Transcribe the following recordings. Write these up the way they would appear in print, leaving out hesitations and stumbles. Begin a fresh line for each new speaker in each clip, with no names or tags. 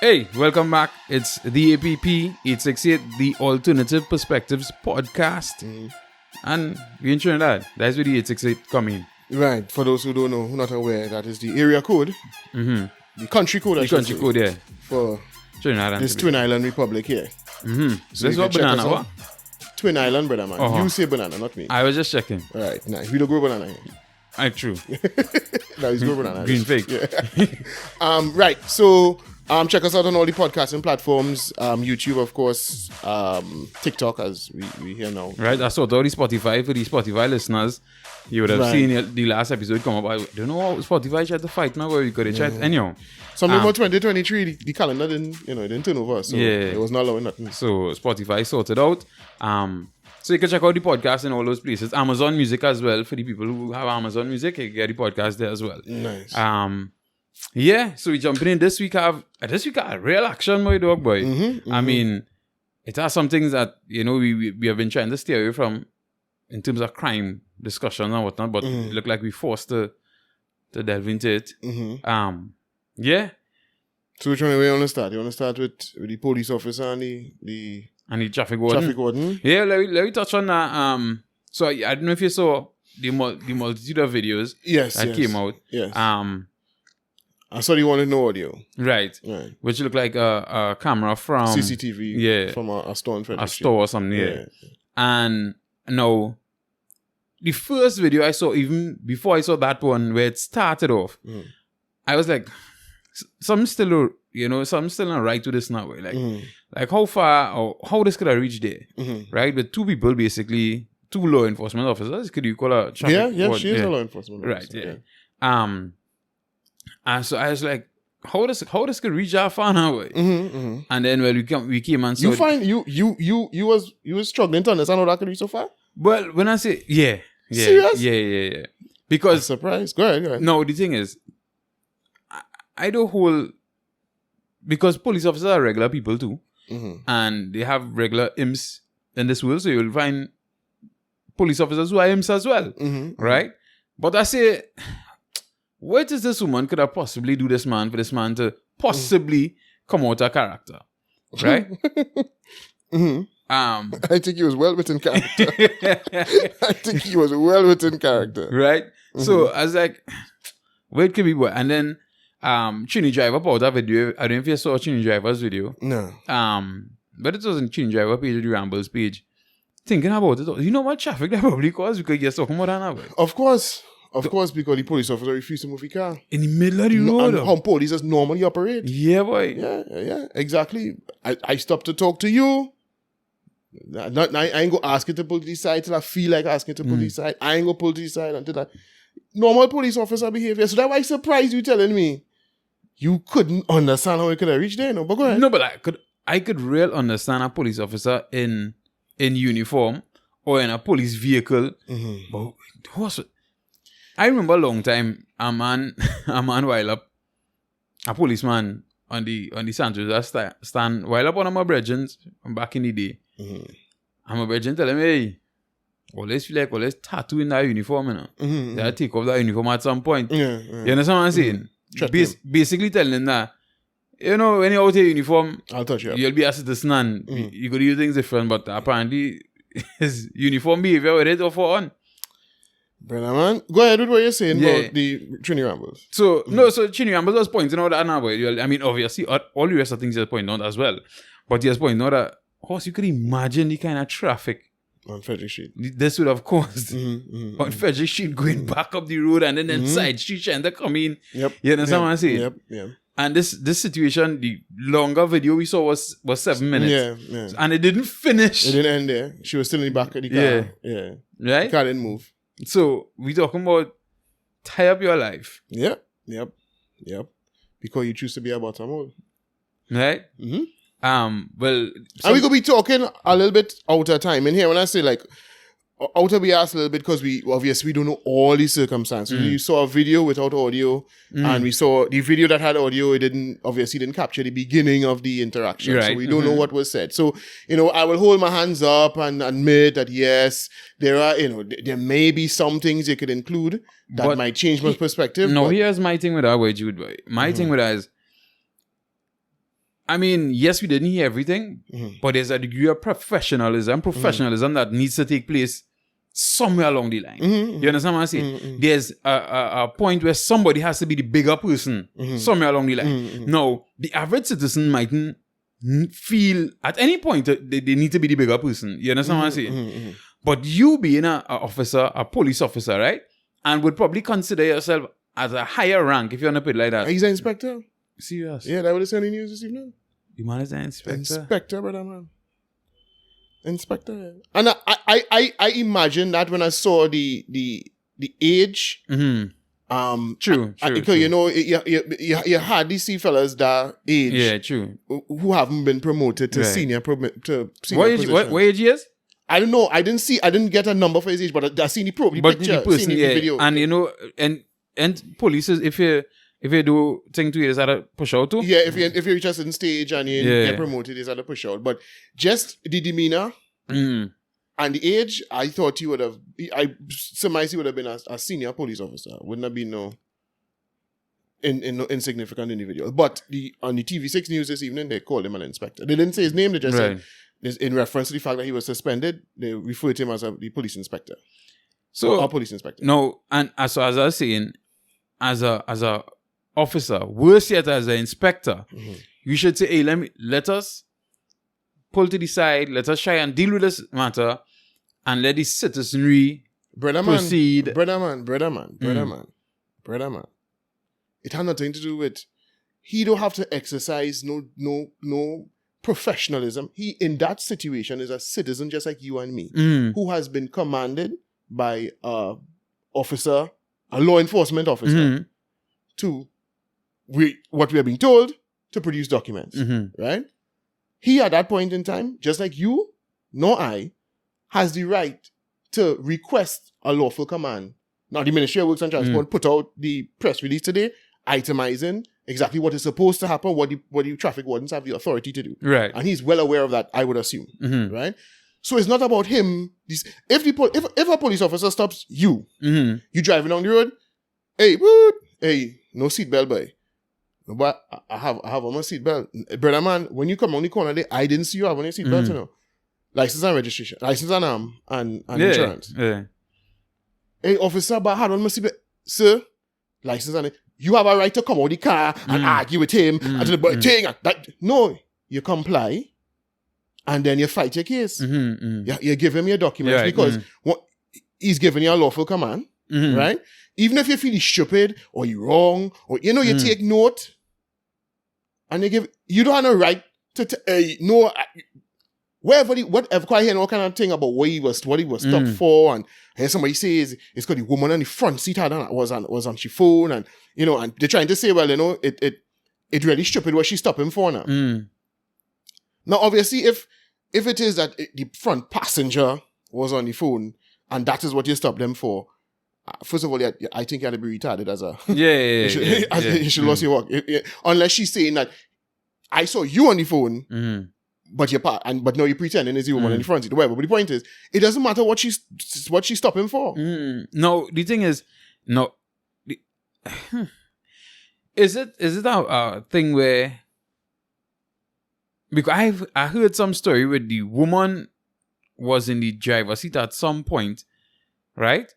Hey, welcome back. It's the APP 868, the Alternative Perspectives podcast. And we're in Trinidad. That's where the 868 come in.
Right. For those who don't know, who not aware, that is the area code. The country code,
The country code, yeah.
For
Trinidad
this Twin Island Republic here.
So this what banana, what?
Twin Island, brother, man.
Uh-huh.
You say banana, not me.
I was just checking.
Right. Nice. We don't grow banana here.
True.
No, he's grow banana.
Green fake.
Yeah. Right. So, check us out on all the podcasting platforms. YouTube, of course. TikTok, as we hear now.
Right. I saw all the Spotify. For the Spotify listeners, you would have seen the last episode come up. I don't know how Spotify tried to fight now, where you could have tried. Anyhow.
Something about 2023, the calendar didn't turn over. So it was not allowing nothing.
So Spotify sorted out. So you can check out the podcast in all those places. Amazon Music as well. For the people who have Amazon Music, you can get the podcast there as well.
Nice.
Yeah, so we jumping in this week. Have real action, my dog boy. I mean, it has some things that we have been trying to stay away from in terms of crime discussions and whatnot, but it look like we forced to delve into it. Yeah.
So which one we want to start? You want to start with the police officer and the
traffic warden? Yeah, let me touch on that. So I don't know if you saw the multitude of videos that came out.
Yes. I saw you wanted no audio.
Right. Which looked like a camera from
CCTV.
Yeah.
From a store in Frederick
a store or something. Yeah. And no, the first video I saw, even before I saw that one where it started off, I was like, something still not right to this now. Like how far or how this could have reached there, right? With two people, basically, two law enforcement officers. Could you call a traffic?
Yeah, she is a law enforcement officer.
Right. Yeah. And so I was like, how this could reach that far now? And then when we came and saw
you find you was struggling to understand how that could reach so far.
Well, when I say
Serious?
Yeah. Because
surprise. Go ahead.
No, the thing is, I don't hold, because police officers are regular people too, and they have regular imps in this world, so you'll find police officers who are imps as well, right? But I say, what is this woman could have possibly do this man for this man to possibly come out of character, right?
I think he was well within character.
Right? So I was like, wait, could be what? And then Chini Driver put out a video. I don't know if you saw Chini Driver's video.
No.
But it wasn't Chini Driver page or the Rambles page. Thinking about it, you know what traffic that probably caused because you're talking about that now.
Of course, because the police officer refused to move the car.
In the middle of the road.
And how police just normally operate.
Yeah, boy.
Yeah, exactly. I stopped to talk to you. I ain't go ask you to pull to the side till I feel like asking to pull to the side. I ain't go pull to the side until that. Normal police officer behavior. So that's why I surprised you telling me you couldn't understand how it could have reached there. No, but go ahead.
No, but I could real understand a police officer in uniform or in a police vehicle. But I remember a long time, a man while up, a policeman on the San Jose stand while up on my brethren back in the day. And my brethren tell him, hey, always feel like always tattoo in that uniform, They'll take off that uniform at some point. You understand what I'm saying? Basically telling him that, when you're out of uniform,
I'll touch you up.
You'll be a citizen and you could do things different, but apparently his uniform behavior with it or for on.
Brother man, go ahead with what you're saying about the Trini Rambles.
So Trini Rambles was pointing out that now, I mean, obviously, all the rest of things he's pointing out as well. But he's pointing out that, horse, you could imagine the kind of traffic
on Frederick Street
this would have caused on Frederick Street going back up the road and then side street trying to come in.
Yep.
You understand what I'm saying?
Yep.
And this situation, the longer video we saw was 7 minutes.
Yeah.
And it didn't finish.
It didn't end there. She was still in the back of the car. Yeah.
Right?
The car didn't move.
So we talking about tie up your life.
Yep. Because you choose to be a bottom hole.
Right? Well,
and we could be talking a little bit out of time in here. When I say like out of we asked a little bit because we don't know all the circumstances. You saw a video without audio, and we saw the video that had audio. It didn't capture the beginning of the interaction,
right.
So we don't know what was said. So I will hold my hands up and admit that yes, there are there may be some things you could include that might change my perspective.
No, here's my thing with that, Jude. My thing with that is, I mean, yes, we didn't hear everything, but there's a degree of professionalism that needs to take place somewhere along the line. You understand what I'm saying? There's a point where somebody has to be the bigger person somewhere along the line. Now, the average citizen mightn't feel at any point that they need to be the bigger person. You understand what I'm saying? But you being a police officer, right? And would probably consider yourself as a higher rank if you want to put it like that.
He's an inspector.
Serious?
Yeah, that would have said in the news this evening.
The man is an inspector.
Inspector, brother man. Inspector. And I imagine that when I saw the age.
True.
Because you know you hardly see fellas that age.
Yeah, true.
Who haven't been promoted to senior positions.
What age he is?
I don't know. I didn't get a number for his age, but I seen the picture,
person,
seen the video.
And you know, and police if you do thing to it, is that a push out too?
Yeah, if you reach a certain stage and you get promoted, is that a push out. But just the demeanor and the age, I thought he would have. I surmise he would have been a senior police officer. Wouldn't have been no insignificant individual. But on the TV6 news this evening, they called him an inspector. They didn't say his name. They just said, in reference to the fact that he was suspended, they referred to him as the police inspector. So a police inspector.
No, and as I was saying, as a officer, worse yet as an inspector, you should say, hey, let us pull to the side, let us try and deal with this matter, and let the citizenry proceed.
Brother man. It had nothing to do with, he don't have to exercise no professionalism. He, in that situation, is a citizen just like you and me, who has been commanded by a law enforcement officer, to what we are being told, to produce documents, right? He, at that point in time, just like you, nor I, has the right to request a lawful command. Now, the Ministry of Works and Transport put out the press release today, itemizing exactly what is supposed to happen, what the traffic wardens have the authority to do.
Right.
And he's well aware of that, I would assume. Right? So it's not about him. If a police officer stops you, you driving down the road, hey, no seatbelt, boy. No, but I have on my seatbelt. Brother man, when you come on the corner there, I didn't see you have on your seatbelt, you know. License and registration. License and insurance.
Yeah.
Hey, officer, but I had on my seatbelt. Sir, license and you have a right to come out the car and argue with him and to the thing. No, you comply and then you fight your case. You give him your documents because he's giving you a lawful command, right? Even if you feel he's stupid or you're wrong or, you know, you take note and you don't have no right to, whatever, quite hearing all kind of thing about what he was stopped for, and hear somebody says it's got the woman on the front seat was on she phone, and you know, and they're trying to say, well, you know, it really stupid what she stopped him for now. Now, obviously, if it is that the front passenger was on the phone and that is what you stopped them for, first of all, I think you had to be retarded as a you should lose your work, unless she's saying that I saw you on the phone. But but no, you're pretending it's the woman in the front seat, whatever. But the point is, it doesn't matter what she's stopping for.
No, the thing is, is it a thing where, because I heard some story where the woman was in the driver's seat at some point, right?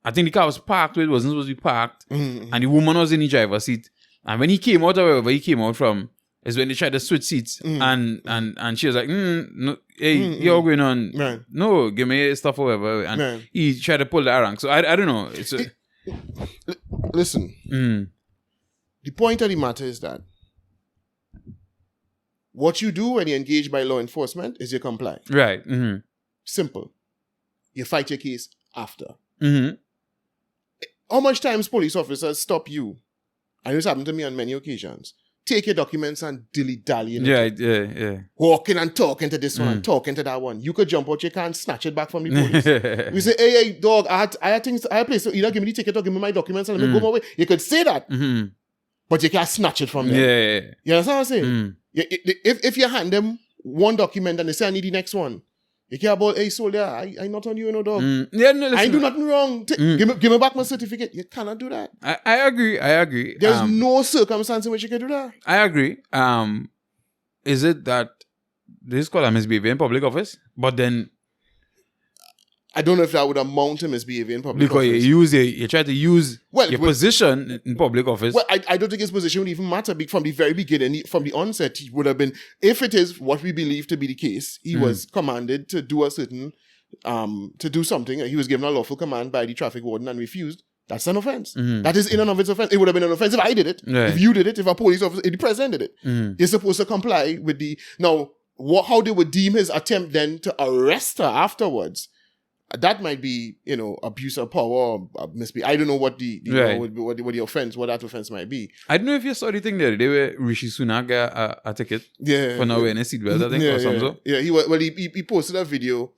I think the car was parked where it wasn't supposed to be parked, and the woman was in the driver's seat. And when he came out, or wherever he came out from, is when they tried to switch seats, and she was like, no, hey, you're going on,
right.
No, give me stuff or whatever, and he tried to pull that around. So I don't know.
Listen, the point of the matter is that what you do when you're engaged by law enforcement is you comply.
Right.
Simple. You fight your case after. How much times police officers stop you? And this happened to me on many occasions. Take your documents and dilly-dally.
Yeah.
Walking and talking to this one and talking to that one. You could jump out your car and snatch it back from the police. We say, hey, dog, I had a place. So either give me the ticket or give me my documents and let me go my way. You could say that. But you can't snatch it from them.
Yeah.
You understand what I'm saying? If you hand them one document and they say, I need the next one, you care about, hey, soldier, I not on you, you know, dog. I do nothing wrong. Give me back my certificate. You cannot do that.
I agree.
There's no circumstance in which you can do that.
I agree. is it that this call a misbehavior in public office? But then
I don't know if that would amount to misbehavior in public
because
office.
you try to use your position in public office.
Well, I don't think his position would even matter from the very beginning, from the onset. He would have been, if it is what we believe to be the case, he was commanded to do a certain, to do something. He was given a lawful command by the traffic warden and refused. That's an offense. That is in and of its offense. It would have been an offense if I did it,
right.
if you did it, if a police officer, if the president did it. You're supposed to comply with the, now, how they would deem his attempt then to arrest her afterwards. That might be, abuse of power or misbehave. I don't know what
right.
what the offense, what that offense might be.
I don't know if you saw the thing there. They were Rishi Sunak got a ticket for not wearing a seatbelt, I think, or something.
Yeah, he posted a video,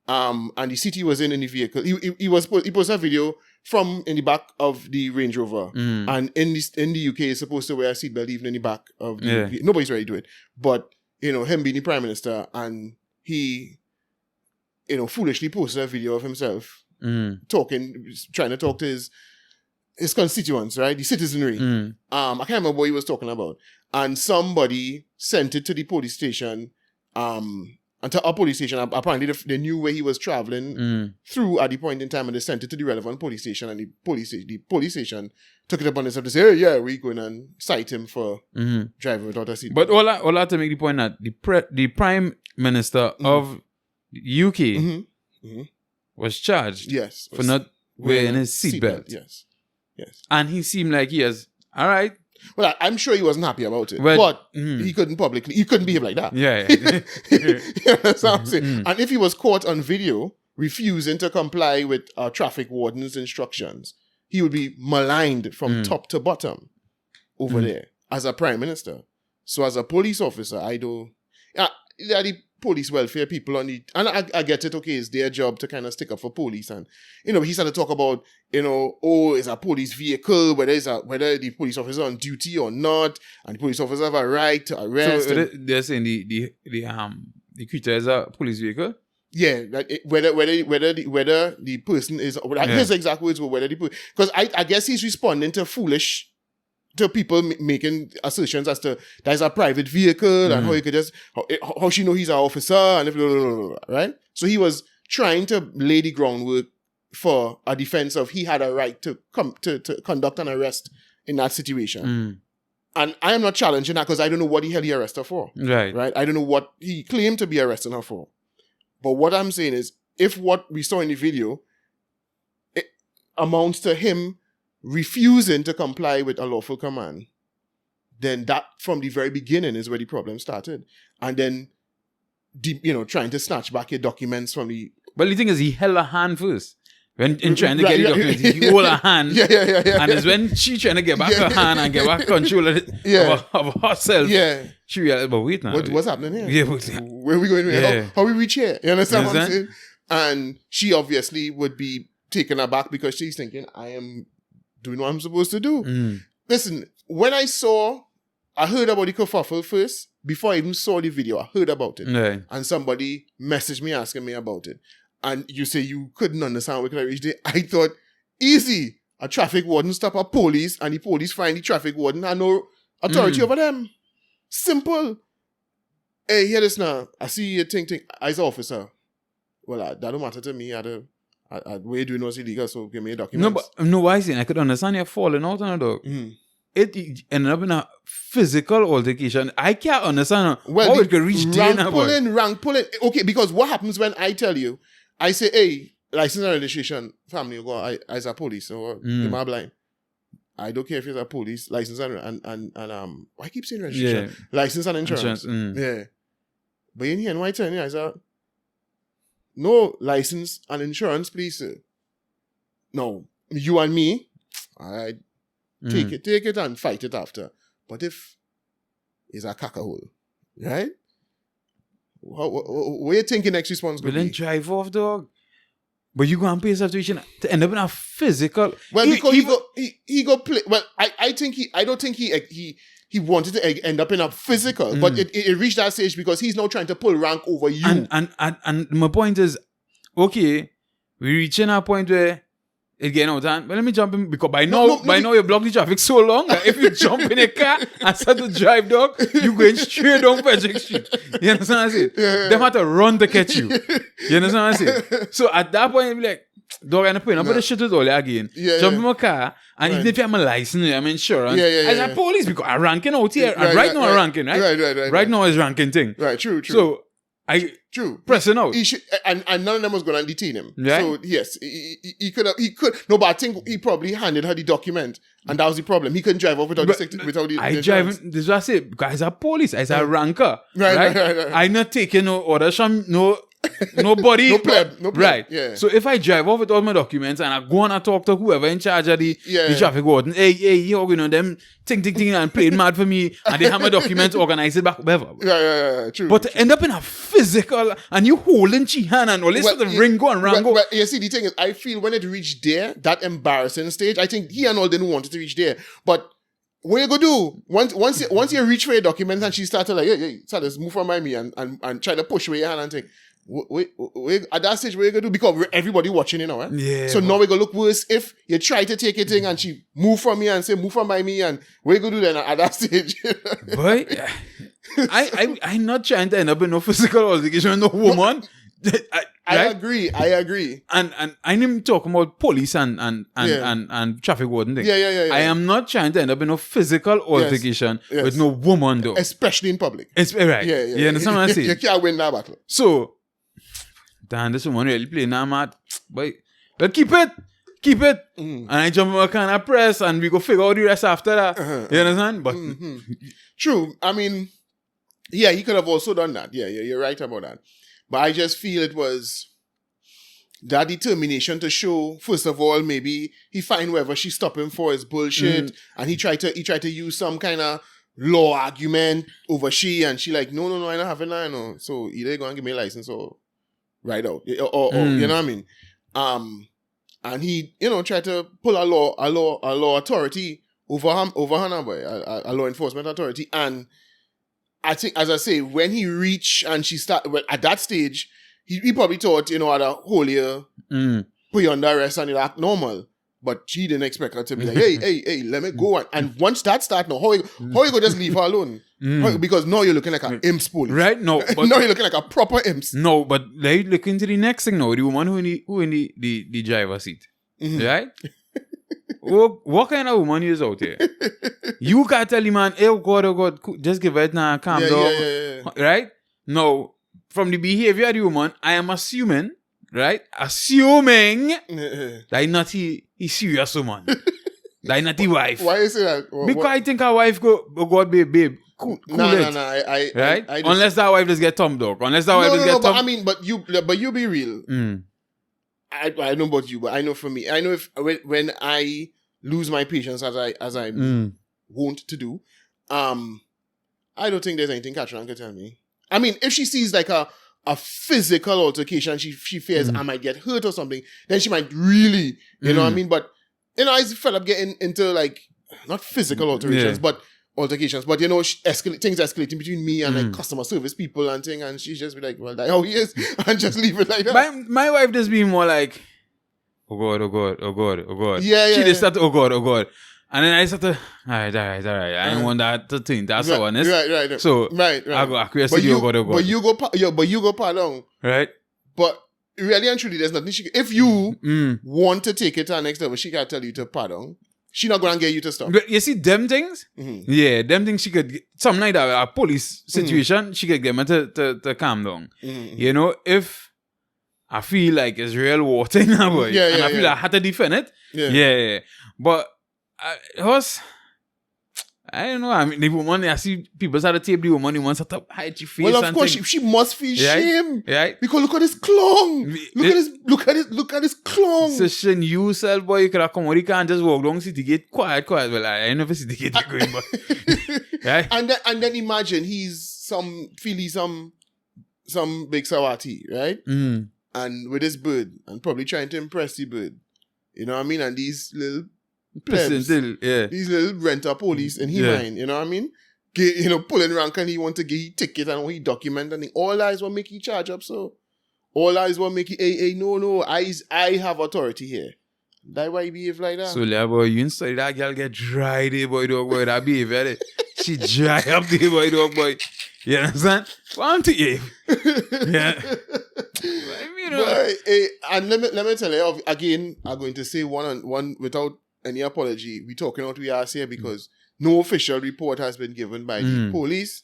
and the city was in the vehicle. He posted a video from in the back of the Range Rover, and in the UK, is supposed to wear a seatbelt even in the back of the nobody's ready to do it. But him being the prime minister, and he, foolishly posted a video of himself trying to talk to his constituents, right? The citizenry. I can't remember what he was talking about. And somebody sent it to the police station, and to our police station. Apparently they knew where he was traveling through at the point in time, and they sent it to the relevant police station, and the police station took it upon themselves to say, hey, yeah, we're going and cite him for driving without a seatbelt.
But all I have to make the point that the prime minister of UK was charged for not wearing his seatbelt.
Yes.
And he seemed like he has, all right.
Well, I'm sure he wasn't happy about it, but he couldn't behave like that.
Yeah.
You know what I'm saying? And if he was caught on video refusing to comply with traffic warden's instructions, he would be maligned from top to bottom over there as a prime minister. So as a police officer, they're the police welfare people and I get it, okay, it's their job to kind of stick up for police, and he started to talk about, it's a police vehicle, whether the police officer on duty or not, and the police officer have a right to arrest.
So they're saying the creature is a police vehicle?
Yeah, whether the person is, his exact words were whether the person, because I guess he's responding to people making assertions as to that is a private vehicle and how you could just how she know he's an officer and blah, blah, blah, blah, right? So he was trying to lay the groundwork for a defense of he had a right to conduct an arrest in that situation. And I am not challenging that because I don't know what the hell he arrested her for.
Right.
I don't know what he claimed to be arresting her for. But what I'm saying is, if what we saw in the video it amounts to him refusing to comply with a lawful command, then that from the very beginning is where the problem started. And then, trying to snatch back your documents from the...
But the thing is, he held a hand first. When in trying to get the documents, he hold a hand.
Yeah.
And it's when she trying to get back her hand and get back control of herself.
Yeah.
She realized, but wait now.
What's happening here?
Yeah,
where are we going?
Yeah.
How we reach here? You understand what I'm saying? And she obviously would be taken aback because she's thinking, I am doing what I'm supposed to do. Listen, when I heard about the kerfuffle first, before I even saw the video, I heard about it.
Right.
And somebody messaged me asking me about it. And you say you couldn't understand where could I reach there. I thought, easy. A traffic warden stop a police and the police find the traffic warden and no authority over them. Simple. Hey, hear this now. I see you think, as an officer. Well, that don't matter to me. What you're doing was illegal, so give me a document.
No, why is it? I could understand you're falling out on a dog. It ended up in a physical altercation. I can't understand how it could reach
rank pulling. Okay, because what happens when I tell you, I say, hey, license and registration, family, you go as a police, or am I blind? I don't care if it's a police, license and I keep saying registration. Yeah. License and insurance. Yeah. But in here, and why tell you, I said, no license and insurance, please, sir. No, you and me, I take it and fight it after. But if it's a cackahole, right? What you thinking next response
will
be?
Then drive off, dog. But you go and pay a situation to end up in a physical.
Well, because he go play. Well, I don't think he wanted to end up in a physical, but it reached that stage because he's now trying to pull rank over you.
And my point is, okay, we're reaching a point where it getting out of hand. But let me jump in because by now you block the traffic so long that if you jump in a car and start to drive, dog, you going straight down Frederick Street. You understand what I'm saying?
Yeah.
They have to run to catch you. You understand what I'm saying? So at that point, you'll be like, dog, I'm putting up with the shit with all again. Jump in my car, and even if you have my license, I'm insurance, I have police because I'm ranking out here. Right now, I'm ranking, right? Right now, is ranking thing.
Right, true.
So, pressing out.
He should, and none of them was going to detain him.
Right?
So yes, he could. No, but I think he probably handed her the document, and that was the problem. He couldn't drive off without the.
I driving. This is what I say. Because I'm a police. I'm a ranker.
Right.
I'm not taking no orders from nobody.
No pleb.
Right.
Yeah.
So if I drive off with all my documents and I go on and talk to whoever in charge of the traffic warden, hey, you know them ting and playing mad for me, and they have my documents organized back whatever.
Yeah, true.
But to end up in a physical and you holding Chihan and all this sort of ring go and rango.
Well, you see, the thing is, I feel when it reached there, that embarrassing stage, I think he and all didn't want it to reach there. But what you gonna do once you reach for your documents and she started like, hey, so let's move from me and try to push away your hand and think, wait, at that stage, what you gonna do? Because everybody watching, you know, eh?
Yeah.
So now we gonna look worse if you try to take a thing and she move from me and say, move from me, and what you gonna do then at that stage?
But I'm not trying to end up in no physical altercation with no woman.
I agree.
And I'm talking about police and traffic warden thing.
Yeah.
I am not trying to end up in no physical altercation with no woman though.
Especially in public.
Right.
Yeah.
You understand what I'm saying?
You can't win that battle.
So, damn, this woman really playing that mad. But keep it. And I jump in my car and I press and we go figure out the rest after that. You understand? But
True. I mean, yeah, he could have also done that. Yeah, you're right about that. But I just feel it was that determination to show, first of all, maybe he find wherever she stop him for his bullshit, and he tried to use some kind of law argument over she, and she like, no, I don't have it now, no. So either you go and give me a license or ride out, or you know what I mean? And he, tried to pull a law authority over her boy, a law enforcement authority, and I think, as I say, when he reached and she started, at that stage, he probably thought, at a whole year, put you under arrest and you act normal. But she didn't expect her to be like, hey, let me go. And once that starts now, how you go just leave her alone? Because now you're looking like an imps police.
Right? No. But
now you're looking like a proper imps.
No, but they look into the next thing now, the woman who in the driver's seat. Right? What kind of woman is out here? You can't tell the man, hey, oh God, just give it now, calm down.
Yeah.
Right? No, from the behavior of the woman, I am assuming, right? Assuming that not he serious woman. That not the wife.
Why you say that?
Because I think her wife go, oh God, babe, cool
no,
it. Right? Unless that wife just get thumb dog.
But I mean, but you be real. I know about you, but I know for me, I know if when I lose my patience as I want to do, I don't think there's anything Katrin can tell me. I mean, if she sees like a physical altercation, she fears I might get hurt or something, then she might really, you know what I mean? But I felt up getting into like not physical alterations, but altercations, but things escalating between me and like customer service people and thing, and she's just be like, well, that's how he is, and just leave it like that.
My wife just be more like, oh God.
Yeah.
She just start, oh God. And then I start to, all right. I don't want that to think that's so honest.
Right.
So,
right.
I go acquiesce to you, oh God.
But you go pardon.
Right.
But really and truly, there's nothing she can, if you want to take it to the next level, she can't tell you to pardon. She not gonna get you to stop.
But you see them things? Yeah, them things she could, something like that, a police situation, she could get me to calm down. If I feel like it's real water in her boy, and I feel like I had to defend it. Yeah. But I don't know. I mean, the woman, I see people start to tape the woman start to hide your face.
Well, of course, she must feel shame.
Right?
Because look at this clong. Look at this clong.
Session you sell boy, you could come on, you can't just walk down city gate quiet. Well, I never city gate going, but right?
And then imagine he's some big sawati, right? And with his bird, and probably trying to impress the bird. You know what I mean? And these little plebs, these little renter police in his mind, you know what I mean? Pulling rank and he want to get his ticket and he document and all eyes will make he charge up. So all eyes will make he, hey, no, I have authority here. That why he behave like that.
So, yeah, boy, you inside that girl get dry there, boy, dog, boy, that behavior there. She dry up there, boy, dog, boy. You understand? One to you. Yeah. You know.
But, and let me tell you, again, I'm going to say one without any apology. We're talking out we are here because no official report has been given by the police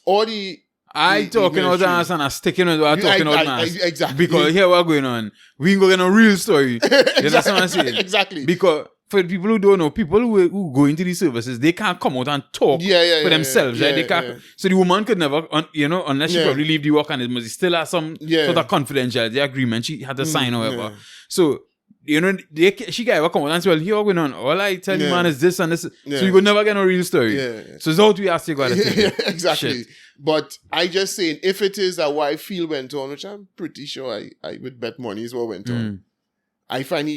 or the
talking out and I'm sticking out what I'm talking out.
Exactly.
Because here what going on. We ain't going to get a real story. You understand what I'm saying?
Exactly.
Because for the people who don't know, people who go into these services, they can't come out and talk for themselves, right? They can't. So the woman could never, unless she probably leave the work and it must still have some sort of confidentiality agreement she had to sign or whatever. So, she can't ever come out and say, well, here what going on. All I tell you, man, is this and this. So you could never get no real story. So it's how we ask you got to
exactly.
Shit.
But I just saying, if it is that what I feel went on, which I'm pretty sure I would bet money is what went on. I find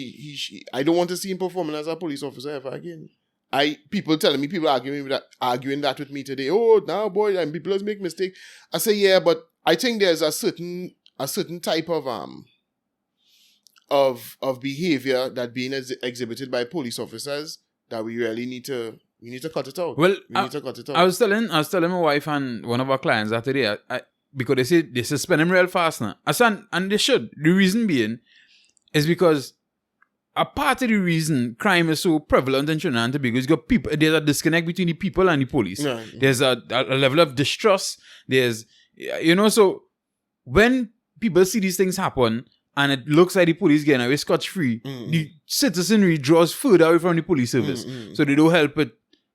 I don't want to see him performing as a police officer ever again. People telling me, people arguing that with me today. Oh, now boy, and people just make mistakes. I say, yeah, but I think there's a certain type of behavior that being exhibited by police officers that we really need to cut it out.
Well,
we need to cut it out.
I was telling my wife and one of our clients that today, because they say they suspend him real fast now. I said, and they should. The reason being is because a part of the reason crime is so prevalent in Trinidad and Tobago is because there's a disconnect between the people and the police. Right. There's a level of distrust. There's, so when people see these things happen and it looks like the police getting away scotch-free, the citizenry draws further away from the police service. So they don't help it.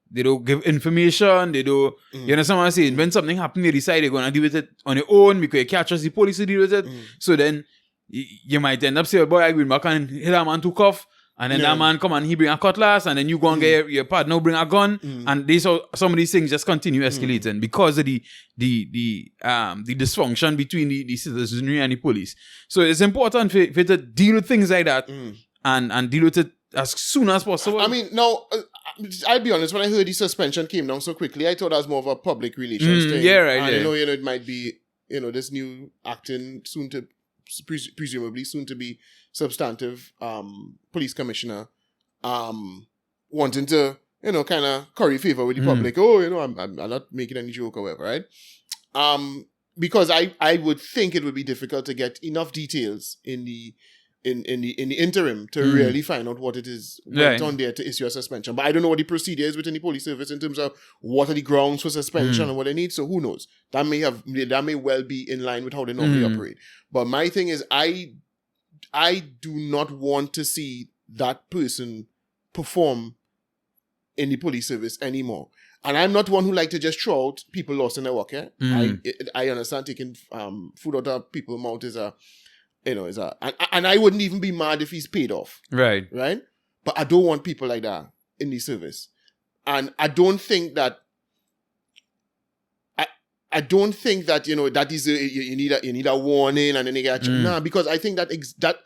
They don't give information. They don't, you understand what I'm saying? When something happens, they decide they're going to deal with it on their own because you can't trust the police to deal with it. So then, you might end up saying, boy, I went back and hit a man too cuff, and then that man come and he bring a cutlass, and then you go and get your partner bring a gun, and some of these things just continue escalating because of the dysfunction between the citizenry and the police. So it's important for to deal with things like that and deal with it as soon as possible.
I mean, now, I'll be honest, when I heard the suspension came down so quickly, I thought that was more of a public relations thing.
Yeah, right.
And I know, it might be, this new acting presumably soon to be substantive police commissioner wanting to kind of curry favor with the public. I'm not making any joke or whatever, right? Because I would think it would be difficult to get enough details in the interim to really find out what it is went on there to issue a suspension. But I don't know what the procedure is within the police service in terms of what are the grounds for suspension and what they need. So who knows? That may well be in line with how they normally operate. But my thing is, I do not want to see that person perform in the police service anymore. And I'm not one who like to just throw out people lost in their work. I understand taking food out of people's mouth is a and I wouldn't even be mad if he's paid off. Right. But I don't want people like that in the service. And I don't think that that is you need a warning and then you get because I think that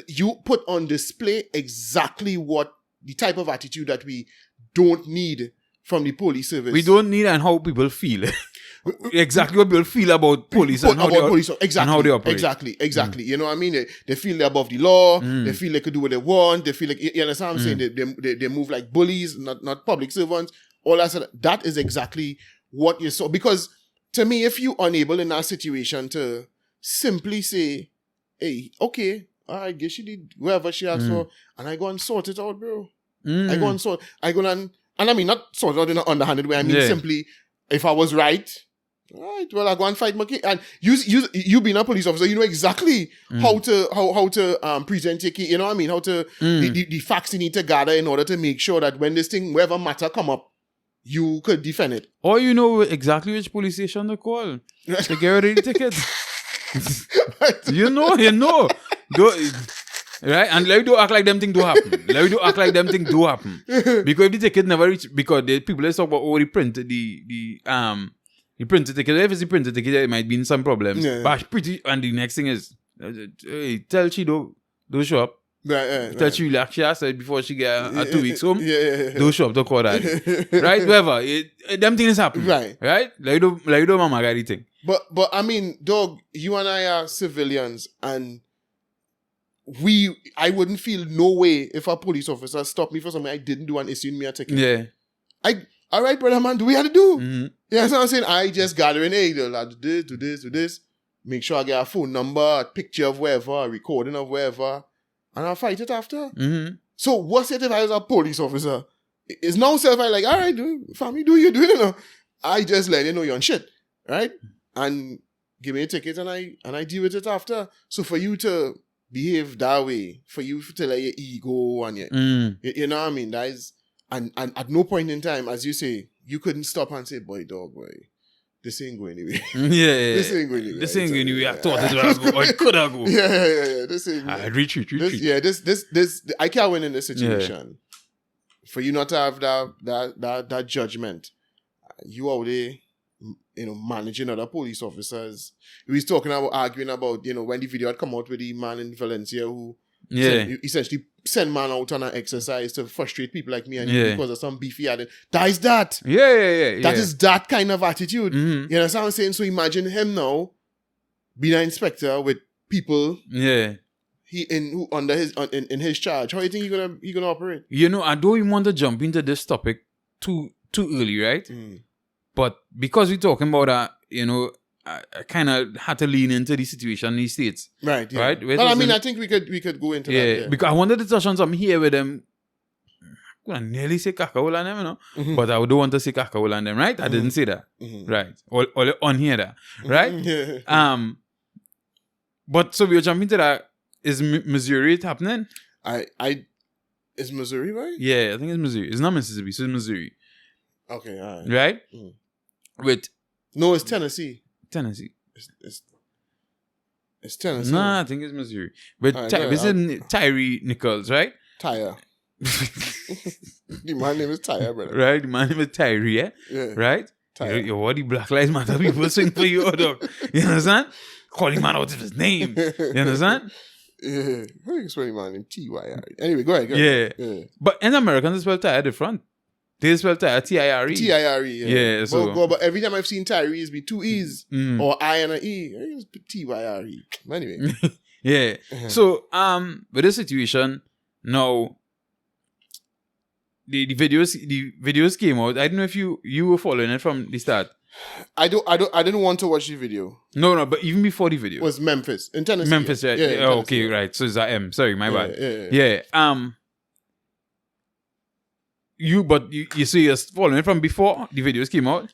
you put on display exactly what the type of attitude that we don't need from the police service.
We don't need and how people feel. Exactly what people feel about police and how they operate.
Exactly. You know what I mean? They feel they're above the law. They feel they could do what they want. They feel like, you understand what I'm saying? They move like bullies, not public servants. All that sort of, that is exactly what you saw. Because to me, if you're unable in that situation to simply say, hey, okay, I guess she did whatever she asked for, and I go and sort it out, bro. And I mean, not sort it out in an underhanded way. I mean, simply, if I was right, all right, well, I go and fight my case. And you being a police officer, you know exactly how to present your case. You know what I mean? How to the facts you need to gather in order to make sure that when this thing, wherever matter come up, you could defend it.
Or you know exactly which police station to call to get rid of the ticket. you know. Right? And let me do act like them things do happen. Because if the ticket never reach, because the people let's talk about the printed the printed ticket. If it's the printed ticket, it might be in some problems. But and the next thing is, hey, tell she don't show up. Tell she relax she said before she get a 2 weeks home. Don't show up to call that. Right? Whatever. Them things happen. Right? Like you do mama got the thing.
But I mean, dog, you and I are civilians, and I wouldn't feel no way if a police officer stopped me for something I didn't do and issued me a ticket.
Yeah.
All right, brother, man, do we have to do?
Mm-hmm.
Yeah, that's what I'm saying. I just gather in, hey, do this. Make sure I get a phone number, a picture of wherever, a recording of wherever, and I'll fight it after.
Mm-hmm.
So what's it if I was a police officer? It's now self, I like, all right, family, do you know? I just let you know you're on shit, right? And give me a ticket and I deal with it after. So for you to behave that way, for you to let your ego and you know what I mean? That is, and at no point in time, as you say, you couldn't stop and say, boy, this ain't going anywhere.
Yeah.
This ain't going anywhere.
This ain't going anywhere. I thought it was go, or it could have go.
Yeah. This ain't.
Retreat.
This. I can't win in this situation. Yeah. For you not to have that judgment, you out there, managing other police officers. We was arguing about, when the video had come out with the man in Valencia who essentially send man out on an exercise to frustrate people like me and you because of some beefy added. That is that.
Yeah.
That is that kind of attitude.
Mm-hmm.
You understand what I'm saying? So imagine him now being an inspector with people.
Yeah.
Who under his in his charge. How do you think he gonna operate?
I don't even want to jump into this topic too early, right? But because we're talking about that, I kind of had to lean into the situation in the States.
Right, yeah.
Right?
Well, I think we could go into that. Yeah,
because I wanted to touch on something here with them. I'm going to nearly say Kakaola and them,
Mm-hmm.
But I don't want to say Kakaola and them, right? I didn't say that.
Mm-hmm.
Right. Or on here that. Right?
Yeah.
But so we're jumping to that. Is Missouri it happening?
Is Missouri, right?
Yeah, I think it's Missouri. It's not Mississippi, so it's Missouri.
Okay, all right.
Right?
No, it's Tennessee.
Tennessee.
It's Tennessee.
Nah, I think it's Missouri. But this is Tyree Nichols, right?
Tyre. My name is Tyre, brother.
Right? My name is Tyree,
yeah?
Right?
Tyre.
What the Black Lives Matter people sing for you, dog. You understand? Call him out of his name. You understand?
Yeah. How do you spell my name? T-Y-R. Anyway, go ahead. Yeah.
But in Americans, they spell Tyre different. They spell Tyre T-I-R-E.
T-I-R-E,
yeah. So.
But every time I've seen Tyree, it's be two E's or I and an E. It's T-Y-R-E. Anyway.
Yeah. So, with this situation, now, the videos came out. I don't know if you were following it from the start.
I didn't want to watch the video.
No, but even before the video.
It was Memphis. In Tennessee.
Memphis, right?
Yeah,
oh, okay, right. So it's that M. Sorry, my bad.
Yeah.
You see you're following it from before the videos came out?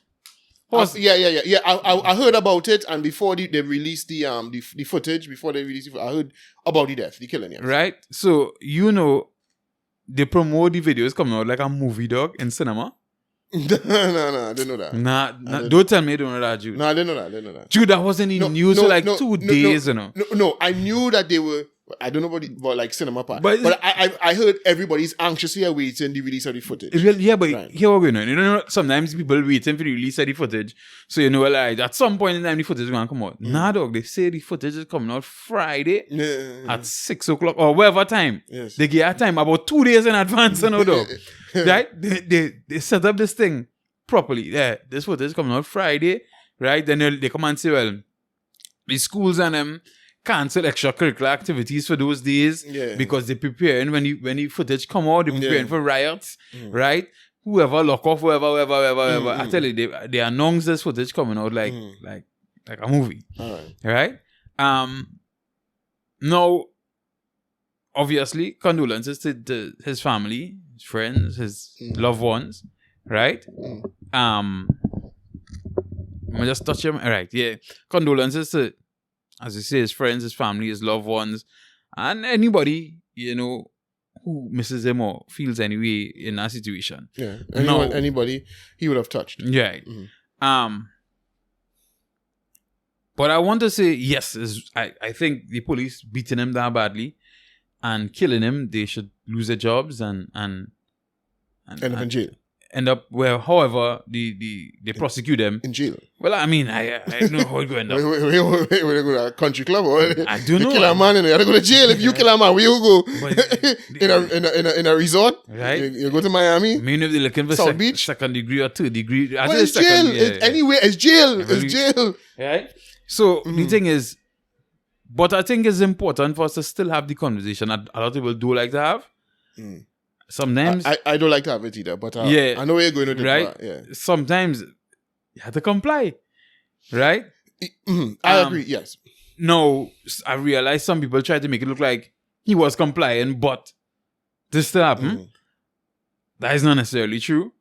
Yeah. I heard about it, and before they released the footage, I heard about the death, the killing. Yes.
Right? So, they promote the videos coming out like a movie, dog, in cinema.
No, I didn't know that.
Nah, don't tell me you don't know that, Jude.
No, I didn't know that.
Jude, that wasn't in the news for 2 days,
No, I knew that they were. I don't know about like cinema part, but I heard everybody's anxiously awaiting the release of the footage.
Yeah, but here we're going. Sometimes people waiting for the release of the footage, so like at some point in time the footage is going to come out. Nah, dog, they say the footage is coming out Friday at 6 o'clock or whatever time.
Yes.
They give a time about 2 days in advance, dog. Right? They set up this thing properly. Yeah, this footage is coming out Friday, right? Then they come and say, well, the schools and them cancel extracurricular activities for those days because they're preparing when the footage come out, they're preparing for riots, right? Whoever lock off, whoever. I tell you, they announce this footage coming out like a movie.
All
right? Now, obviously, condolences to his family, his friends, his loved ones, right? I'm just touch him. Right, yeah. Condolences to, as I say, his friends, his family, his loved ones, and anybody, who misses him or feels any way in that situation.
Yeah. Anybody he would have touched.
Yeah. But I want to say, yes, I think the police beating him that badly and killing him, they should lose their jobs and end up
in jail.
However, they prosecute them.
In jail.
Well, I mean, I don't know how it's going to end up.
Wait, go to a country club or
I don't know.
You kill a man and you gotta go to jail. If you kill a man, where you go? in a resort?
Right.
You go to Miami?
I mean, if they're looking for
South Beach?
second degree or third degree.
Well, it's jail. Anyway, it's jail. It's jail.
Right? So, the thing is, But I think it's important for us to still have the conversation that a lot of people do like to have. Sometimes
I don't like to have it either, but
yeah,
I know where you're going with it.
right?
But, yeah.
Sometimes you have to comply, right?
I agree. Yes.
No, I realize some people try to make it look like he was complying, but this still happened. That is not necessarily true.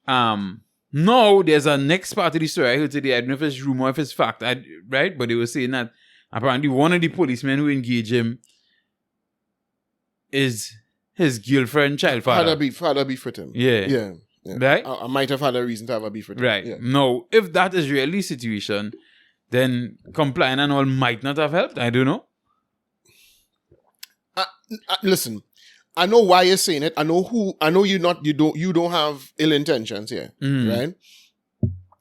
No, there's a next part of the story I heard today. I don't know if it's rumor or if it's fact, right? But they were saying that apparently one of the policemen who engaged him is his girlfriend, child father.
Had a beef with him.
Yeah. Right?
I might have had a reason to have a beef with him.
Right.
Yeah.
No, if that is really the situation, then complying and all might not have helped. I don't know.
Listen, I know why you're saying it. I know you don't have ill intentions here, right?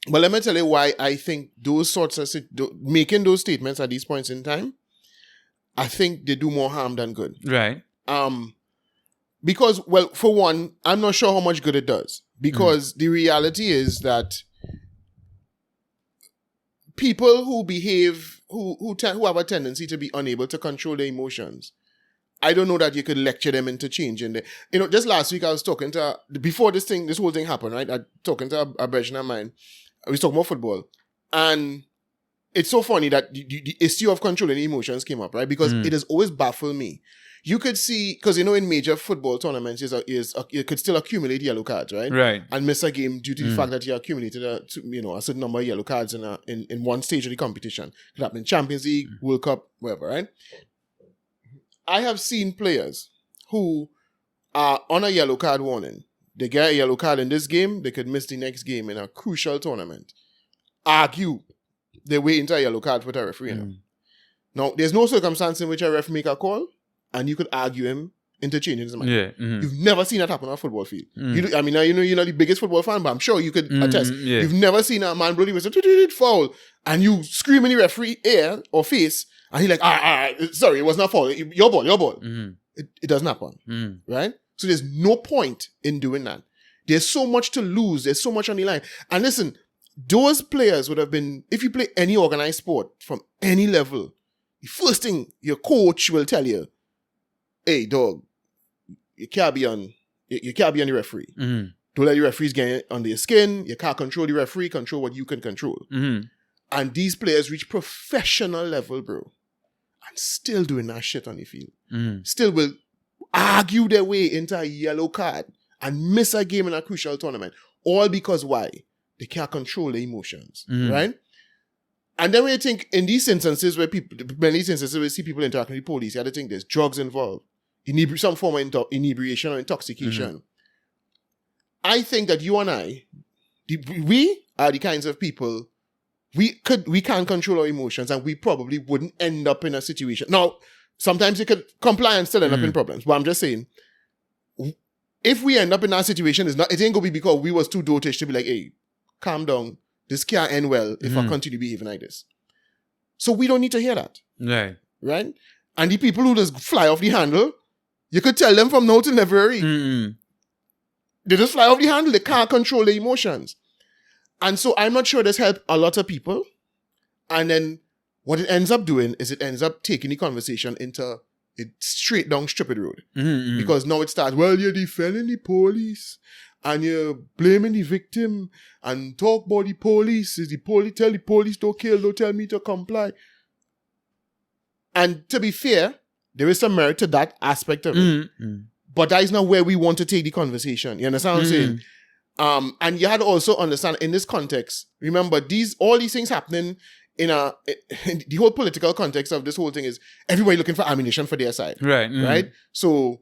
But let me tell you why I think those sorts of making those statements at these points in time, I think they do more harm than good.
Right.
Because, well, for one, I'm not sure how much good it does. Because the reality is that people who behave, who have a tendency to be unable to control their emotions, I don't know that you could lecture them into changing. Just last week I was talking to, before this whole thing happened, right? I was talking to a brethren of mine. We was talking about football. And it's so funny that the issue of controlling emotions came up, right? Because it has always baffled me. You could see, because in major football tournaments, you could still accumulate yellow cards, right?
Right.
And miss a game due to the fact that you accumulated a certain number of yellow cards in one stage of the competition. It could happen in Champions League, World Cup, whatever, right? I have seen players who are on a yellow card warning. They get a yellow card in this game, they could miss the next game in a crucial tournament. Argue their way into a yellow card with a referee. Now, there's no circumstance in which a ref make a call and you could argue him into changing his mind.
Yeah.
You've never seen that happen on a football field. You're not the biggest football fan, but I'm sure you could attest.
Yeah.
You've never seen a man bloody whistle, foul, and you scream in the referee ear or face, and he's like, sorry, it was not foul. Your ball. It doesn't happen. Right? So there's no point in doing that. There's so much to lose. There's so much on the line. And listen, those players would have been, if you play any organized sport from any level, the first thing your coach will tell you, hey, dog, you can't be on the referee. Don't let the referees get under your skin. You can't control the referee. Control what you can control. And these players reach professional level, bro, and still doing that shit on the field. Still will argue their way into a yellow card and miss a game in a crucial tournament. All because why? They can't control their emotions, right? And then when you think in these instances where we see people interacting with the police, you have to think there's drugs involved, some form of inebriation or intoxication. I think that you and I, we are the kinds of people, we can't control our emotions and we probably wouldn't end up in a situation. Now, sometimes you could comply and still end up in problems. But I'm just saying, if we end up in that situation, it ain't going to be because we was too dotish to be like, hey, calm down. This can't end well if I continue behaving like this. So we don't need to hear that. Right? And the people who just fly off the handle, you could tell them from now till February. They just fly off the handle. They can't control their emotions. And so I'm not sure this helped a lot of people. And then what it ends up doing is it ends up taking the conversation into it straight down stupid road. Because now it starts, well, you're defending the police and you're blaming the victim and talk about the police. Tell the police don't kill, don't tell me to comply. And to be fair, there is some merit to that aspect of it. But that is not where we want to take the conversation. You understand what I'm saying? And you had to also understand in this context, remember all these things happening in the whole political context of this whole thing is everybody looking for ammunition for their side. Right? So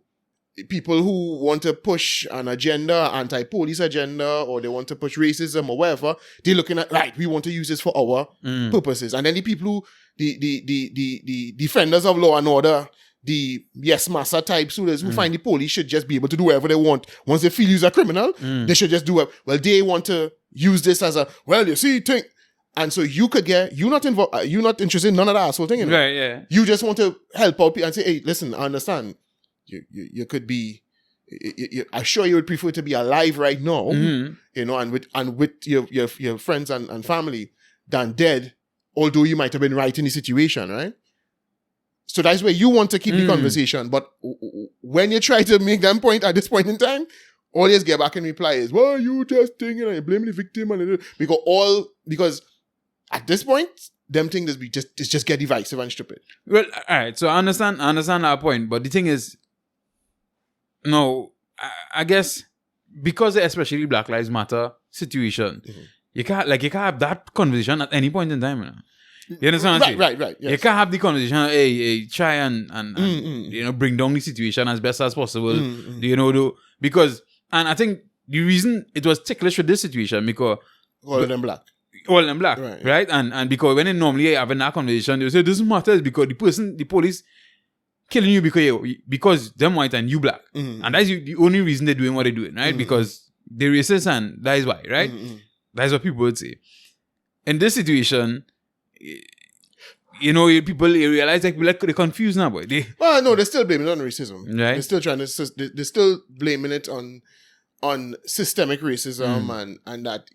people who want to push an agenda, anti-police agenda, or they want to push racism or whatever, they're looking at, right, we want to use this for our purposes. And then the people who, the defenders of law and order, the yes massa types who find the police should just be able to do whatever they want. Once they feel you're a criminal, they should just do it. Well, they want to use this as you see, thing. And so you could you're not involved, you're not interested in none of that asshole thing.
Right, yeah.
You just want to help out people and say, hey, listen, I understand. You could be, I'm sure you would prefer to be alive right now, and with your friends and family than dead, although you might have been right in the situation, right? So that's where you want to keep the conversation. But when you try to make them point at this point in time, all you get back in reply is, well, you just thinking and you blame the victim. Because at this point, them things just get divisive and stupid.
Well, all right. So I understand that point. But the thing is, no, I guess because especially Black Lives Matter situation, you can't have that conversation at any point in time. You know? You understand what I'm saying?
Right. Yes.
You can't have the conversation, hey, try and bring down the situation as best as possible. Because, and I think the reason it was ticklish with this situation, because
all of them black,
right? And because when they normally having that conversation, they say, doesn't matter, it's because the police killing you because them white and you black. And that's the only reason they're doing what they're doing, right? Because they're racist and that is why, right? That's what people would say. In this situation, people realize like they're confused now, boy.
They're still blaming it on racism.
Right.
They're still they're still blaming it on systemic racism and that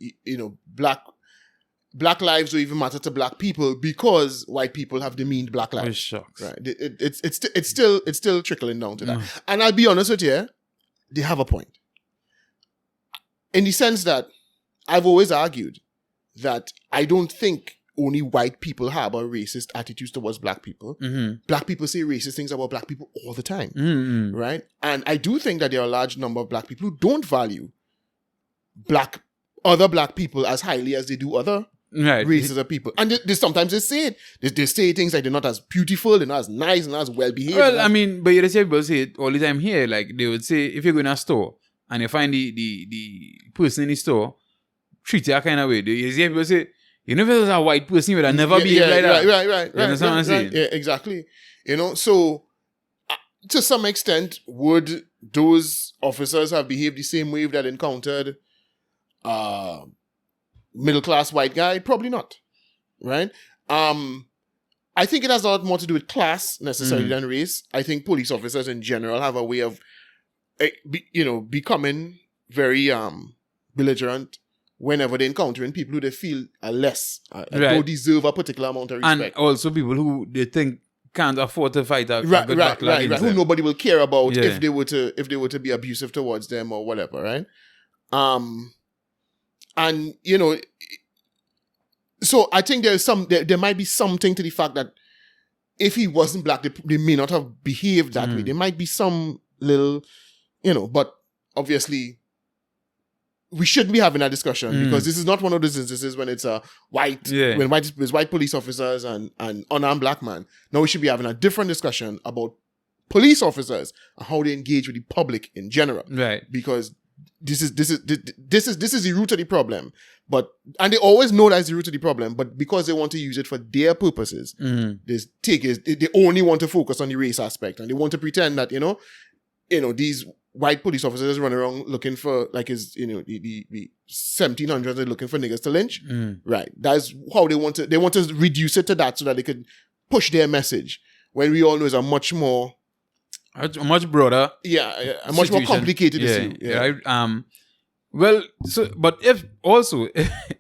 black lives will even matter to black people because white people have demeaned black lives.
Oh, shucks.
Right. It's still trickling down to that. And I'll be honest with you, they have a point. In the sense that I've always argued that I don't think only white people have a racist attitudes towards black people. Black people say racist things about black people all the time. Right? And I do think that there are a large number of black people who don't value other black people as highly as they do other races of people. And sometimes they say it. They say things like they're not as beautiful, they're not as nice, and not as well behaved.
Well, I mean, but you see people say it all the time here. Like they would say, if you go in a store and you find the person in the store treat you that kind of way, you see people say, if it was a white person, you would have never behave like that.
Right.
You understand what I'm saying?
Yeah, exactly. So to some extent, would those officers have behaved the same way that encountered middle-class white guy? Probably not. Right? I think it has a lot more to do with class necessarily than race. I think police officers in general have a way of, becoming very belligerent whenever they're encountering people who they feel are less, don't deserve a particular amount of respect.
And also people who they think can't afford to fight a good battle against
who
them.
nobody will care about if they were to be abusive towards them or whatever, right? So I think there might be something to the fact that if he wasn't black, they may not have behaved that way. There might be some little, but obviously we shouldn't be having that discussion because this is not one of those instances when it's a white police officers and unarmed black man. Now we should be having a different discussion about police officers and how they engage with the public in general.
Right.
Because this is the root of the problem. And they always know that's the root of the problem, but because they want to use it for their purposes, they only want to focus on the race aspect and they want to pretend that, these white police officers run around looking for, like, the 1700s, they're looking for niggas to lynch. Right. That's how they want to reduce it to that so that they could push their message. When we all know it's a much more...
A much broader...
Yeah, a much more complicated issue.
Yeah. Right. Well, but if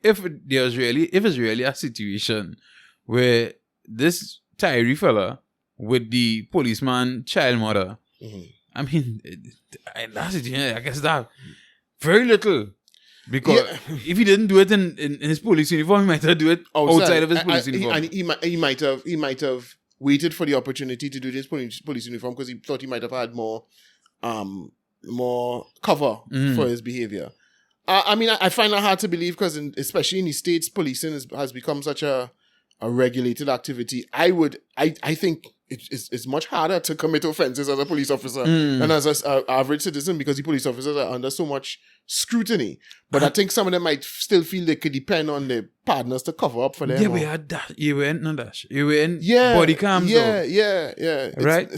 it's really a situation where this Tyree fella with the policeman child mother, I mean, that's it. I guess that very little. Because if he didn't do it in his police uniform, he might have do it outside of his police uniform.
And he might have waited for the opportunity to do this police uniform because he thought he might have had more cover for his behavior. I mean, I find that hard to believe because especially in the States, policing has become such a regulated activity. I think it's much harder to commit offenses as a police officer than as an average citizen because the police officers are under so much scrutiny. But I think some of them might still feel they could depend on their partners to cover up for them.
Yeah, we had that. You were in body cams.
Yeah.
Right?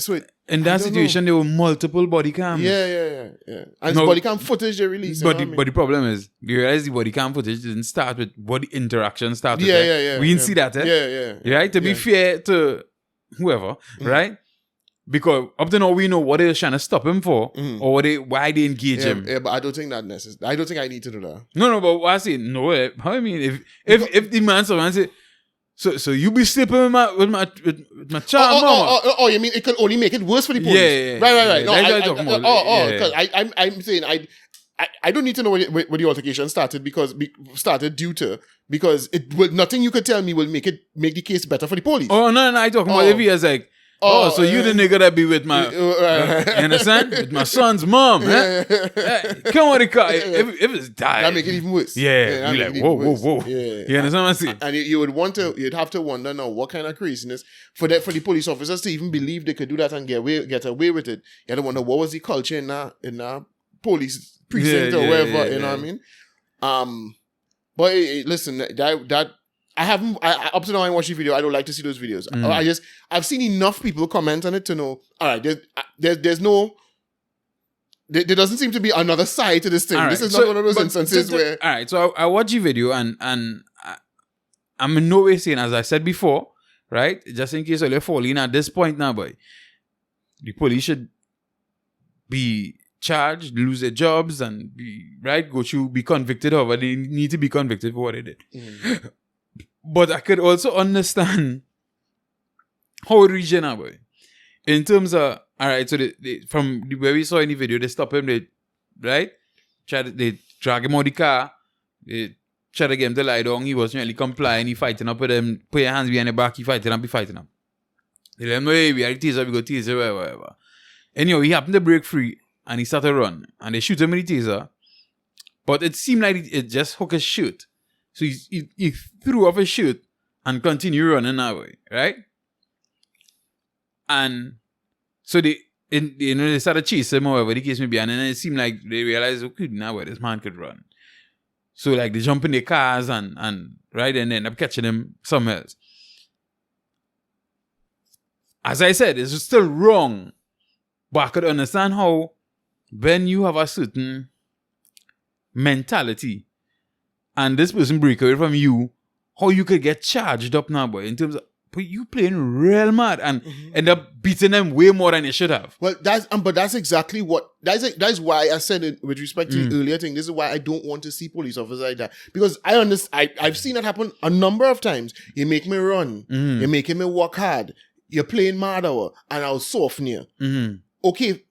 In that situation, there were multiple body cams.
Yeah. And it's body cam footage they released.
But the problem is, you realize the body cam footage didn't start with body interaction started.
Yeah.
We didn't see that,
Yeah.
Right? To be fair to whoever, right? Because up to now we know what they're trying to stop him for, or why they engage him.
Yeah, but I don't think that necessary. I don't think I need to do that.
No, but what I say, no. I mean, if the man someone say, So you be sleeping with my child, mama.
Oh, you mean it can only make it worse for the police?
Yeah.
Right. No,
That's what I'm talking about.
because I'm saying I don't need to know where the altercation started because it will nothing you could tell me will make the case better for the police.
Oh no, I talking about if he is like, so you the nigga that be with my, you understand? With my son's mom, huh? Come on, the car. If it's died,
that make it even worse.
Yeah, you like whoa.
Yeah,
you understand what I'm saying?
And you'd have to wonder now what kind of craziness for the police officers to even believe they could do that and get away with it. You had to wonder what was the culture in that police precinct or wherever. You know what I mean? But listen, that. I haven't. Up to now, I watched the video. I don't like to see those videos. I've seen enough people comment on it to know. All right, there's no. There doesn't seem to be another side to this thing. Right, this is not one of those instances where.
All right, so I watched the video and I'm in no way saying, as I said before, right? Just in case you're falling at this point now, boy, the police should be charged, lose their jobs, and be convicted. However, they need to be convicted for what they did. But I could also understand how it reached now, boy. In terms of, all right, so they, from where we saw in the video, they stop him, they drag him out of the car, they try to get him to lie down, he wasn't really complying, he fighting up with them, put your hands behind the back, he fighting up. They let him know, hey, we are the teaser, we go teaser, whatever. Anyway, he happened to break free, and he started to run, and they shoot him with the taser, but it seemed like it just hooked his shirt. So he threw off his shirt and continued running that way, right? And so they started chasing him, whatever the case may be, and then it seemed like they realized, okay, now this man could run. So like they jump in their cars and they end up catching him somewhere else. As I said, it's still wrong, but I could understand how when you have a certain mentality and this person break away from you, how you could get charged up now, boy, in terms of, but you playing real mad and end up beating them way more than you should have.
Well, that's exactly what, that's why I said it with respect to the earlier thing. This is why I don't want to see police officers like that. Because I understand, I've seen that happen a number of times. You make me run. You're making me work hard. You're playing mad hour and I'll soften you. Okay,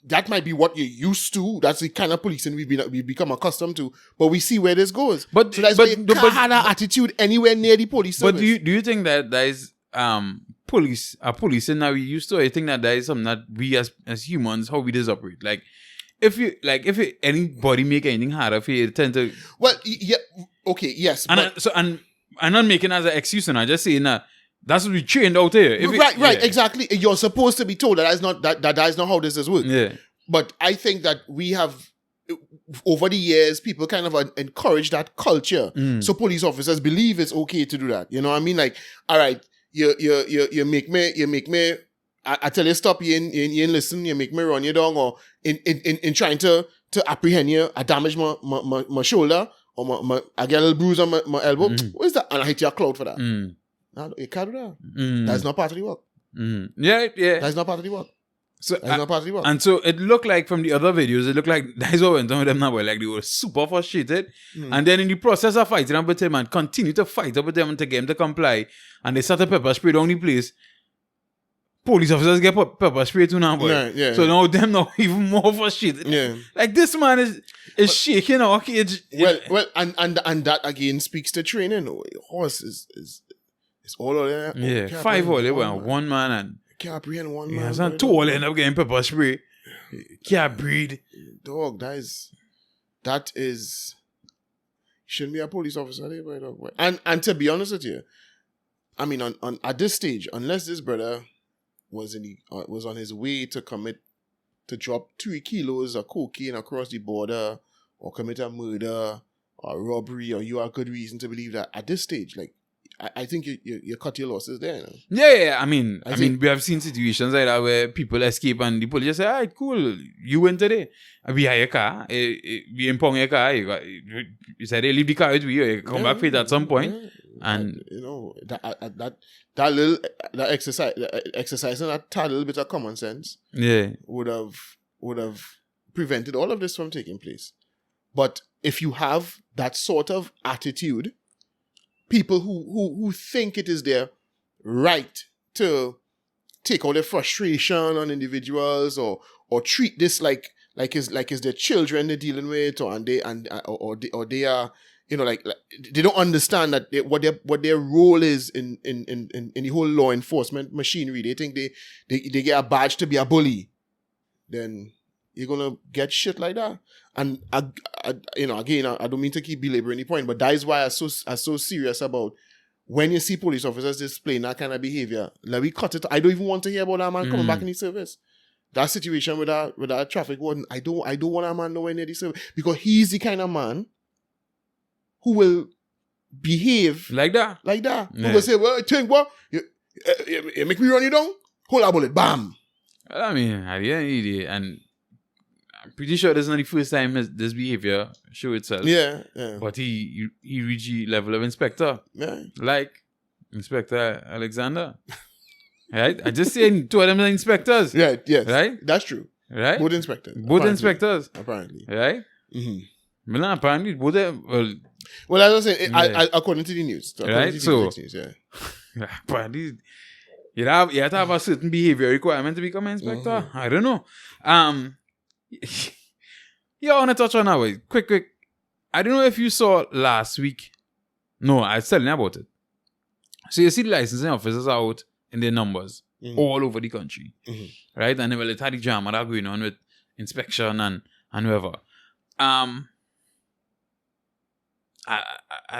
that might be what you're used to. That's the kind of policing we've become accustomed to. But we see where this goes. So that's had an attitude anywhere near the police service.
But do you think that there is policing now we used to? I think that there is something that we as humans, how we just operate. Like if anybody make anything harder for you, tend to.
Well, yeah, okay, yes.
And I'm not making it as an excuse, and I just saying that. That's what we trained out here.
Exactly. You're supposed to be told that is not how this is work.
Yeah.
But I think that we have, over the years, people kind of encourage that culture. So police officers believe it's okay to do that. You know what I mean? Like, all right, you make me. I tell you stop. You ain't listen. You make me run you down, or in trying to apprehend you, I damage my shoulder, or I get a little bruise on my elbow. What is that? And I hit your clout for that. No, you can't do that. That's not part of the work.
Yeah.
That's not part of the work.
And so it looked like from the other videos, it looked like that's what went on with them now. Like they were super frustrated. And then in the process of fighting up with him and continue to fight up with them to get him to comply, and they started pepper spray down the place. Police officers get pepper spray too now, boy. Yeah. So now them now even more frustrated. Yeah. Like this man is shaking our cage.
Well, and that again speaks to training. Horse is all of that.
Yeah, 5 all they were one man and
can't apprehend one man.
Yeah, 2 all end up getting pepper spray. Can't breathe.
Dog, that is shouldn't be a police officer there, boy, dog. And to be honest with you, I mean on at this stage, unless this brother was on his way to drop 3 kilos of cocaine across the border or commit a murder or robbery, or you have good reason to believe that at this stage, like I think you cut your losses there. You know?
Yeah. I mean, we have seen situations like that where people escape and the police just say, all right, cool, you went today. We have your car. We impound your car. You said, hey, leave the car with you. You come back for it at some point. Yeah. And
you know, that little exercising that little bit of common sense would have prevented all of this from taking place. But if you have that sort of attitude, people who think it is their right to take all their frustration on individuals or treat this like it's their children they're dealing with, or they are, you know, like they don't understand that what their role is in the whole law enforcement machinery. They think they get a badge to be a bully. Then you're gonna get shit like that. And I you know, again, I don't mean to keep belaboring the point, but that is why I'm so serious about when you see police officers displaying that kind of behavior. Like, we cut it. I don't even want to hear about that man coming back in the service. That situation with that traffic warden, I don't want that man nowhere near the service, because he's the kind of man who will behave
like that.
Yeah. Who will say, well, I think, what? You make me run you down? Hold a bullet, bam.
I mean, at the end of the day, and I'm pretty sure this is not the first time this behavior show itself.
Yeah.
But he reached the level of inspector.
Yeah.
Like Inspector Alexander. Right? I just saying two of them are inspectors.
Yeah, yes.
Right?
That's true.
Right?
Both inspectors.
Inspectors.
Apparently.
Right?
Mm-hmm.
Well, apparently, both them,
well, as I was saying, according to the news.
Right?
News, yeah.
Apparently, you have to have a certain behavior requirement to become an inspector.
Mm-hmm.
I don't know. Yeah, I want to touch on that way. Quick. I don't know if you saw last week. No, I was telling you about it. So you see the licensing officers out in their numbers all over the country. Mm-hmm. Right? And well, it had the drama that going on with inspection and whoever. I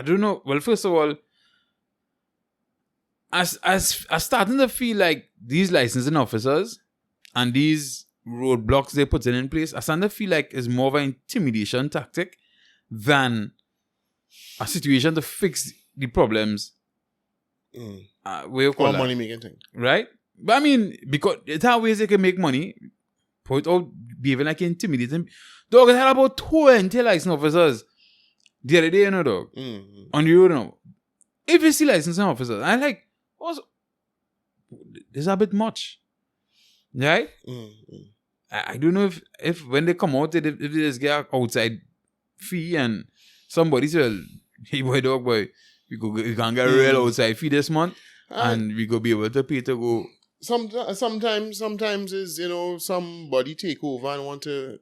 don't know. Well, first of all, I starting to feel like these licensing officers and these roadblocks they're putting in place, I starting to feel like it's more of an intimidation tactic than a situation to fix the problems. What you call that?
Money making thing.
Right? But I mean, because it's how ways they can make money, point out behaving like intimidating. Dog, it had about 20 licensing officers the other day, you know, dog. On the road now. If you see licensing officers, I like, this is a bit much. Right? I don't know if when they come out, if they just get outside fee and somebody says, hey boy, dog boy, we can get a real outside fee this month and we go be able to pay to go. Sometimes
is, you know, somebody take over and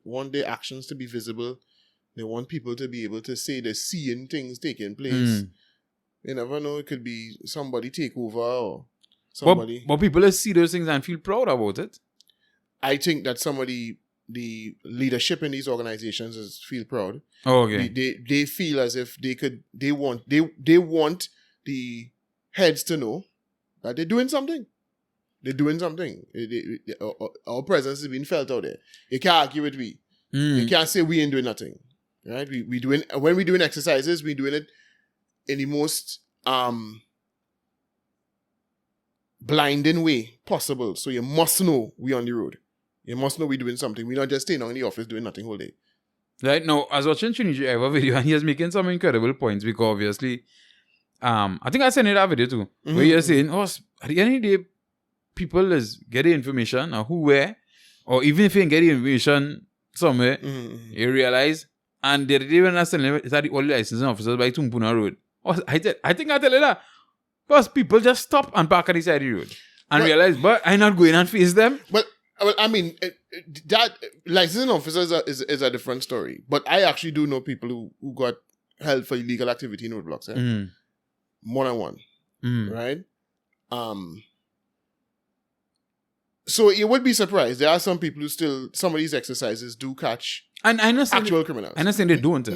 want their actions to be visible. They want people to be able to say they're seeing things taking place. You never know, it could be somebody take over or somebody.
But people see those things and feel proud about it.
I think that the leadership in these organizations feel proud.
Oh, okay.
They feel as if they want the heads to know that they're doing something. They're doing something. Our presence is being felt out there. You can't argue with we. You can't say we ain't doing nothing. Right? When we doing exercises, we doing it in the most blinding way possible. So you must know we on the road. You must know we doing something. We're not just staying in the office doing nothing all day. Right?
Now, I was watching Trinity Ever video and he was making some incredible points because obviously, I think I sent you that video too, where you're saying, at the end of the day, people is getting information or who where, or even if you didn't get the information somewhere, you realize, and the day when I sent it, it's at the only licensing officers by Tumpuna Road. I think I tell you that. Because people just stop and park at the side of the road and realize, but I'm not going and face them.
Well, I mean, that licensing officers is a different story. But I actually do know people who got held for illegal activity in roadblocks. One-on-one. Right? So you would be surprised. There are some people who still, some of these exercises do catch actual criminals.
I'm not saying they don't.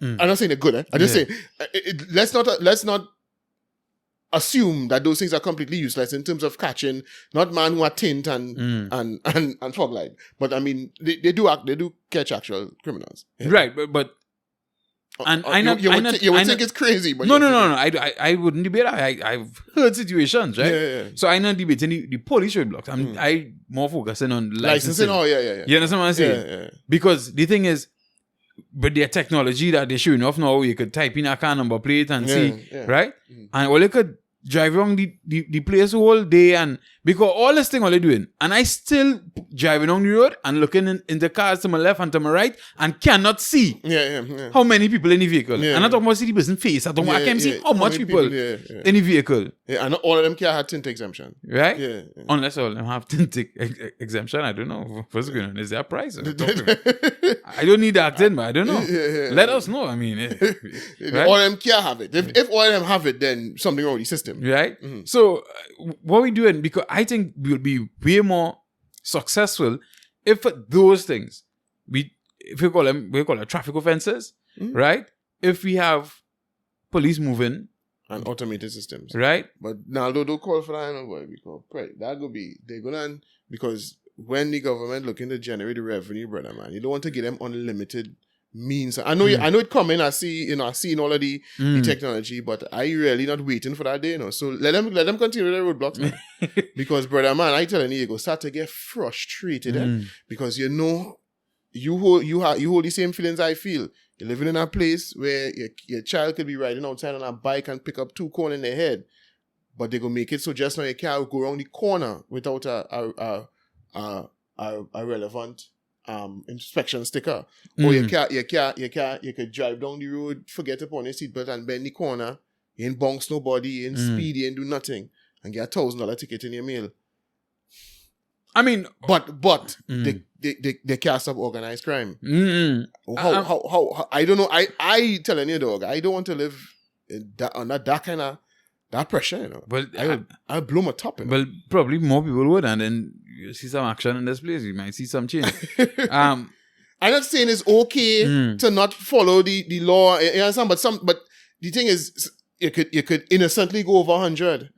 I'm not saying they're good. I'm just saying, let's not assume that those things are completely useless in terms of catching not man who are tint and fog light. But I mean, they do catch actual criminals.
Right, but you would
think it's crazy, but
no. I wouldn't debate that. I've heard situations, right?
Yeah.
So I'm not debating the police roadblocks. I more focusing on licensing.
Oh, yeah.
You understand what I'm saying?
Yeah.
Because the thing is, with their technology that they're showing off now, you could type in a car number plate and see, right? And all you could drive around the place whole day, and because all this thing all they're doing, and I still driving on the road and looking in the cars to my left and to my right and cannot see how many people in the vehicle. And I don't want to see the person face. I can't see how much people in the vehicle.
Yeah, and all of them can't have tint exemption.
Right?
Yeah.
Unless all of them have tint exemption. I don't know. What's going on? Is there a price? I don't need that then, but I don't know. Let us know. I mean, right?
All of them can't have it. If all of them have it, then something wrong with the system.
Right? Mm-hmm. So, what we doing? Because I think we'll be way more successful if those things, if we call it traffic offenses, right? If we have police moving
and automated systems,
right?
But now don't call for that, boy, because that could be they're gonna, because when the government looking to generate the revenue, brother, man, you don't want to give them unlimited means. I know it coming. I see all of the technology, but I really not waiting for that day, So let them continue their roadblocks, man. Because, brother, man, I telling you, go start to get frustrated, because you hold the same feelings I feel. You're living in a place where your child could be riding outside on a bike and pick up 2 cones in their head, but they gonna make it so just now you can't go around the corner without a relevant inspection sticker. Or you could drive down the road, forget upon your seatbelt and bend the corner. You ain't bounce nobody, you ain't speed, you ain't do nothing, and get $1,000 ticket in your mail. I mean, but they can't stop organized crime. How I don't know. I telling you, dog, I don't want to live under that kind of that pressure, But I blow my top.
Well, probably more people would, and then you see some action in this place. You might see some change.
I'm not saying it's okay to not follow the law, you understand? But the thing is, you could innocently go over 100,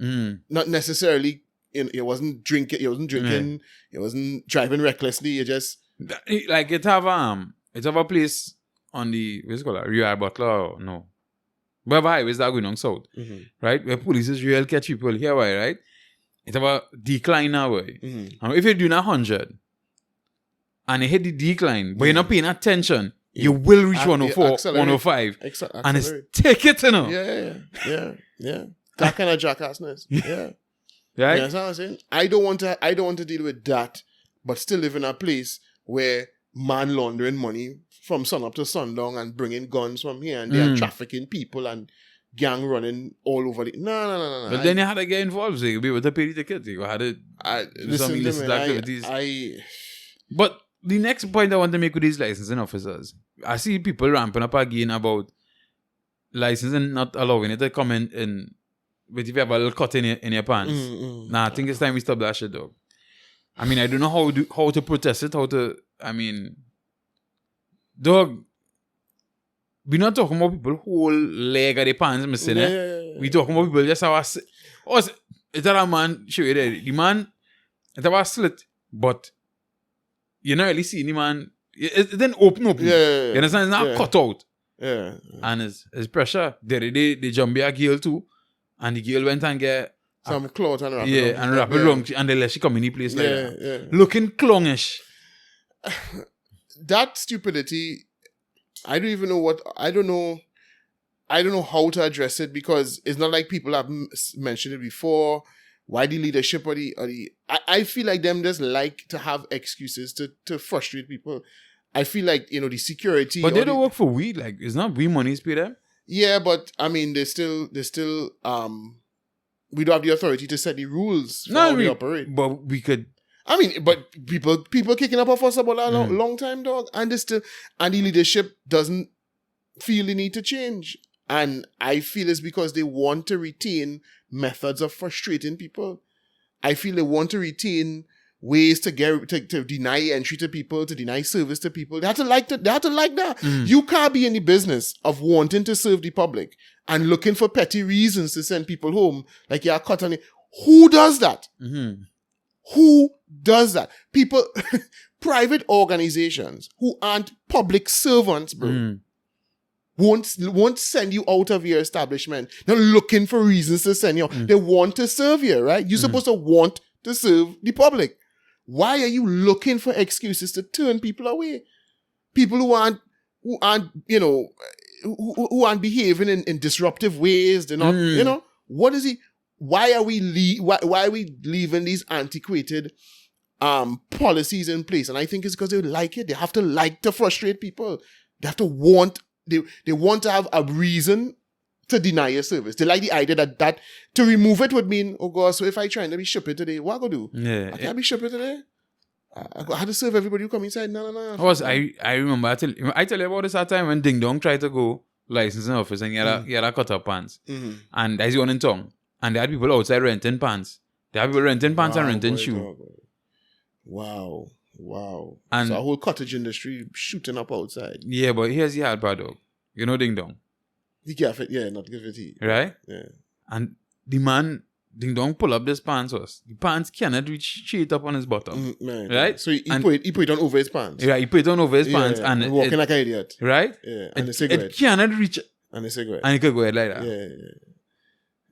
not necessarily. It wasn't drinking. It wasn't driving recklessly. You just
like it have a place on the what's it called, Rio Butler or no. Wherever highways that going on south, right? Where police is real catch people here, right? It's about decline now, way. And if you're doing 100 and you hit the decline, but you're not paying attention, you will reach 104, 105, and it's take it,
Yeah. That kind of jackassness, yeah.
Right?
You know what I'm saying? I don't want to deal with that, but still live in a place where man laundering money from sun up to sundown and bringing guns from here and there, trafficking people and gang running all over the... No.
But then you had to get involved, so you'll be able to pay the ticket. You had to do some illicit activities. But the next point I want to make with these licensing officers, I see people ramping up again about licensing not allowing it to come in but if you have a little cut in your pants. I think it's time we stop that shit, dog. I mean, I don't know how to protest it, dog, we're not talking about people whole leg of the pants missing, We're talking about people just have it's that a man, show you there, the man, it have a slit, but you're not really seeing the man, it didn't open. You understand? It's not cut out. And it's pressure. They jump a girl too. And the girl went and get
some cloth and wrap it
and wrap it around, and they let she come in the place like that. Looking clongish.
That stupidity, I don't know how to address it, because it's not like people have mentioned it before. Why the leadership or the I feel like them just like to have excuses to frustrate people. I feel like, the security.
But they don't work for we, like it's not we money pay them.
Yeah, but I mean, they still we don't have the authority to set the rules for how we operate.
But we could.
I mean, but people kicking up a fuss about that long time, dog, and the leadership doesn't feel the need to change, and I feel it's because they want to retain methods of frustrating people. I feel they want to retain ways to deny entry to people, to deny service to people. They have to like that. You can't be in the business of wanting to serve the public and looking for petty reasons to send people home like you're cut on it. Who does that? Who does that? People, private organizations who aren't public servants, bro, won't send you out of your establishment. They're looking for reasons to send you out. They want to serve you, right? You're supposed to want to serve the public. Why are you looking for excuses to turn people away? People who aren't behaving in disruptive ways. They're not, what is he? why are we leaving these antiquated policies in place? And I think it's because they like it. They have to like to frustrate people. They have to want, they want to have a reason to deny your service. They like the idea that to remove it would mean, oh God, so if I try to be shipping today, what I go do?
Yeah.
I can't be shipping today. I had to serve everybody who come inside. No.
I remember, I tell you about this at time when Ding Dong tried to go licensing office and he had a cut up pants.
Mm-hmm.
And that's the one in town. And they had people outside renting pants. They had people renting pants and renting shoes.
Wow.
And
so a whole cottage industry shooting up outside.
Yeah, but here's the hard part, dog. You know Ding Dong?
He can't fit, not give it to
right?
Yeah.
And the man, Ding Dong, pull up this pants was. The pants cannot reach straight up on his bottom. Right?
So he put it on over his pants.
Yeah, he put it on over his pants. And
walking like an idiot.
Right?
Yeah. And a cigarette.
It cannot reach.
And a cigarette.
And he could go ahead like that.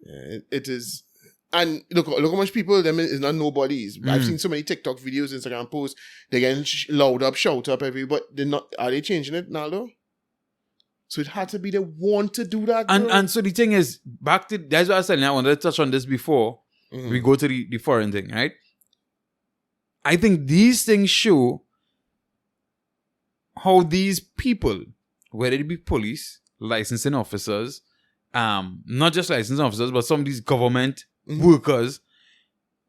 Yeah. It is. And look how much people, them is not nobodies. I've seen so many TikTok videos, Instagram posts. They're getting loud up, shout up, but they're not. Are they changing it now though? So it had to be they want to do that.
And so the thing is, that's what I was telling you, I wanted to touch on this before we go to the foreign thing, right? I think these things show how these people, whether it be police, licensing officers, not just licensing officers, but some of these government workers,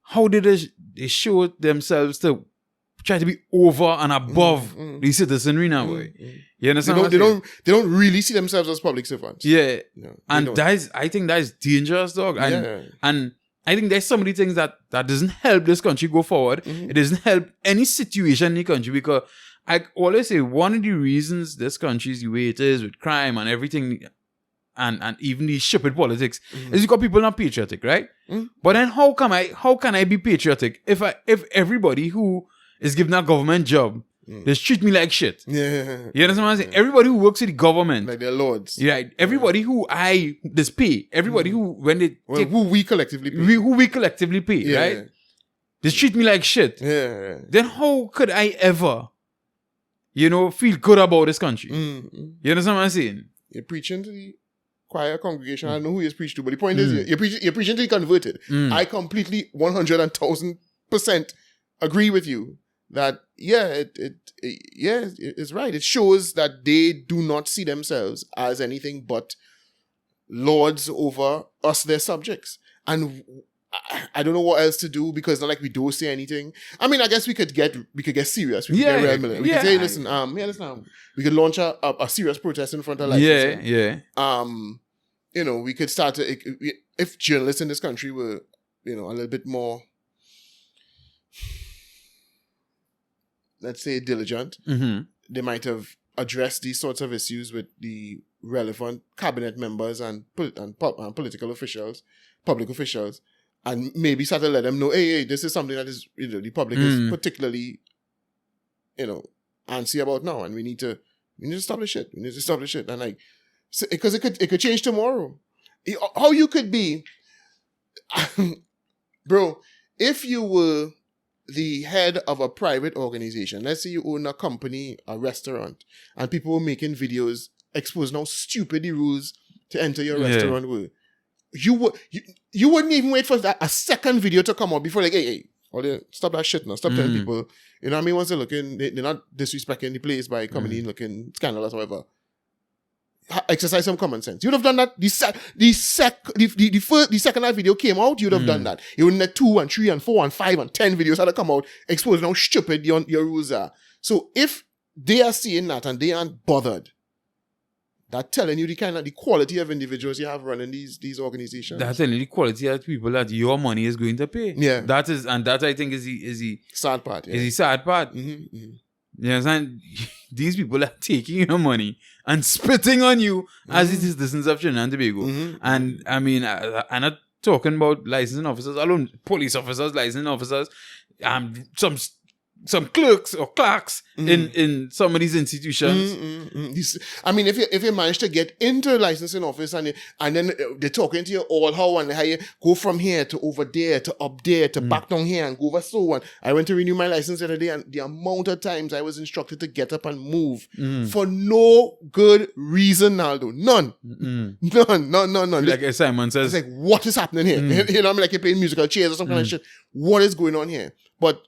how did they show themselves to try to be over and above the citizenry now, boy. You understand?
They don't really see themselves as public servants.
Yeah. And I think that is dangerous, dog. And I think there's so many things that doesn't help this country go forward. It doesn't help any situation in the country, because I always say one of the reasons this country is the way it is with crime and everything, and even the stupid politics, is because people not patriotic, right? But then how can I be patriotic if everybody who is given a government job, they treat me like shit?
Yeah.
You understand what I'm saying? Everybody who works with the government,
like their lords.
Right. Everybody who pay, everybody who
who we collectively pay.
Right? They treat me like shit.
Yeah.
Then how could I ever, feel good about this country? You understand what I'm saying?
You're preaching to the choir congregation. I don't know who you're preaching to, but the point is, you're preaching to the converted. I completely 100,000% agree with you that it's right. It shows that they do not see themselves as anything but lords over us, their subjects. And I don't know what else to do, because it's not like we don't say anything. I mean, I guess we could get serious. We could get real militant. We could say, listen, we could launch a serious protest in front of licensing. We could start if journalists in this country were, a little bit more, let's say, diligent, they might have addressed these sorts of issues with the relevant cabinet members and political officials, public officials, and maybe start to let them know, hey, this is something that is, the public is particularly, antsy about now, and we need to establish it. We need to establish it, and because it could change tomorrow. How you could be, bro, if you were the head of a private organization, let's say you own a company, a restaurant, and people were making videos exposing how stupid the rules to enter your restaurant were. You wouldn't even wait for a second video to come out before, like, hey, stop that shit now. Stop telling people, you know what I mean? Once they're looking, they're not disrespecting the place by coming in looking scandalous or whatever. Exercise some common sense. You'd have done that. The second that video came out, you'd have done that. You wouldn't let 2 and 3 and 4 and 5 and 10 videos had to come out exposing how stupid your rules are. So if they are seeing that and they aren't bothered, that's telling you the quality of individuals you have running these organizations. That's
telling you the quality of people that your money is going to pay.
Yeah.
That I think is the
sad part. Yeah.
Is the sad part. You understand? These people are taking your money and spitting on you as it is citizens of Trinidad and Tobago. And I mean, I'm not talking about licensing officers alone, police officers, licensing officers, some some clerks or clerks in some of these institutions.
I mean, if you manage to get into a licensing office and then they're talking to you all how you go from here to over there to up there to back down here and go over so on. I went to renew my license the other day, and the amount of times I was instructed to get up and move for no good reason, Naldo. None. None.
Like Simon says,
it's like, what is happening here? You know, I'm like, you're playing musical chairs or some kind of shit. What is going on here? But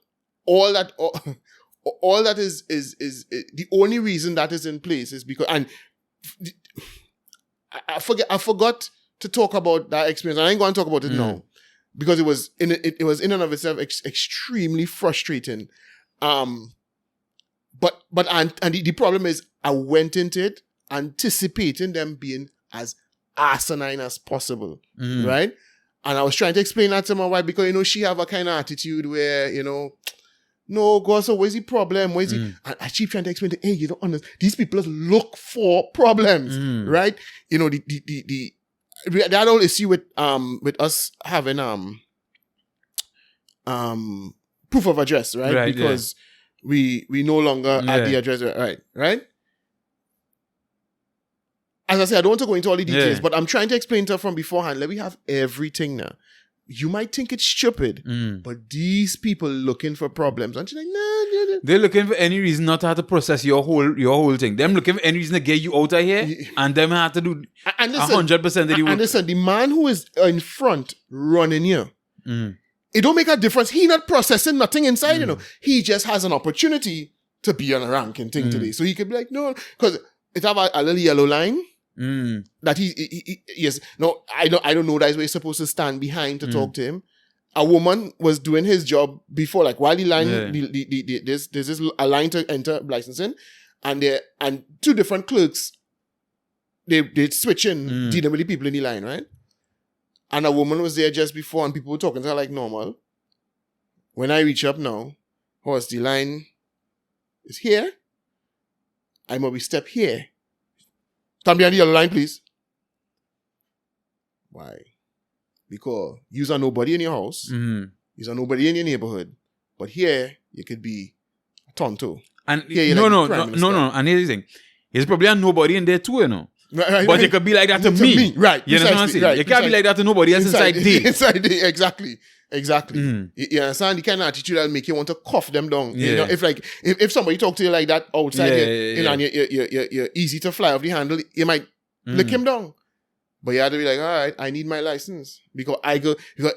all that is the only reason that is in place is because, and I forgot to talk about that experience. And I ain't going to talk about it now because it was in and of itself extremely frustrating. But the problem is I went into it anticipating them being as asinine as possible, right? And I was trying to explain that to my wife because, you know, she have a kind of attitude where, you know, no, God, so where's the problem? Where's the... And I keep trying to explain to, hey, you don't understand. These people look for problems, right? You know, that whole issue with us having proof of address, right? Because we no longer at the address, right? As I said, I don't want to go into all the details, but I'm trying to explain to her from beforehand. Let me have everything now. You might think it's stupid, but these people looking for problems. And she's like, nah.
They're looking for any reason not to have to process your whole thing. Them looking for any reason to get you out of here, and them have to do 100% of the work.
And listen, the man who is in front running here, it don't make a difference. He not processing nothing inside, you know. He just has an opportunity to be on a ranking thing today. So he could be like, no, because it have a little yellow line. That he yes. No, I don't know that's where you're supposed to stand behind to talk to him. A woman was doing his job before, like while the line, there's this a line to enter licensing, and two different clerks, they switch in dealing with the people in the line, right? And a woman was there just before, and people were talking to her like normal. When I reach up now, horse, the line is here. I must be step here. Stand behind the yellow line, please. Why? Because you're nobody in your house. You're nobody in your neighborhood. But here, you could be a tonto.
And no. And here's the thing. There's probably a nobody in there too, you know. But it could be like that to me.
Right.
You know what I'm saying?
Right,
you can't be like that to nobody else inside there.
Inside there, exactly. You understand? The kind of attitude that'll make you want to cuff them down. You know, if somebody talk to you like that outside, you know, and you're easy to fly off the handle, you might lick him down. But you have to be like, all right, I need my license. Because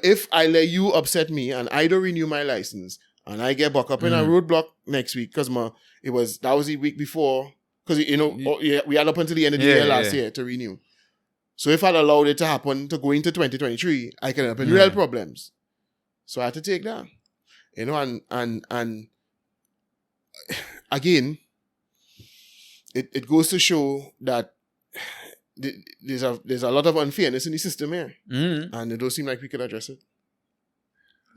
if I let you upset me and I don't renew my license and I get back up in a roadblock next week, because that was the week before, because, you know, we had up until the end of the year last year to renew. So if I'd allowed it to happen to go into 2023, I could have been real problems. So I had to take that. You know, and again, it goes to show that there's a lot of unfairness in the system here. And it don't seem like we could address it.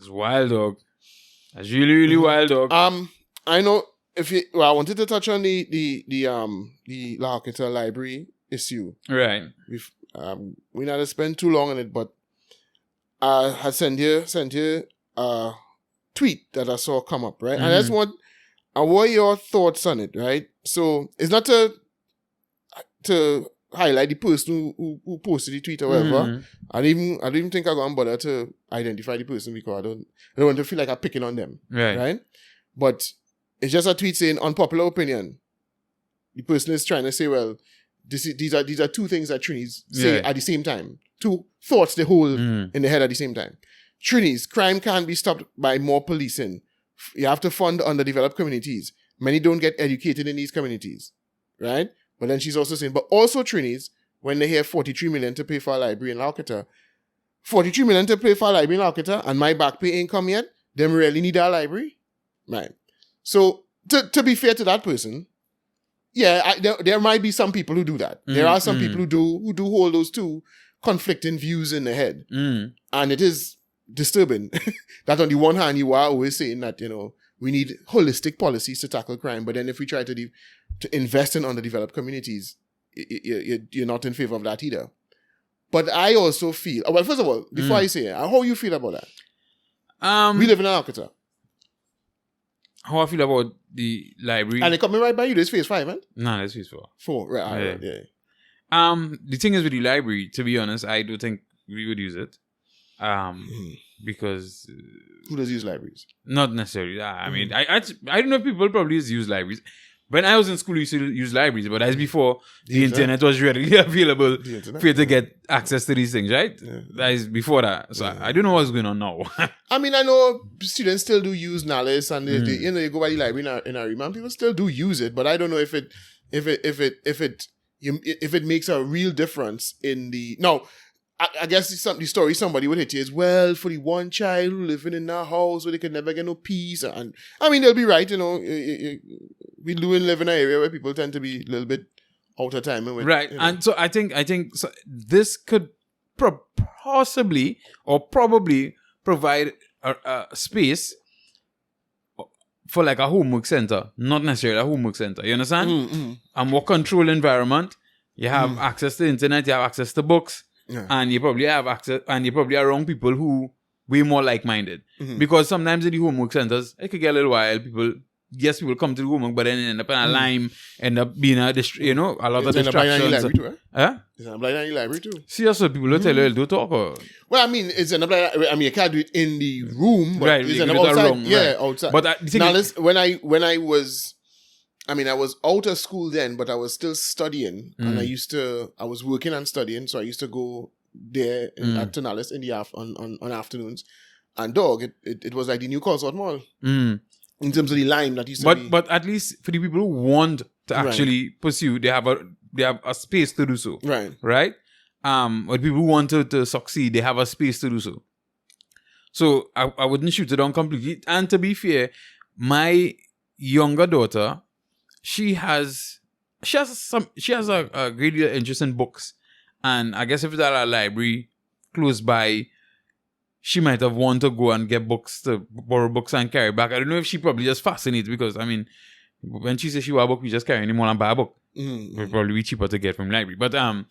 It's wild, dog. That's really, really wild, dog.
I know I wanted to touch on the Lahakita library issue.
Right.
We not to spend too long on it, but I had sent you a tweet that I saw come up, right? And I just want your thoughts on it, right? So it's not to highlight the person who posted the tweet or whatever. I don't even think I'm going to bother to identify the person because I don't want to feel like I'm picking on them, right? But it's just a tweet saying unpopular opinion. The person is trying to say, well, these are two things that Trinis say at the same time. Two thoughts they hold in their head at the same time. Trinis, crime can't be stopped by more policing. You have to fund underdeveloped communities. Many don't get educated in these communities, right? But then she's also saying, but also Trinis, when they hear 43 million to pay for a library in Laukata, 43 million to pay for a library in Laukata, and my back pay ain't come yet, them really need a library, right? So to be fair to that person, there might be some people who do that. There are some people who do hold those two conflicting views in their head. And it is disturbing that on the one hand, you are always saying that, you know, we need holistic policies to tackle crime. But then if we try to invest in underdeveloped communities, you're not in favor of that either. But I also feel, well, first of all, before I say it, how you feel about that? We live in Alcata.
how I feel about the library.
And they coming right by you. This phase 5, man.
Nah, that's phase 4.
4, right?
Yeah.
Right, yeah.
The thing is with the library, to be honest, I do think we would use it. Because
Who does use libraries?
not necessarily. I mean, I don't know if people probably use libraries. When I was in school, we used to use libraries, but that's before the internet was readily available for you to get access to these things, right?
Yeah.
That is before that. So I don't know what's going on now.
I mean, I know students still do use Nalis, and they, you go by the library in Ariman. People still do use it, but I don't know if it makes a real difference in the. Now, I guess the story somebody would hit you is, well, for the one child living in a house where they could never get no peace, and I mean they'll be right. We do live in an area where people tend to be a little bit out of time,
right? And so I think so this could possibly or probably provide a space for like a homework center, not necessarily a homework center. You understand? A more controlled environment. You have access to the internet. You have access to books. Yeah. And you probably have access, and you probably are around people who way more like-minded. Because sometimes in the homework centers, it could get a little while. People come to the homework, but then end up in a line, end up being a lot of distractions.
It's in library too, right?
Huh?
It's in a blind library too.
See, also people will tell you, don't talk.
Well, I mean, it's in a blind. I mean, you can't do it in the room, but
right,
it's in outside.
Right.
Outside.
But
now, when I was. I mean, I was out of school then, but I was still studying, and I was working and studying, so I used to go there at Tonalis in the on afternoons, and it was like the new Consort Mall in terms of the line that used to be.
But at least for the people who want to actually pursue, they have a space to do so, right. But people who want to succeed, they have a space to do so. So I wouldn't shoot it down completely. And to be fair, my younger daughter, she has a great deal of interest in books, and I guess if it's at a library close by, she might have wanted to go and get books, to borrow books and carry back. I don't know if she probably just fascinated, because I mean, when she says she want a book, we just carry anymore and buy a book. It would probably be cheaper to get from library. But I don't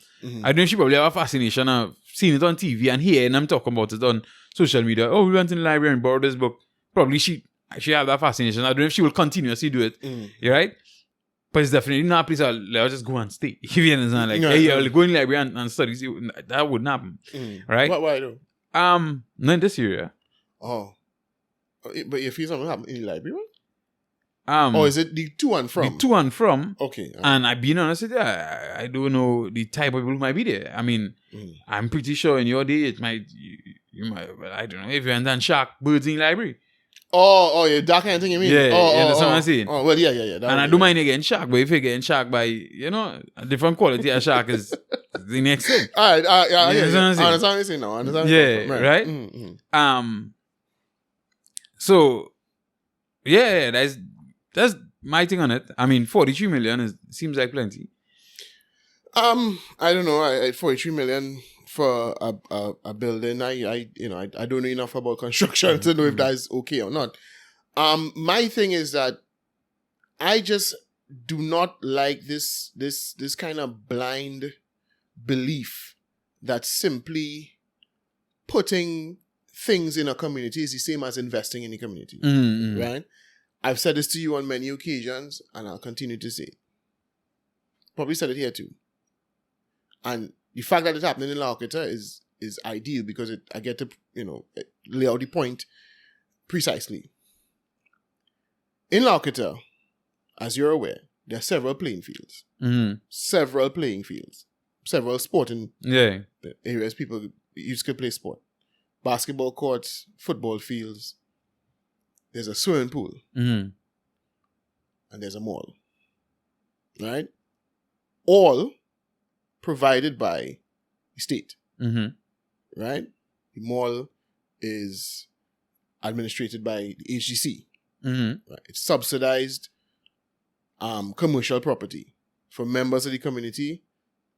know if she probably have a fascination of seeing it on TV and hearing them talk about it on social media. Oh, we went in the library and borrowed this book. Probably she have that fascination. I don't know if she will continuously do it. You right? But it's definitely not a place I'll just go and stay. If you understand, like, hey, I'll go in the library and study. That wouldn't happen. Right?
Why though?
Not in this area.
Oh. But you feel something happen in the library, right? Or is it the to and from?
The to and from.
Okay.
And I've been honest with you, I don't know the type of people who might be there. I mean, I'm pretty sure in your day, it might, you might, I don't know, if you went and shark birds in the library.
Oh, yeah, that kind of thing you mean?
Yeah, you understand what I'm saying?
Oh, well, yeah.
And I don't mind you getting shark, but if you're getting shark by, a different quality of shark is the next thing.
All right, yeah. I understand
what
what you're saying now.
Right?
Mm-hmm.
So, yeah, that's my thing on it. I mean, 43 million seems like plenty.
I don't know. 43 million for a building. I don't know enough about construction to know if that is okay or not. My thing is that I just do not like this kind of blind belief that simply putting things in a community is the same as investing in the community. Right? I've said this to you on many occasions, and I'll continue to say it. Probably said it here too. And the fact that it's happening in Laukita is ideal, because I get to lay out the point precisely. In Laukita, as you're aware, there are several playing fields. Several sporting areas people used to play sport. Basketball courts, football fields. There's a swimming pool. And there's a mall. Right? All provided by the state. Right? The mall is administrated by the HGC. Right? It's subsidized commercial property for members of the community.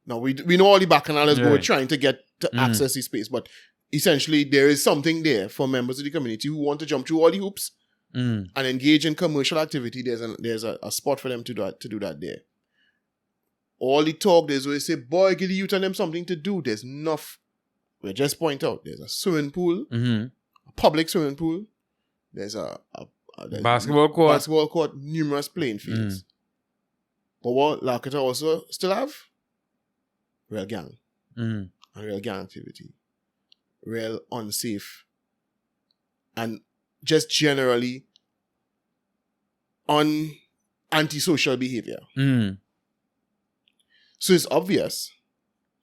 Now, we know all the bacchanals go trying to get to access the space, but essentially there is something there for members of the community who want to jump through all the hoops and engage in commercial activity. There's a spot for them to do that there. All the talk, there's always say, boy, give the youth and them something to do. There's enough. We just point out, there's a swimming pool, a public swimming pool. There's a
Basketball court.
Numerous playing fields. But what Lakota also still have? Real gang. And real gang activity. Real unsafe. And just generally antisocial behavior. So it's obvious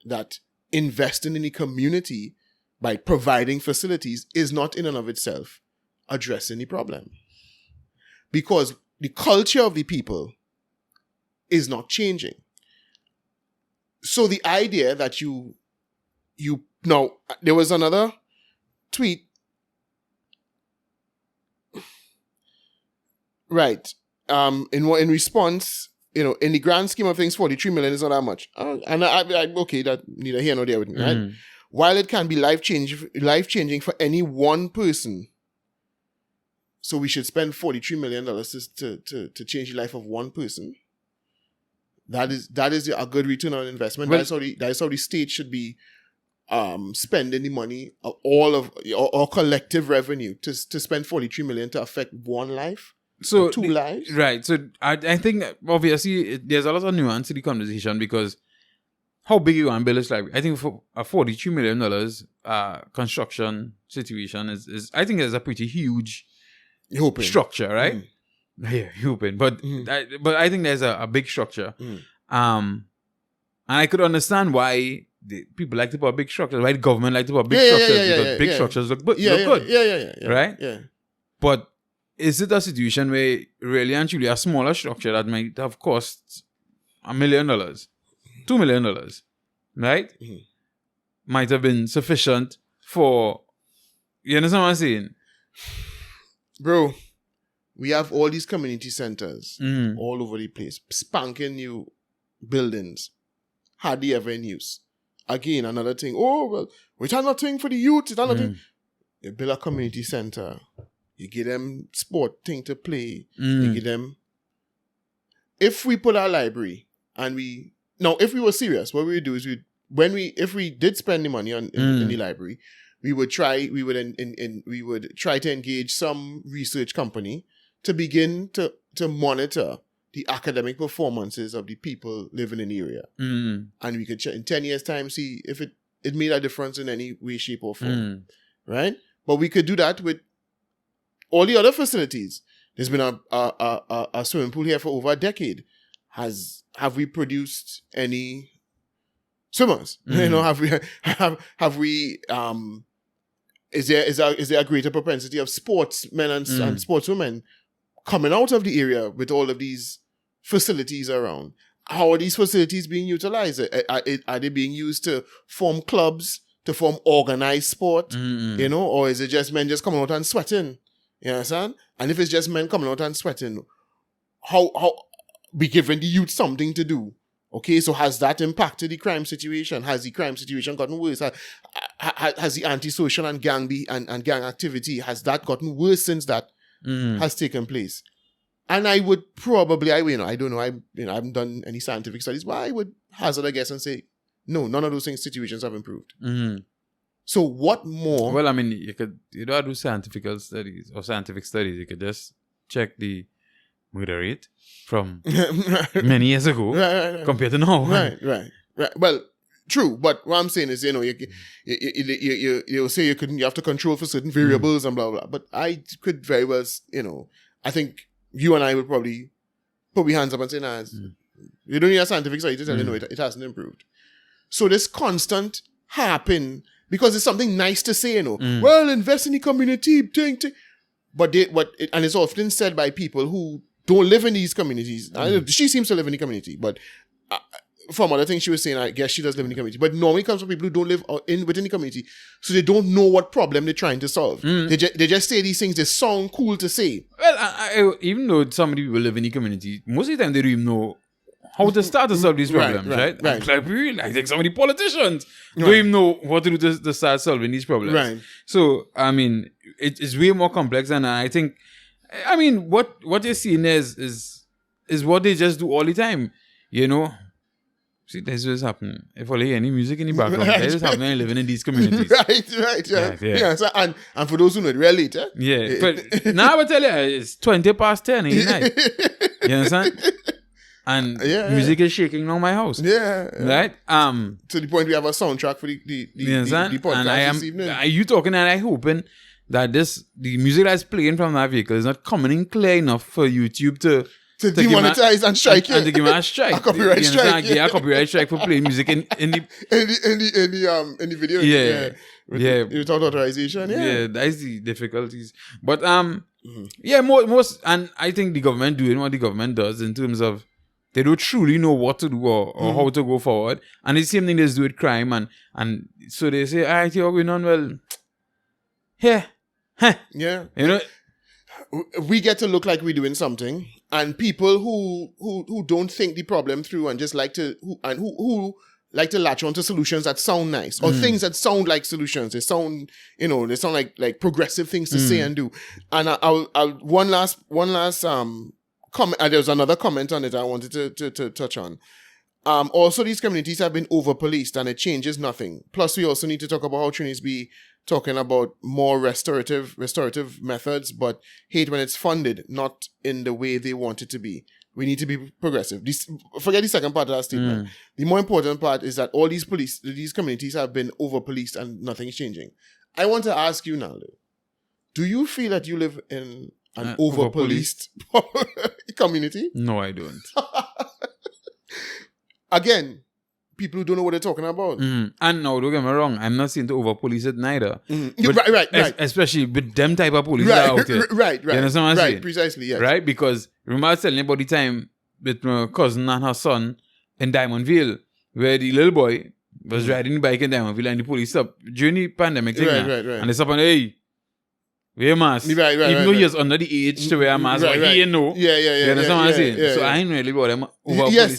that investing in the community by providing facilities is not in and of itself addressing the problem. Because the culture of the people is not changing. So the idea that you now, there was another tweet. Right. In response, in the grand scheme of things, 43 million is not that much. And I okay, that neither here nor there with me, right? While it can be life-changing for any one person, so we should spend $43 million to change the life of one person. That is a good return on investment. Well, that's how the state should be spending the money, all of our collective revenue to spend $43 million to affect one life. So two lives.
Right. So I think obviously there's a lot of nuance to the conversation because how big you want to build this library? I think for a $42 million construction situation is I think it's a pretty huge structure, right? Yeah, hoping. But I think there's a big structure. And I could understand why people like to put big structures, why the government like to put big structures, because big structures look good.
Yeah.
Right?
Yeah.
But is it a situation where really and truly a smaller structure that might have cost $1 million, $2 million, right? Might have been sufficient for, you understand what I'm saying?
Bro, we have all these community centers all over the place, spanking new buildings, hardly ever in use. Again, another thing. Oh, well, it's another thing for the youth. It's another thing. You build a community center. You give them sport thing to play. You give them... If we put our library and we... Now, if we were serious, what we would do is if we did spend the money in the library, we would try to engage some research company to begin to monitor the academic performances of the people living in the area. And we could in 10 years' time see if it made a difference in any way, shape, or form. Right? But we could do that with all the other facilities. There's been a swimming pool here for over a decade. Have we produced any swimmers? Have we is there a greater propensity of sportsmen and sportswomen coming out of the area with all of these facilities around? How are these facilities being utilized? Are they being used to form clubs, to form organized sport? Or is it just men just coming out and sweating? You understand? And if it's just men coming out and sweating, how be giving the youth something to do? Okay, so has that impacted the crime situation? Has the crime situation gotten worse? Has the antisocial and gang activity, has that gotten worse since that has taken place? And I would probably, I don't know, I haven't done any scientific studies, but I would hazard a guess and say, no, none of those situations have improved. So what more?
Well, I mean, you don't do scientific studies. You could just check the murder rate from many years ago compared to now.
Right. Well, true, but what I'm saying is, you say you have to control for certain variables and blah blah. But I could very well, I think you and I would probably put our hands up and say, nah, you don't need a scientific study to tell it hasn't improved. So this constant happen because it's something nice to say, well, invest in the community, but and it's often said by people who don't live in these communities. She seems to live in the community, but from other things she was saying, I guess she does live in the community. But normally it comes from people who don't live within the community, so they don't know what problem they're trying to solve. They just say these things. They sound cool to say.
Well, even though some people live in the community, most of the time they don't even know how to start to solve these problems, right? I think some of the politicians don't even know what to do to start solving these problems.
Right.
So, I mean, it's way more complex, and I think, I mean, what you're seeing is what they just do all the time, See, that's what's happening. If only any music in the background,
Right.
that's what's happening living in these communities.
Right, yeah. So, and for those who know it, real late,
Yeah, but now I will tell you, it's 20 past 10 at night. You understand? And music is shaking around my house.
Yeah.
Right?
To the point we have a soundtrack for the
you understand?
the podcast
and
this evening.
Are you talking and I hoping that the music that's playing from that vehicle is not coming in clear enough for YouTube to
demonetize and strike
and to give me a strike.
A copyright strike.
Yeah, a copyright strike for playing music in the
in the video.
Yeah.
Without authorization.
Yeah, that's the difficulties. But yeah, most and I think the government doing what the government does in terms of they don't truly know what to do or how to go forward. And it's the same thing they do with crime and so they say, all right, you're going on well. Yeah.
Yeah.
You know,
we get to look like we're doing something, and people who don't think the problem through and just like to who like to latch onto solutions that sound nice or things that sound like solutions. They sound like progressive things to say and do. And I'll one last comment. There was another comment on it I wanted to touch on. Also, these communities have been over-policed and it changes nothing. Plus, we also need to talk about how Trinity's be talking about more restorative methods, but hate when it's funded, not in the way they want it to be. We need to be progressive. Forget the second part of that statement. The more important part is that all these communities have been over-policed and nothing is changing. I want to ask you now, do you feel that you live in an over-policed community?
No, I don't.
Again, people who don't know what they're talking about.
And no, don't get me wrong. I'm not saying to over-police it neither.
Right.
Especially with them type of police that are out there.
Right.
You understand what I'm saying?
Right, precisely, yes.
Right? Because remember I was telling you about the time with my cousin and her son in Diamondville, where the little boy was riding the bike in Diamondville and the police stopped during the pandemic thing.
Right.
And they stopped and, hey, wear a mask.
Right.
Even though he was under the age to wear a mask, but he didn't know.
Yeah.
You understand what I'm saying?
Yeah,
so I ain't really about them over
Yes.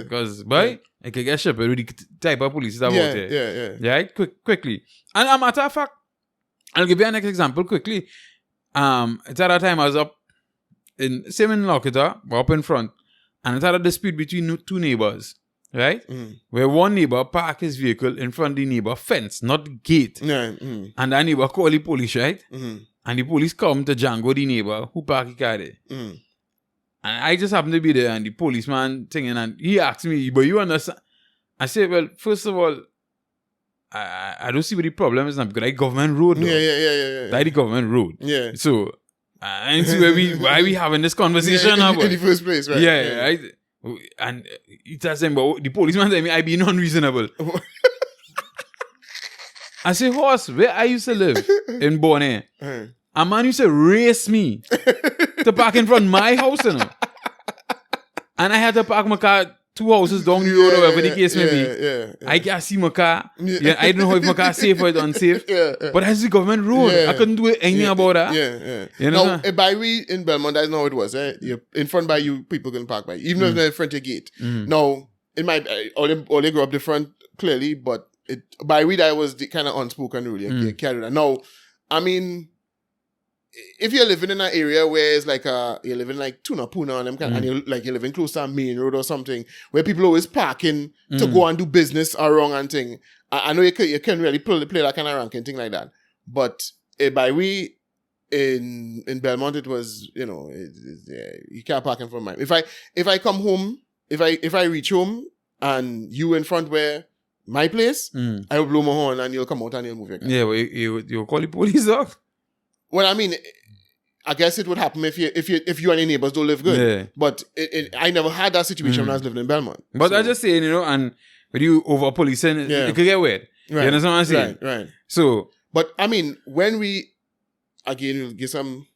Because, boy, I can get shepherd with the type of police that out there.
Yeah.
Right? Quickly. And a matter of fact, I'll give you an example quickly. It's at that time I was up in Lockita, up in front, and it had a dispute between two neighbors. Right? Where one neighbor parked his vehicle in front of the neighbor fence, not the gate. And that neighbor called the police, right? And the police come to Django, the neighbor, who parked the car there. And I just happened to be there, and the policeman thinking, and he asked me, but you understand? I said, well, first of all, I don't see what the problem is now, because that's government road.
Yeah.
That's the government road.
Yeah.
So, I don't see why we having this conversation now.
In the first place, right?
Yeah, right? And it has them, but the policeman said me, I being unreasonable. I say, horse, where I used to live in Bonnet, a man used to race me to park in front of my house, you know. And I had to park my car 2 houses down the road or whatever the case may be. I can't see my car. I don't know if my car is safe or it's unsafe. But that's the government road. I couldn't do anything about that. You know?
Now, by we in Belmont, that's not how it was. You're in front by you, people can park by you, even if they're in front of your gate. Now, in my, all they grew up different, clearly, but by we, that was the kind of unspoken rule. You carry that. Now, I mean, if you're living in an area where it's like you're living like Tunapuna and them and you're living close to a main road or something where people always parking to go and do business around and thing. I know you can really play that kind of ranking thing like that. But by we in Belmont, it was, you know, you can't park in front of mine. If I come home, if I reach home and you in front where my place, I will blow my horn and you'll come out and you'll move your car.
Yeah, well, you'll call the police off.
Well, I mean, I guess it would happen if you and your neighbors don't live good. Yeah. But I never had that situation when I was living in Belmont.
But I just saying, you know, and when you over policing, it could get weird. Right. You understand what I'm saying?
Right.
So,
but I mean, when we again we'll get some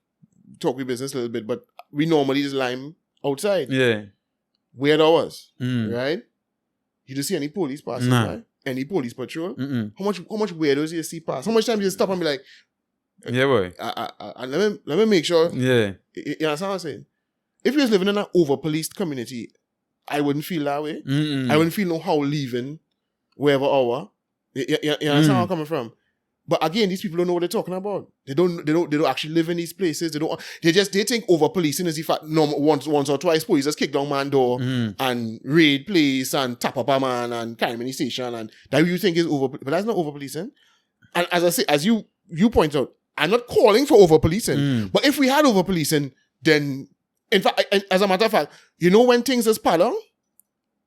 talk with business a little bit, but we normally just lime outside.
Yeah.
Weird hours, right? You don't see any police passing by, any police patrol. How much weirdos you see pass? How much time do you stop and be like?
Yeah, boy.
And let me make sure.
Yeah.
You understand what I'm saying? If you was living in an over-policed community, I wouldn't feel that way. I wouldn't feel no how leaving wherever hour. You understand where I'm coming from? But again, these people don't know what they're talking about. They don't actually live in these places. They think over policing is the fact once or twice police just kick down man door and raid place and tap up a man and carry him in the station, and that you think is over, but that's not over policing. And as I say, as you point out, I'm not calling for over policing, but if we had over policing, then in fact, as a matter of fact, you know when things is pardon?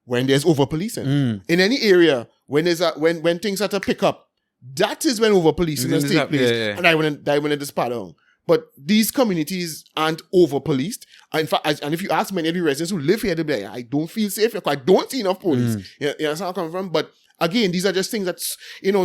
When there's over policing. In any area, when things start to pick up, that is when over policing has taken place. Yeah. And I when it is pardon. But these communities aren't over policed. In fact, and if you ask many of the residents who live here, they'll be like, I don't feel safe because I don't see enough police. You know where I'm coming from? But again, these are just things that,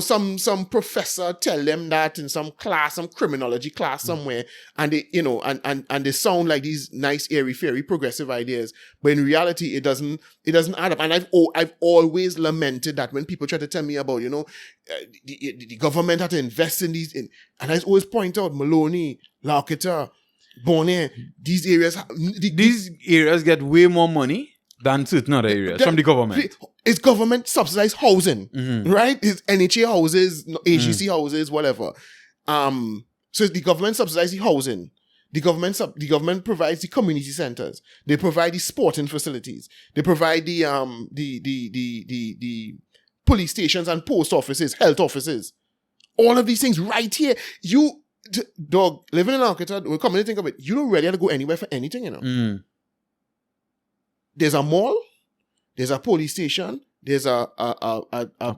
some professor tell them that in some class, some criminology class somewhere, and they, and they sound like these nice, airy, fairy, progressive ideas. But in reality, it doesn't add up. And I've always lamented that when people try to tell me about, the government had to invest in these, and I always point out Maloney, Larkita, Bonnet, these areas
get way more money than certain other areas from the government.
It's government subsidized housing, right? It's NHA houses, AGC houses, whatever. So the government subsidizes the housing. The government provides the community centers. They provide the sporting facilities. They provide the police stations and post offices, health offices. All of these things right here. Dog, living in Arkansas, we're coming to think of it. You don't really have to go anywhere for anything, There's a mall. There's a police station. There's a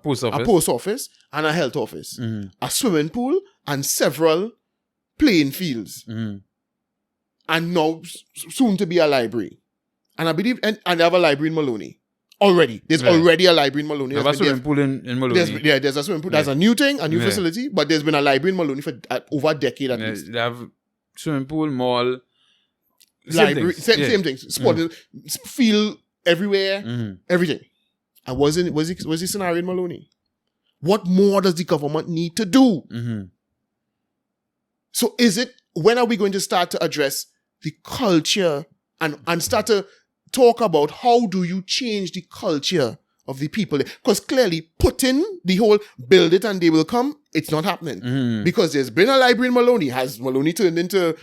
post office and a health office. A swimming pool and several playing fields. And now soon to be a library. And I believe, and they have a library in Maloney. Already. There's already a library in Maloney.
There's a swimming pool in Maloney.
There's a swimming pool. That's a new thing, a new facility, but there's been a library in Maloney for over a decade at least.
They have swimming pool, mall,
library, same things. Sporting, field everywhere, everything. And was the scenario in Maloney? What more does the government need to do? So when are we going to start to address the culture and start to talk about how do you change the culture of the people? Because clearly putting the whole build it and they will come, it's not happening. Because there's been a library in Maloney. Has Maloney turned into,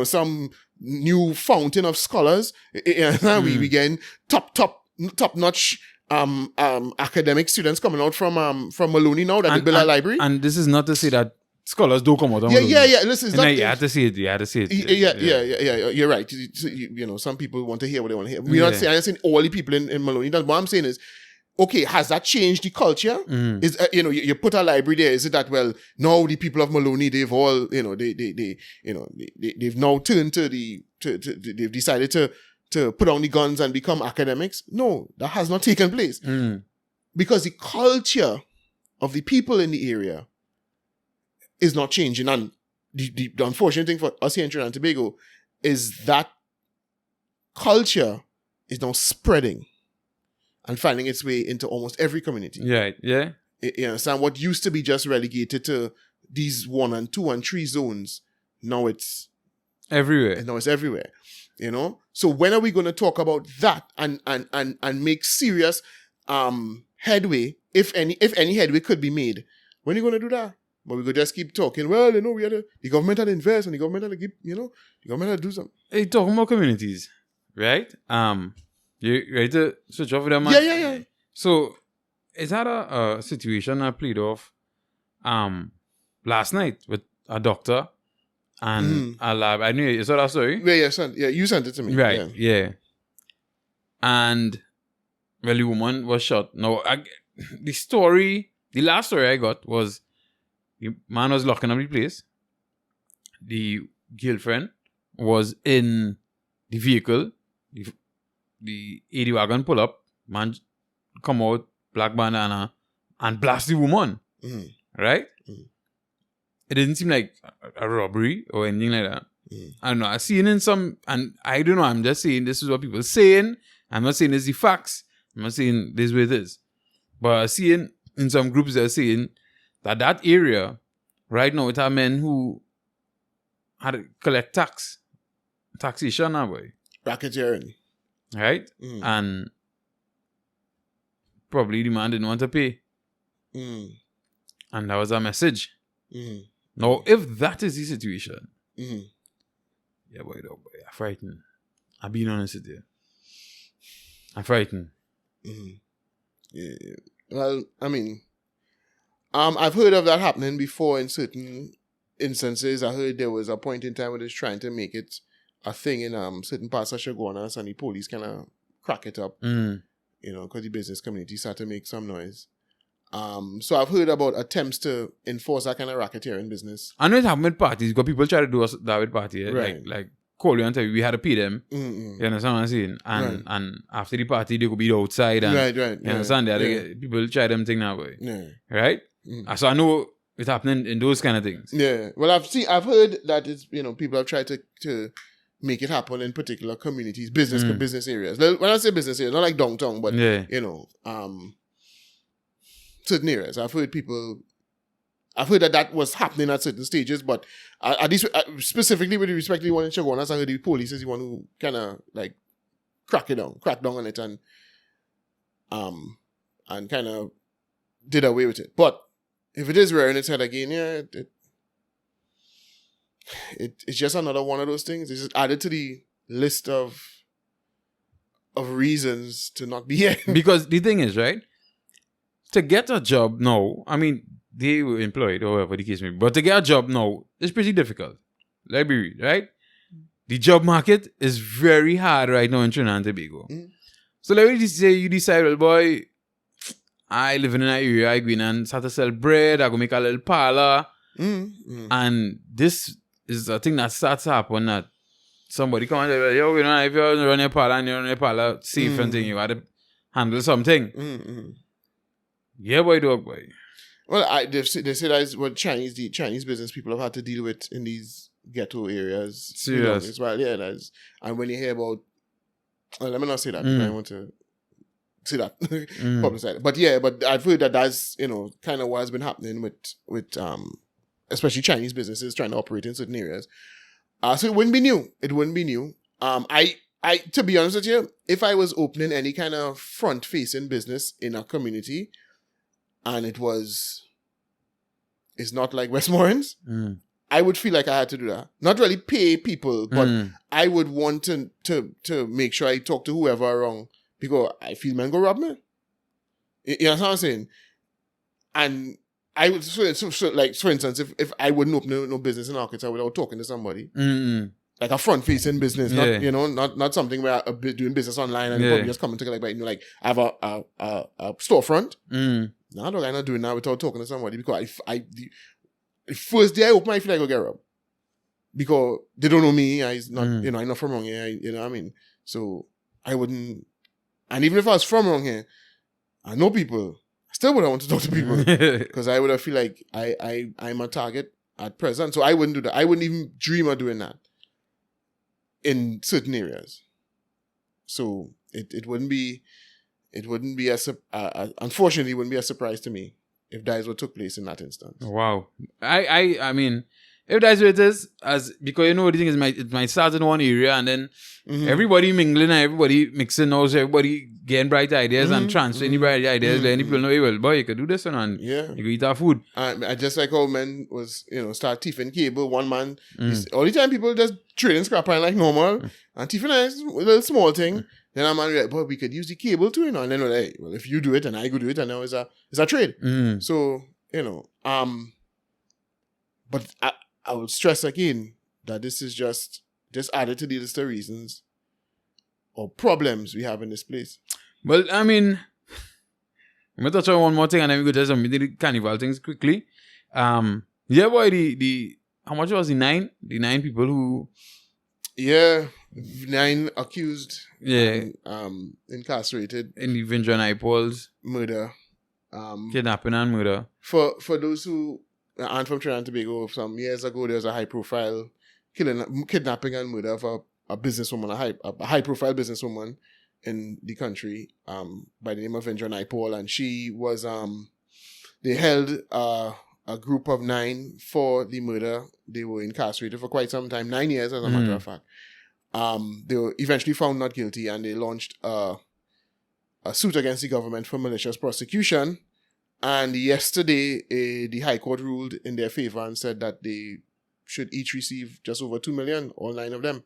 some new fountain of scholars? We begin top-notch academic students coming out from Maloney now that they build a library.
And this is not to say that scholars do come out of Maloney.
Listen, it's not,
you had to see it.
Yeah. You're right. Some people want to hear what they want to hear. I'm not saying all the people in Maloney. That's what I'm saying is, okay, has that changed the culture? Is you put a library there? Is it that now the people of Maloney they've all they've now turned to they've decided to put on the guns and become academics? No, that has not taken place because the culture of the people in the area is not changing. And the unfortunate thing for us here in Trinidad and Tobago is that culture is now spreading and finding its way into almost every community.
Yeah.
You understand? What used to be just relegated to these 1 and 2 and 3 zones, now it's
everywhere.
Now it's everywhere. So when are we going to talk about that and make serious headway, if any headway could be made? When are you going to do that? But we could just keep talking. Well, the government had to invest and the government had to keep, the government had to do something.
Hey, talking about communities, right? You ready to switch off with that, man?
Yeah.
So, is that a situation I played off last night with a doctor and a lab? I knew you saw that story?
Yeah, you sent it to me.
Right, yeah. And, the woman was shot. Now, the last story I got was the man was locking up the place. The girlfriend was in the vehicle. The AD wagon pull up. Man come out, black bandana, and blast the woman. Right? It didn't seem like a robbery or anything like that. I don't know. I've seen in some, and I don't know. I'm just saying this is what people are saying. I'm not saying this is the facts. I'm not saying this way it is. But I've seen in some groups they're saying that area, right now, it have men who had to collect taxation now, boy.
Racketeering.
Right? And probably the man didn't want to pay. And that was a message. Now, if that is the situation, yeah, boy, I'm frightened. I'm being honest with you. I'm frightened.
Yeah. Well, I mean, I've heard of that happening before in certain instances. I heard there was a point in time where they was trying to make it a thing in certain parts of Chaguanas, and the police kind of crack it up, because the business community started to make some noise. So I've heard about attempts to enforce that kind of racketeering business.
I know it happened with parties, because people try to do that with party,
Right.
like call you and tell you we had to pay them.
Mm-mm.
You understand what I'm saying? And after the party, they could be outside. And,
Right.
You understand that? People try them thing that way.
Yeah.
Right? So I know it's happening in those kind of things.
Yeah. Well, I've heard that it's, people have tried to make it happen in particular communities, business areas. When I say business areas, not like downtown, but, certain areas. I've heard that was happening at certain stages, but at least specifically with respect to the one in Chaguanas, I heard the police is the one who kind of like crack down on it and kind of did away with it. But if it is rearing its head again, it's just another one of those things. It's just added to the list of reasons to not be here.
Because the thing is, right? To get a job now, I mean, they were employed or whatever the case may be, but to get a job now is pretty difficult. Let's be real, right? The job market is very hard right now in Trinidad and Tobago. So let me just say you decide, well, boy, I live in an area, I go in and start to sell bread, I go make a little parlor. And this is a thing that starts to happen that somebody come and say, yo, if you run your parlor and you run your parlor safe and thing, you got to handle something. Yeah, boy, dog, boy.
Well, they say that's what the Chinese business people have had to deal with in these ghetto areas.
Serious.
As well, yeah. And when you hear about, let me not say that. I want to say that publicize. But I've heard that's kind of what has been happening with especially Chinese businesses trying to operate in certain areas. So it wouldn't be new. I to be honest with you, if I was opening any kind of front facing business in a community, and it's not like Westmoreland's, I would feel like I had to do that. Not really pay people, but I would want to make sure I talk to whoever around, because I feel man go rob me. You know what I'm saying? And I would, so like, for instance, if I wouldn't open no business in Arkansas without talking to somebody, like a front-facing business, not something where I'm doing business online and people just coming to like I have a storefront. No, I'm not doing that without talking to somebody, because the first day I open, I feel like I'll get robbed, because they don't know me. I'm not from around here. You know what I mean? So I wouldn't. And even if I was from around here, I know people. I still wouldn't want to talk to people, because I would feel like I'm a target at present. So I wouldn't do that. I wouldn't even dream of doing that in certain areas. So it wouldn't be unfortunately, it wouldn't be a surprise to me if that is what took place in that instance.
Wow. I mean, if that's what it is, because the thing is, it might start in one area and then everybody mingling and everybody mixing now, so everybody getting bright ideas and transferring the bright ideas. Then people know, well, boy, you could do this and you could eat our food.
I just like how men was, start thieving cable. One man, all the time people just trading scrap iron like normal and thieving a little small thing. Then I'm like, boy, we could use the cable too, and then we're like, well, if you do it and I go do it, and now it's a trade. So, but I would stress again that this is just added to the list of reasons or problems we have in this place.
Well, I mean, I'm going to touch on one more thing and then we go to some the carnival things quickly. Yeah, boy, the how much was the 9? The 9 people who...
Yeah, 9 accused.
Yeah.
Incarcerated.
In the Vindra and Ipols.
Murder.
Kidnapping and murder.
For those who aren't from Trinidad and Tobago, some years ago there was a high-profile kidnapping and murder of a businesswoman, a high-profile businesswoman in the country by the name of Vindra and Ipol, and she was they held a group of 9 for the murder. They were incarcerated for quite some time, 9 years as a matter of fact. They were eventually found not guilty, and they launched a suit against the government for malicious prosecution. And yesterday, the High Court ruled in their favor and said that they should each receive just over 2 million, all 9 of them.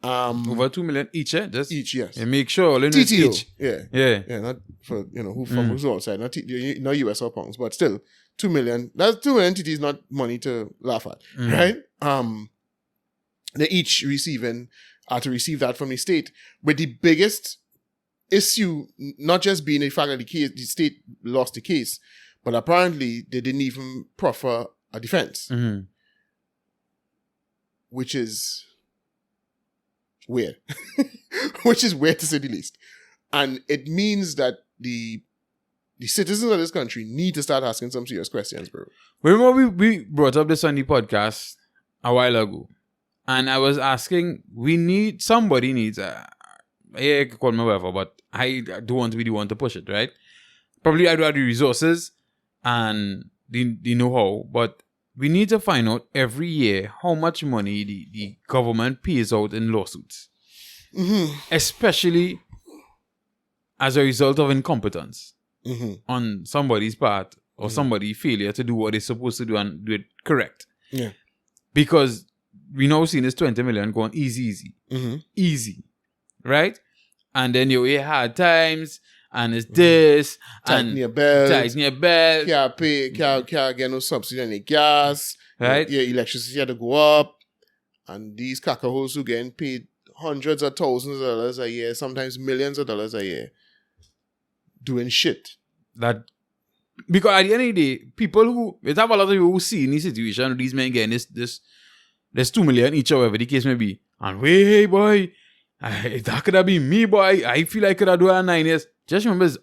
Over 2 million each, eh? Just
Each, yes.
and make sure all in
TTO,
each.
yeah, not for who from who's outside, not US or pounds, but still 2 million. That's 2 million TT is not money to laugh at, right? They each are to receive that from the state, but the biggest issue not just being the fact that the state lost the case, but apparently they didn't even proffer a defense, which is weird. Which is weird to say the least. And it means that the citizens of this country need to start asking some serious questions, bro.
Remember we brought up this on the podcast a while ago. And I was asking, somebody needs you can call me whatever, but I don't want to be the one to push it, right? Probably I don't have the resources and the know-how, but we need to find out every year how much money the government pays out in lawsuits. Especially as a result of incompetence on somebody's part or somebody's failure to do what they're supposed to do and do it correct.
Yeah.
Because we now seen this 20 million going easy. Easy. Right? And then you hear hard times and it's this
Tighten your belt.
Can't
Can't get no subsidy on the gas.
Right?
Your electricity had to go up. And these cacahos who getting paid hundreds of thousands of dollars a year, sometimes millions of dollars a year, doing shit.
That because at the end of the day, we have a lot of people who see in this situation, these men getting this 2 million each, however the case may be. And hey boy, if that could have been me, boy, I feel like I could have done 9 years. Just remember, it's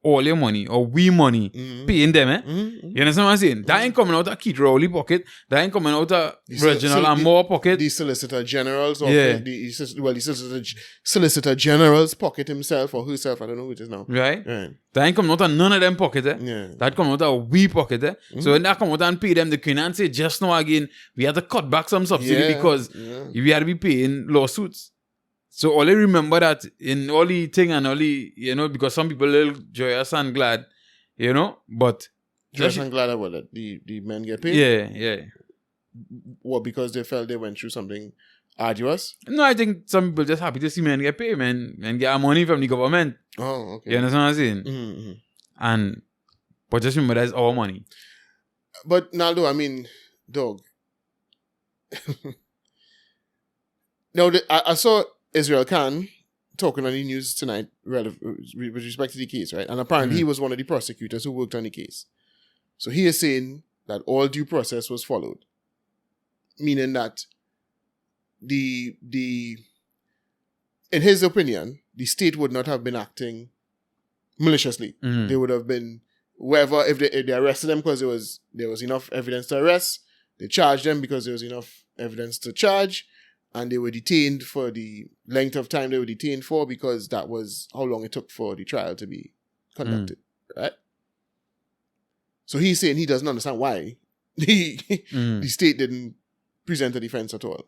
all your money or we money paying them, eh? You understand what I'm saying? That ain't coming out of Keith Rowley pocket. That ain't coming out of Reginald and Moore pocket.
The Solicitor General's office, the Solicitor General's pocket himself or herself, I don't know who it is now.
Right? That ain't coming out of none of them pocket, eh?
Yeah.
That coming out of we pocket, eh? So when that come out and pay them, they can't say just now again, we had to cut back some subsidy because we had to be paying lawsuits. So only remember that in all the thing and all the, because some people are little joyous and glad, but...
Joyous and glad about it. The men get paid?
Yeah.
What, because they felt they went through something arduous?
No, I think some people just happy to see men get paid, man, and get money from the government.
Oh, okay.
You understand what I'm saying? But just remember that's our money.
But, Naldo, I mean, dog. No, I saw Israel Khan talking on the news tonight with respect to the case, right? And apparently he was one of the prosecutors who worked on the case. So he is saying that all due process was followed. Meaning that in his opinion, the state would not have been acting maliciously. They would have been, if they arrested them because there was enough evidence to arrest, they charged them because there was enough evidence to charge, and they were detained for the length of time they were detained for because that was how long it took for the trial to be conducted, right? So he's saying he doesn't understand why the state didn't present a defense at all.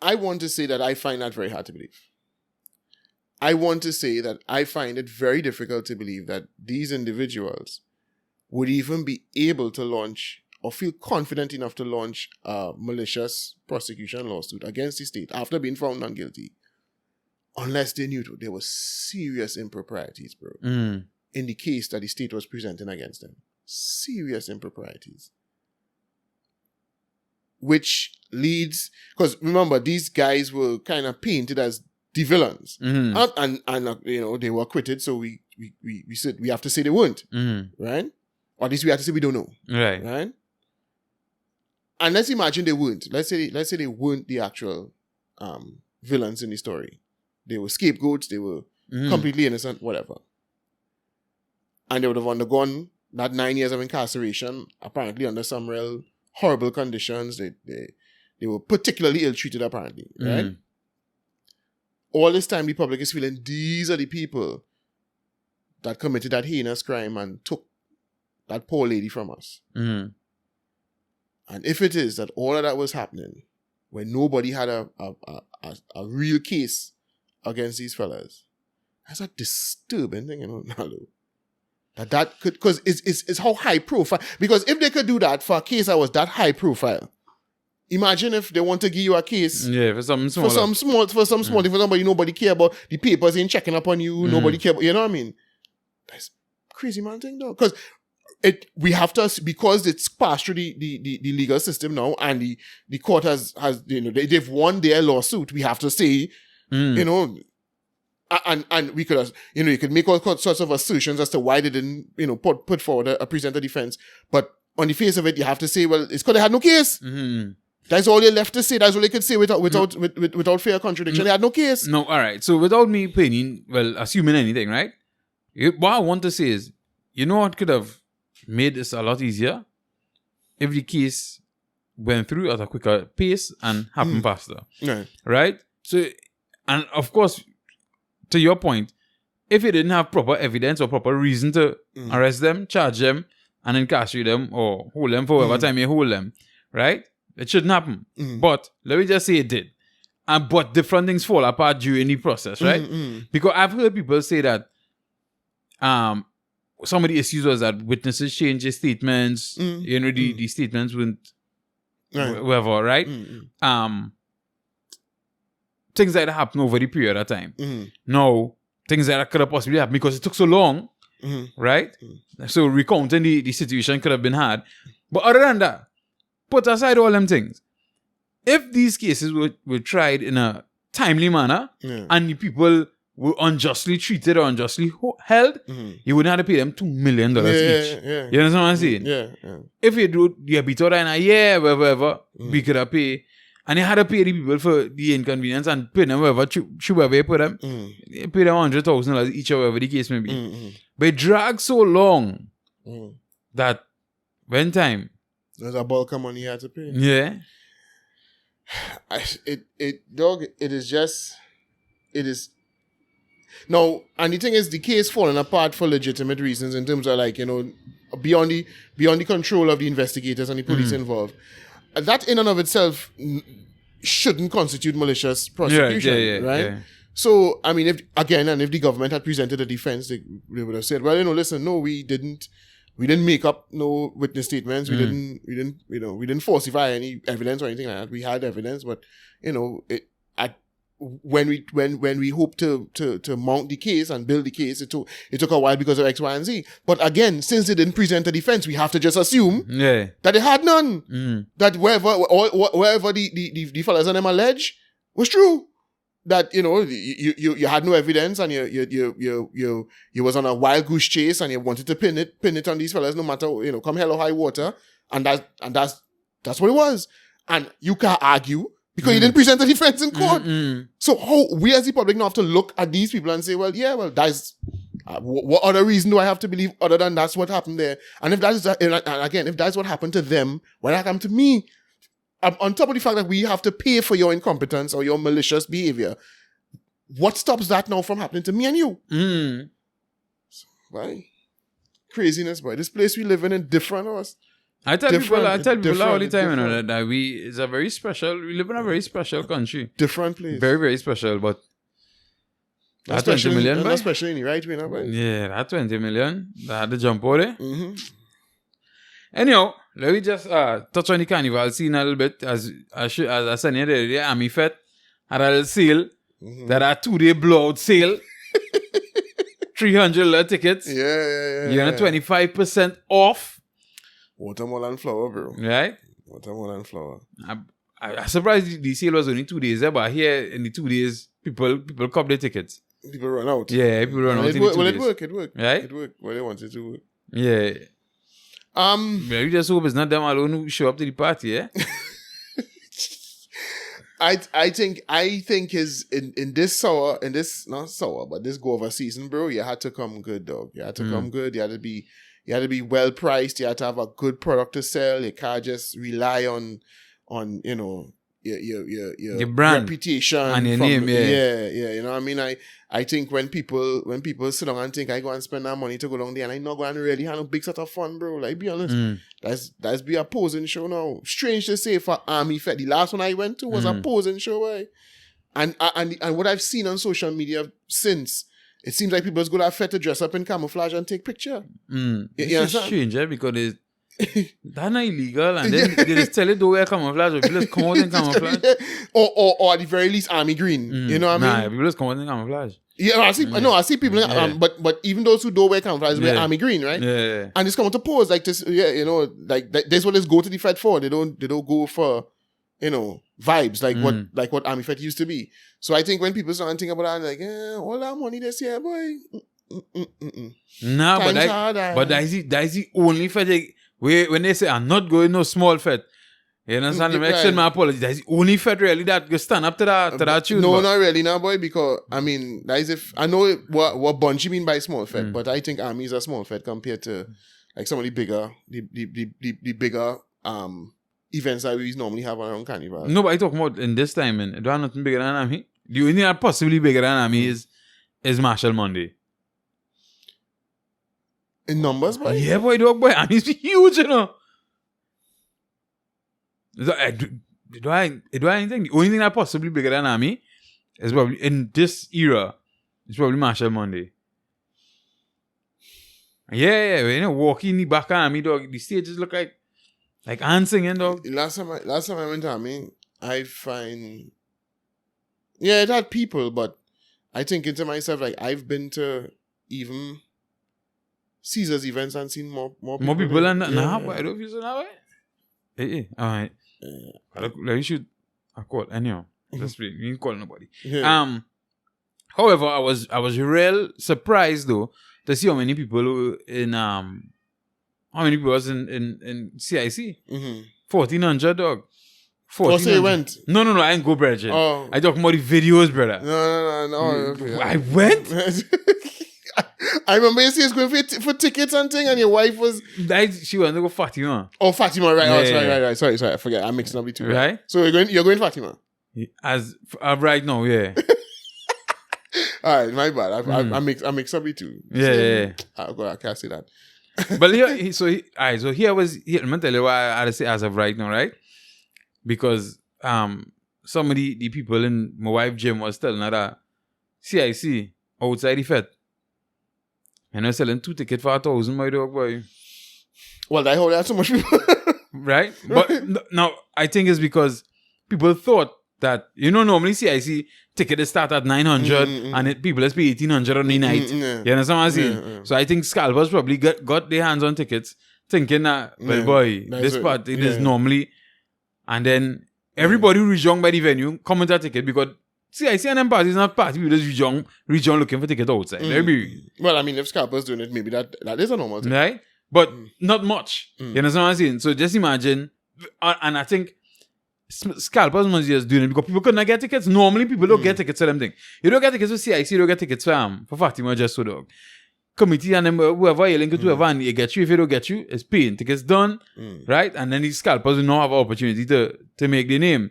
I want to say that I find that very hard to believe. I want to say that I find it very difficult to believe that these individuals would even be able to launch or feel confident enough to launch a malicious prosecution lawsuit against the state after being found not guilty, unless they knew there were serious improprieties, bro, in the case that the state was presenting against them. Serious improprieties. Which leads, because remember, these guys were kind of painted as the villains. And they were acquitted, so we said we have to say they weren't. Right? Or at least we have to say we don't know. Right? And let's imagine they weren't. Let's say they weren't the actual villains in the story. They were scapegoats. They were completely innocent, whatever. And they would have undergone that 9 years of incarceration, apparently under some real horrible conditions. They were particularly ill-treated, apparently, right? All this time, the public is feeling these are the people that committed that heinous crime and took that poor lady from us. And if it is that all of that was happening when nobody had a real case against these fellas, that's a disturbing thing, Nalo. That could, because it's how high profile. Because if they could do that for a case that was that high profile, imagine if they want to give you a case.
Yeah, for something small.
For some small thing, for somebody nobody care about, the papers ain't checking up on you, nobody care about, you know what I mean? That's crazy man thing though. Because we have to, because it's passed through the legal system now, and the court has they've won their lawsuit. We have to say, and we could, you could make all sorts of assertions as to why they didn't, put forward a present a defense. But on the face of it, you have to say, well, it's because they had no case.
Mm-hmm.
That's all they left to say. That's all they could say without fair contradiction. They had no case.
No, all right. So without me assuming anything, right? What I want to say is, you know what could have made this a lot easier? If the case went through at a quicker pace and happened faster. Right? So, and of course, to your point, if you didn't have proper evidence or proper reason to arrest them, charge them, and incarcerate them or hold them for whatever time you hold them, right? It shouldn't happen. But let me just say it did. But different things fall apart during the process, right? Because I've heard people say that some of the issues was that witnesses changed their statements. The statements weren't whatever, right? Things like that happen over the period of time. Now, things like that could have possibly happened because it took so long, right? So recounting the situation could have been hard. But other than that, put aside all them things. If these cases were tried in a timely manner and the people were unjustly treated or unjustly held, you wouldn't have to pay them $2 million each. You understand what I'm saying?
Yeah.
If you do, you beat out in a year, whatever, we could have paid. And you had to pay the people for the inconvenience and pay them whatever you put them. You pay them $100,000 each or whatever the case may be. But it dragged so long that when time,
there's a bulk of money you had to pay.
Yeah.
It is. No, and the thing is, the case falling apart for legitimate reasons in terms of beyond the control of the investigators and the police involved. That in and of itself shouldn't constitute malicious prosecution, right? Yeah. So, I mean, if the government had presented a defense, they would have said, well, listen, no, we didn't make up no witness statements. We didn't falsify any evidence or anything like that. We had evidence, but when we hoped to mount the case and build the case, it took a while because of X, Y, and Z. But again, since they didn't present a defense, we have to just assume that they had none. That wherever the fellas and them allege was true. That you had no evidence and you was on a wild goose chase and you wanted to pin it on these fellas no matter come hell or high water, and that's what it was. And you can't argue because you didn't present a defense in court. So how we as the public now have to look at these people and say, that's what other reason do I have to believe other than that's what happened there? And if that's what happened to them, what happened to me? On top of the fact that we have to pay for your incompetence or your malicious behavior, what stops that now from happening to me and you? Right? Craziness, boy. This place we live in different us.
I tell people all the time, that we live in a very special country.
Different place.
Very, very special, but that 20 million,
especially in the right way, right?
Yeah, that 20 million, that had to jump out there. Anyhow, let me just touch on the carnival scene a little bit. As I said the Army Fete had a little sale. That a 2-day blowout sale. $300 tickets.
Yeah.
You're 25% off.
Watermelon flower, bro.
Right?
Watermelon flower.
I'm surprised the sale was only 2 days there, but here in the 2 days, people cop their tickets.
People run out.
Yeah, people run out in the 2 days.
It worked.
Right?
It worked. Well, they wanted to work.
Yeah. You just hope it's not them alone who show up to the party, yeah?
I think is in this not sour, but this guava season, bro, you had to come good, dog. You had to come good. You had to be well priced. You had to have a good product to sell. You can't just rely on your
brand
reputation
and your name.
Yeah. You know what I mean? I think when people sit down and think I go and spend that money to go down there and I not going to really have a big set of fun, bro. Like, be honest, that's be a posing show now. Strange to say for Army Fete. The last one I went to was a posing show, right? And what I've seen on social media since it seems like people just go to that fete to dress up in camouflage and take picture.
It's just strange, because that's not illegal, and then they just tell it don't wear camouflage, or people just come out in camouflage.
or at the very least army green. You know what I mean?
People just come out in camouflage.
Yeah, I see people, but even those who don't wear camouflage wear army green, right?
Yeah.
And it's coming to pose like this, like that's what they go to the fete for. They don't go for, vibes like what army fete used to be. So I think when people start thinking about that, like, all that money this year, boy.
Nah, but that's the only fete when they say I'm not going no small fete. You understand? I extend my apology. That's the only fete really that can stand up to that tune.
No, not really now, boy, because that is if I know what Bunchy mean by small fete, but I think army is a small fete compared to like some of the bigger events that we normally have around Carnival.
No, but I talk about in this time, and do I have nothing bigger than army? The only thing that possibly bigger than army is Marshall Monday.
In numbers, boy?
Yeah, boy, dog, boy. Army's huge, Do I think the only thing that possibly bigger than army is probably in this era is probably Marshall Monday. Yeah, walking in the back of army, dog. The stages look like ants singing, dog.
Last time I went to army, I find it had people, but I thinking to myself like I've been to even Caesar's events and seen more
people than that. Nah, boy, I don't feel so that way. Hey, all right. Let me shoot a call. Anyhow, let's speak. You didn't call nobody. Yeah. However, I was real surprised though to see how many people was in CIC. 1,400, dog. 1,400.
So you went?
No, I didn't go, Bridget.
Oh.
I talking about the videos, brother.
No. Okay.
I went.
I remember you saying going for tickets and thing, and your wife was...
She wanted to go Fatima.
Oh, Fatima, right.
Yeah.
Right. Sorry, I forget. I'm mixing up the two.
Right?
So you're going Fatima?
As right now, yeah.
All right, my bad. I mix up the two.
Yeah.
I can't say that.
But here, let me tell you why I say as of right now, right? Because some of the people in my wife gym was telling her that CIC outside the fete. And they're selling 2 tickets for 1,000, my dog, boy.
Well, I hold out so much people.
Right? But now, I think it's because people thought that, normally CIC tickets start at 900 and people just pay 1,800 on the night. You understand what I'm saying? Yeah. So I think scalpers probably got their hands on tickets thinking that, this part, it is normally... And then everybody who rejoined by the venue come with a ticket because CIC and them parties not party. We just rejoin looking for ticket outside.
Well, if scalpers doing it, maybe that is a normal thing.
Right? But not much. You understand what I'm saying? So just imagine, and I think scalpers must just doing it because people could not get tickets. Normally people don't get tickets for them thing. You don't get tickets for CIC, you don't get tickets for Fatima just so dog. Committee and them, whoever you link it to, whoever, and you get you. If you don't get you, it's paying. Tickets done, right? And then these scalpers will not have an opportunity to make their name.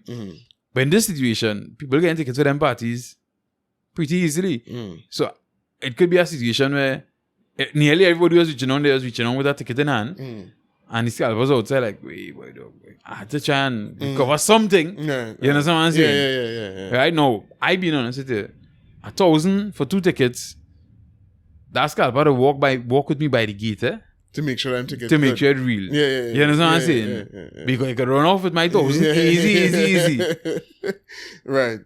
But in this situation, people getting tickets for them parties pretty easily. So it could be a situation where nearly everybody was reaching on with a ticket in hand. And the scalpers outside like, wait, dog. I had to try and cover something. You understand what I'm saying?
Yeah.
Right? No, I being honest with you, 1,000 for 2 tickets. That scalper walk with me by the gate,
to make sure I'm tickets.
To make sure it's real.
Yeah.
You understand what I'm saying? Yeah. Because you can run off with my 1,000 easy.
Right.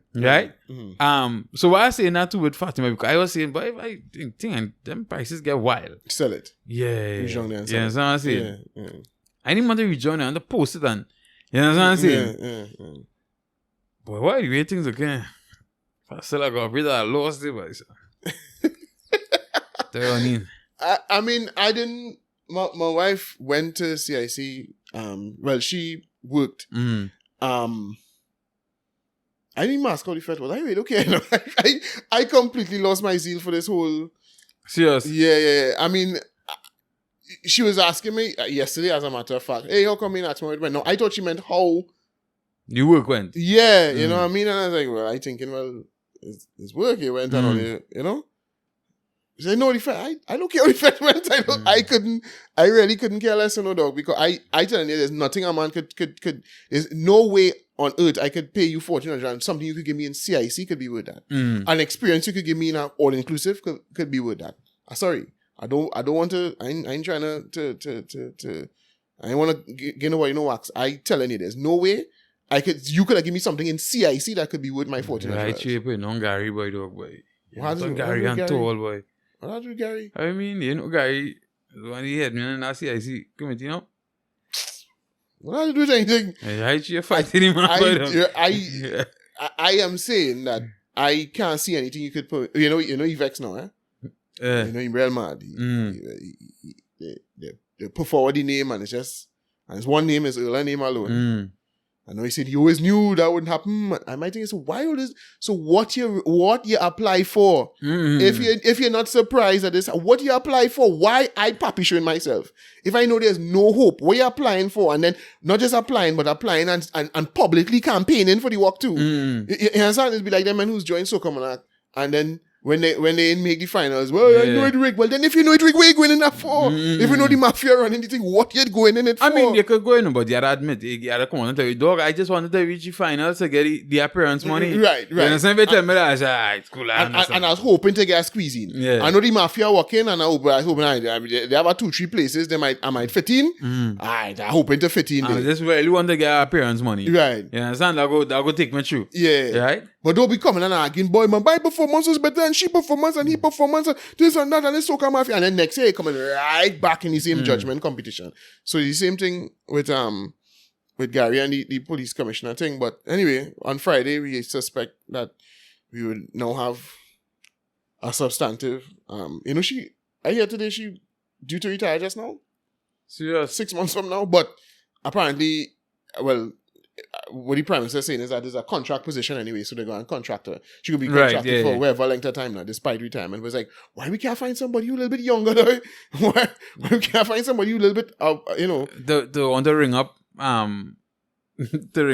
So what I say now too with Fatima, because I was saying, but I think them prices get wild.
Sell it.
Yeah.
Rejoin there and sell
you understand what I'm saying?
Yeah.
I didn't want to rejoin there and to post it and you understand what I'm saying?
Yeah.
Boy, why are the way things okay? I still got a bit of a lost it, but
I didn't. My wife went to CIC. She worked. I didn't ask how the fete was. I really okay. I completely lost my zeal for this whole.
Serious?
Yeah. She was asking me yesterday, as a matter of fact, hey, how come you not tomorrow it went? No, I thought she meant how
your work went.
Yeah, you know what I mean? And I was like, well, I thinking, it's work it went and all, He said, no, I don't care what the fed went. I really couldn't care less, dog, because I tell you, there's nothing a man could, there's no way on earth I could pay you $1,400. Something you could give me in CIC could be worth that. An experience you could give me in an all-inclusive could be worth that. Sorry. I don't want to, I ain't trying to I ain't want to get nobody no wax. I telling you, there's no way you could have given me something in CIC that could be worth my $1,400.
Right, cheap, no Gary, boy, dog, boy.
What do
Gary and tall, boy.
What do Gary?
I mean, you know, Gary, when he had me in the CIC committee, you know?
What do you do with anything?
Right, you're fighting him,
I am saying that I can't see anything you could put. You know, he vex now, eh? You know, he real mad. They put forward the name and his one name is Earl name alone. I know he said he always knew that wouldn't happen. And my thing is, why all this? So what you apply for? If you're not surprised at this, what you apply for? Why I papi showing myself? If I know there's no hope, what you applying for? And then not just applying, but applying and publicly campaigning for the work too. You understand? It'd be like the man who's joined Soca Monarch and then when they make the finals, well, I know it rig. Well, then if you know it rig, what are you going in that for? If you know the mafia running the thing, what you going in it for?
I mean, you could go in, but you had to admit, you had to come on and tell you, dog, I just wanted to reach the finals to get the appearance money.
Right.
You understand? If you tell me that, I said, it's cool.
And I was hoping to get a squeeze in. Yeah. I know the mafia working, and I was hoping they have about 2-3 places I might fit in. I'm hoping to fit in.
I just really want to get appearance money.
Right.
You understand? That go take me through.
Yeah.
Right?
But don't be coming and arguing, boy, my performance was better than she performance and he performance and this and that and this Soca Mafia. And then next year, coming right back in the same judgment competition. So the same thing with Gary and the police commissioner thing. But anyway, on Friday, we suspect that we would now have a substantive, I hear today she due to retire just now.
Serious?
6 months from now. But apparently, well, what the Prime Minister is saying is that there's a contract position anyway, so they're going to contract her. She could be contracted for whatever length of time now, despite retirement. But it's like, why we can't find somebody who a little bit younger though? Why we can't find somebody who a little bit,
The want to ring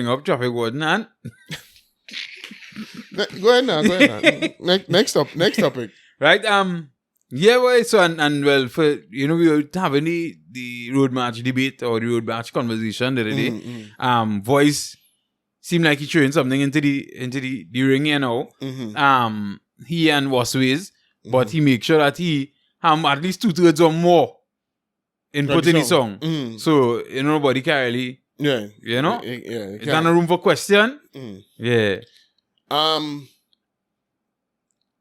up, traffic warden and...
Go ahead now. Next topic.
Right, yeah, well, so, and well, for, we were having the road march debate or the road march conversation the other day. Voice seemed like he throwing something into the ring, he and Wasways, but he make sure that he at least 2/3 or more input in the song. So, nobody can really, it's not a room for question. Yeah.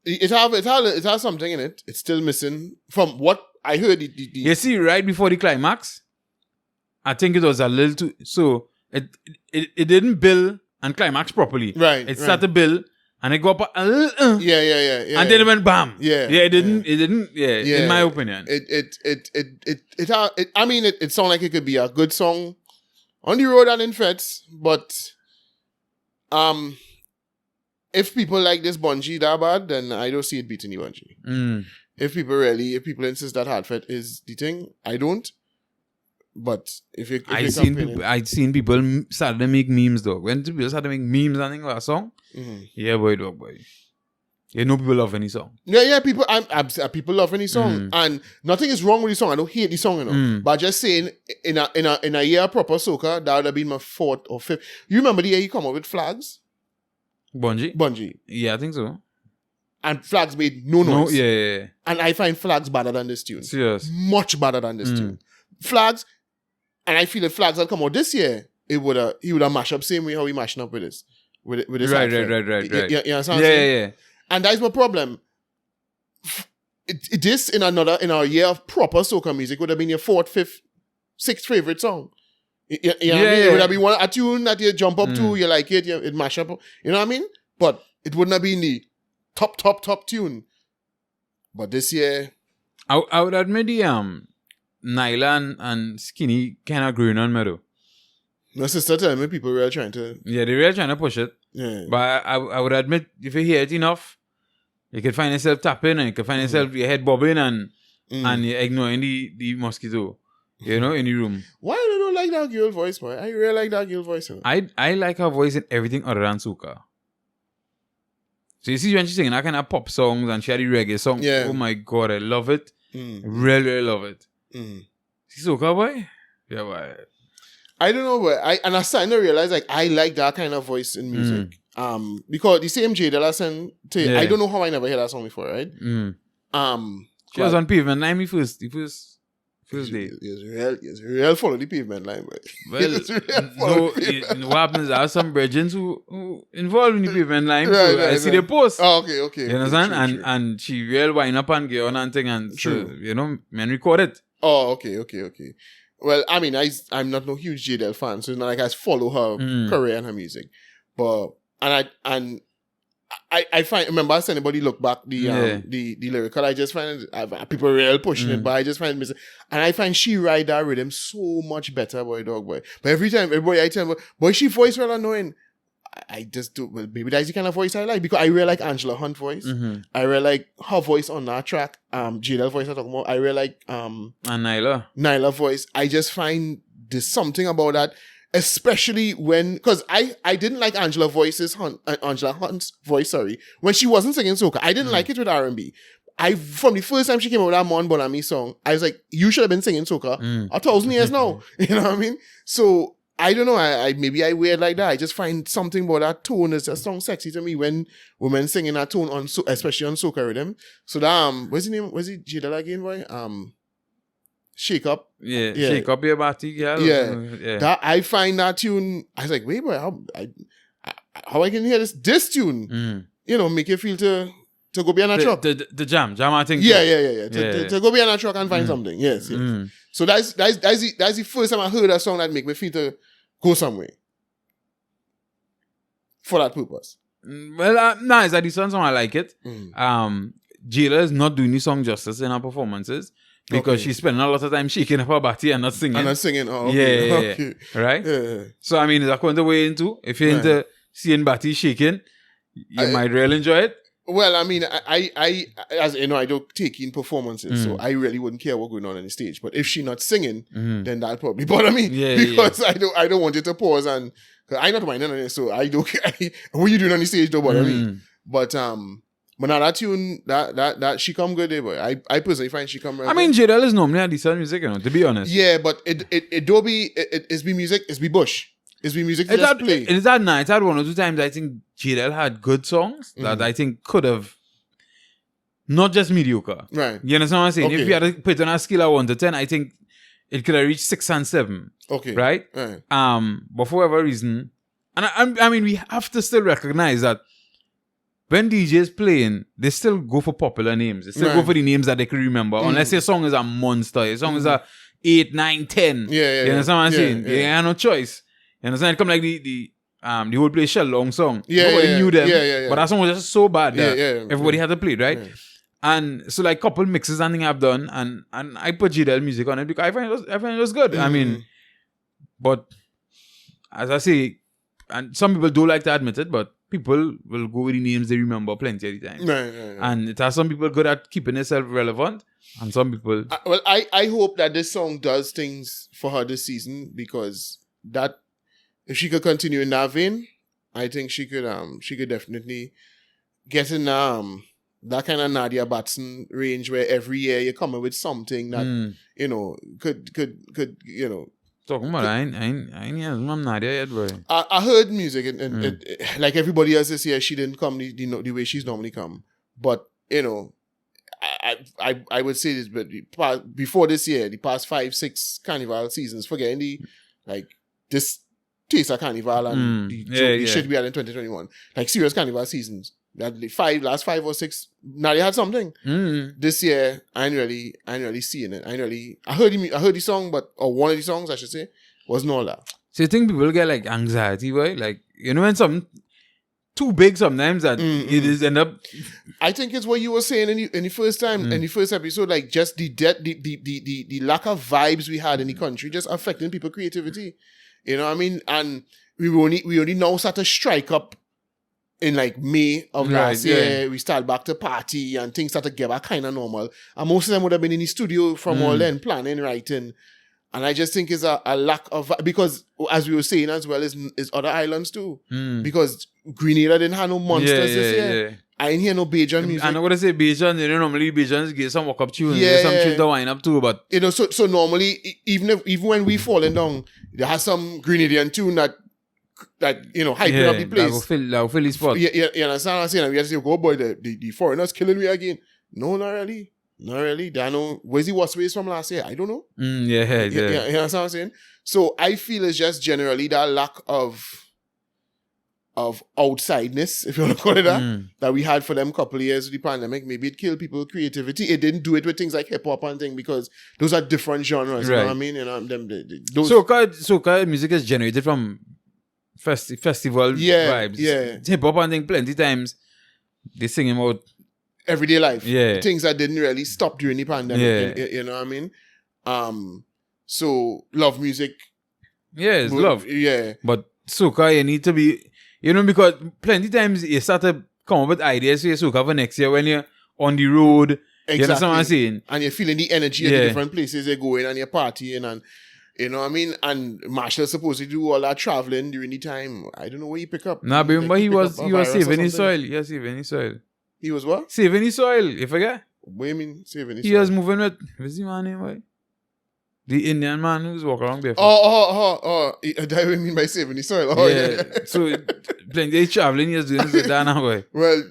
It has something in it. It's still missing from what I heard. You see, right before the climax, I think it was a little too. So it didn't build and climax properly. Right. It started to build and it got up a little. Yeah. And then it went bam. Yeah. It didn't. Yeah. In my opinion. It sounds like it could be a good song on the road and in feds, but if people like this bungee that bad, then I don't see it beating the bungee. If people insist that Hardfet is the thing, I don't. But I'd seen people start to make memes though. When people start to make memes and things about a song, yeah, boy. You know people love any song. Yeah, people love any song. And nothing is wrong with the song. I don't hate the song, But just saying, in a year of proper soca, that would have been my 4th or 5th. You remember the year he come up with Flags? Bungee. Yeah, I think so. And Flags made no noise. No, yeah. And I find Flags better than this tune. Serious. Much better than this tune. Flags, and I feel if Flags had come out this year, he would have mashed up same way how he mashing up with this. With this right. You understand? Yeah. And that's my problem. This in our year of proper soca music would have been your 4th, 5th, 6th favorite song. You know what I mean? It would have been a tune that you jump up to, you like it, it mash up. You know what I mean? But it wouldn't have been the top tune. But this year... I would admit the Nyla and Skinny kind of growing on me though. My sister telling me people were trying to... Yeah, they were trying to push it. Yeah. But I would admit, if you hear it enough, you can find yourself tapping and you can find yourself your head bobbing and you're ignoring the mosquito. In the room. Why do you don't like that girl voice, boy? I really like that girl voice. I like her voice in everything other than soca. So you see when she's singing that kind of pop songs and she had the reggae song.
Yeah.
Oh my God, I love it. I really, really love it. See soca boy? Yeah, boy.
I don't know, but I'm starting to realize like I like that kind of voice in music. Because the same J that I sent to you, I don't know how I never heard that song before, right?
She was on Pavement Line the first day.
It's real follow the Pavement Line, boy.
Well, what happens? There are some brethren who involved in the Pavement Line. So I see the post.
Oh, okay.
You understand? True. And she real wind up and get on and thing, and so, man record it.
Oh, okay. Well, I mean, I'm not no huge JDL fan, so it's not like I follow her career and her music. But I find, remember I said anybody look back the lyrical, I just find people real pushing it, but I just find it, and I find she ride that rhythm so much better, boy. But every time everybody I tell boy, she voice well annoying. I just do, well, maybe that's the kind of voice I like, because I really like Angela Hunt voice. I really like her voice on that track. JDL voice I'm talking about. I really like
and Nyla
voice. I just find there's something about that, especially when, because I didn't like Angela Hunt's voice, when she wasn't singing soca. I didn't like it with R&B. From the first time she came out with that Mon Bonami song, I was like, you should have been singing soca 1,000 years now. You know what I mean? So I don't know. I maybe I weird like that. I just find something about that tone is a song sexy to me when women singing that tone on especially on soca rhythm. So that what's his name? Was it Jidal again, boy? Shake Up.
Yeah. Shake Up Your Body, girl.
Yeah. That I find that tune. I was like, wait, boy, how I can hear this tune? Make you feel to go behind a truck.
The jam, I think.
Yeah. To go behind a truck and find something. Yes. So that's the first time I heard a song that make me feel to go somewhere for that purpose.
Well, it's a decent song. I like it. Jayla is not doing the song justice in her performances because she's spending a lot of time shaking up her body and not singing.
Oh, okay.
Yeah. Right?
Yeah.
So, I mean, is that going to way into? If you're into seeing body shaking, you might really enjoy it.
Well, I mean, I as you know, I don't take in performances, so I really wouldn't care what's going on the stage. But if she's not singing, then that'll probably bother me because I don't want it to pause and cause I'm not minding on it, so I don't care. What you doing on the stage don't bother me. But now that tune that she come good there, boy. I personally find she come.
I mean, JDL is normally a decent music, to be honest.
Yeah, but it don't be it's be music, it's be bush. It's be music to just play.
It's that night. It's had one or two times I think JDL had good songs that I think could have not just mediocre.
Right.
You understand what I'm saying?
Okay.
If you had to put it on a scale of 1 to 10, I think it could have reached 6 and 7.
Okay.
Right? But for whatever reason, and I mean we have to still recognize that when DJs playing, they still go for popular names. They still go for the names that they can remember. Unless your song is a monster. Your song is a 8, 9, 10.
Yeah.
You understand what I'm saying? They have no choice. You understand? It come like the whole play Shell Long song. Nobody knew them.
Yeah.
But that song was just so bad that
Yeah.
everybody had to play it, right?
Yeah.
And so like couple mixes and thing I've done and I put JDL music on it because I find it was good. I mean, but as I say, and some people don't like to admit it, but people will go with the names they remember plenty of the time.
Right.
And it has some people good at keeping itself relevant and some people...
I hope that this song does things for her this season because that if she could continue in that vein, I think she could definitely get in that kind of Nadia Batson range where every year you're coming with something that could
Talking about I ain't I'm Nadia yet, bro.
I heard music and like everybody else this year, she didn't come the way she's normally come. But I would say this, but before this year, the past 5-6 carnival seasons, forgetting this taste of carnival and the shit we had in 2021, like serious carnival seasons. That last 5 or 6, now they had something. This year, I ain't really seeing it. I heard the song, or one of the songs, I should say, wasn't all that.
So you think people get like anxiety, right? Like, when something too big sometimes that it is end up...
I think it's what you were saying in the first time, in the first episode, like just the lack of vibes we had in the country just affecting people's creativity. You know what I mean? And we only now start to strike up in like May of last year. We start back to party and things start to get back kind of normal. And most of them would have been in the studio from all then, planning, writing. And I just think it's a lack of... Because, as we were saying as well, is other islands too. Because Grenada didn't have no monsters this year. I ain't hear no Bajan music.
I know what I say Bajan, normally Bajans get some walk-up tunes,
Yeah,
some tunes to wind up too, but...
So normally, even when we falling down, there has some Grenadian tune that hyping up the place.
That will fill the spot.
You understand what I'm saying? We have to say, oh boy, the foreigners killing me again. No, not really. Not really. I know, where's the worst ways from last year? I don't know.
You
understand what I'm saying? So I feel it's just generally that lack of outsideness, if you want to call it that we had for them couple of years of the pandemic. Maybe it killed people's creativity. It didn't do it with things like hip hop and things because those are different genres.
Right.
You know what I mean? Those
Soca music is generated from festival vibes.
Yeah.
Hip hop and thing plenty times they sing about
everyday life.
Yeah.
Things that didn't really stop during the pandemic. You know what I mean? So love music.
Yeah, it's love.
Yeah.
But soca, you need to be, because plenty times you start to come up with ideas for your soca for next year when you're on the road.
Exactly.
You understand what I'm saying?
And you're feeling the energy at the different places you're going and you're partying and you know what I mean? And Marshall's supposed to do all that traveling during the time. I don't know where he pick up.
Nah, but remember he was saving his soil.
He was saving his soil.
He was what? Saving his soil. You forget?
What do you mean saving his soil?
He was moving with, what's the man name, boy? The Indian man who's walking around barefoot.
Oh. That's what you mean by saving his soil. Oh, yeah.
So, plenty of traveling he was doing so that now, boy.
Well,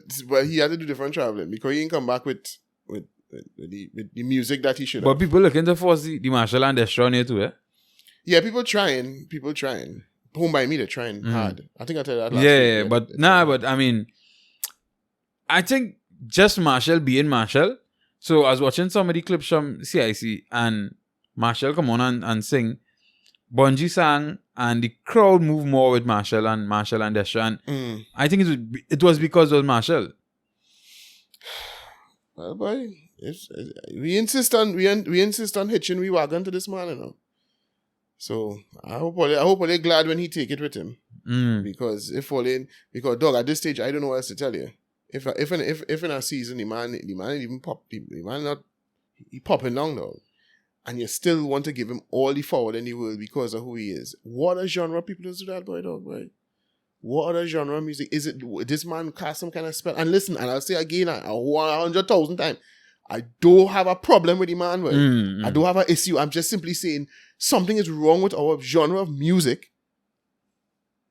he had to do different traveling because he didn't come back with the music that he should have.
But people looking to force the Marshall and Destra here too, eh?
Yeah, people trying. Home by me, they're trying hard. I think I told you that last week.
But I mean, I think just Marshall being Marshall. So I was watching some of the clips from CIC and Marshall come on and sing. Bungie sang and the crowd moved more with Marshall and Destra. And I think it was because it was Marshall.
Well, boy, we insist on hitching we wagon to this man, you know. So I hope they're glad when he take it with him. Because dog, at this stage I don't know what else to tell you. If in a season the man even pop, the man not he popping down though, and you still want to give him all the forward in the world because of who he is. What a genre people do that, boy, dog, boy. What other genre of music is it? This man cast some kind of spell. And listen, and I'll say again 100,000 times, I don't have a problem with the man, boy. I don't have an issue. I'm just simply saying something is wrong with our genre of music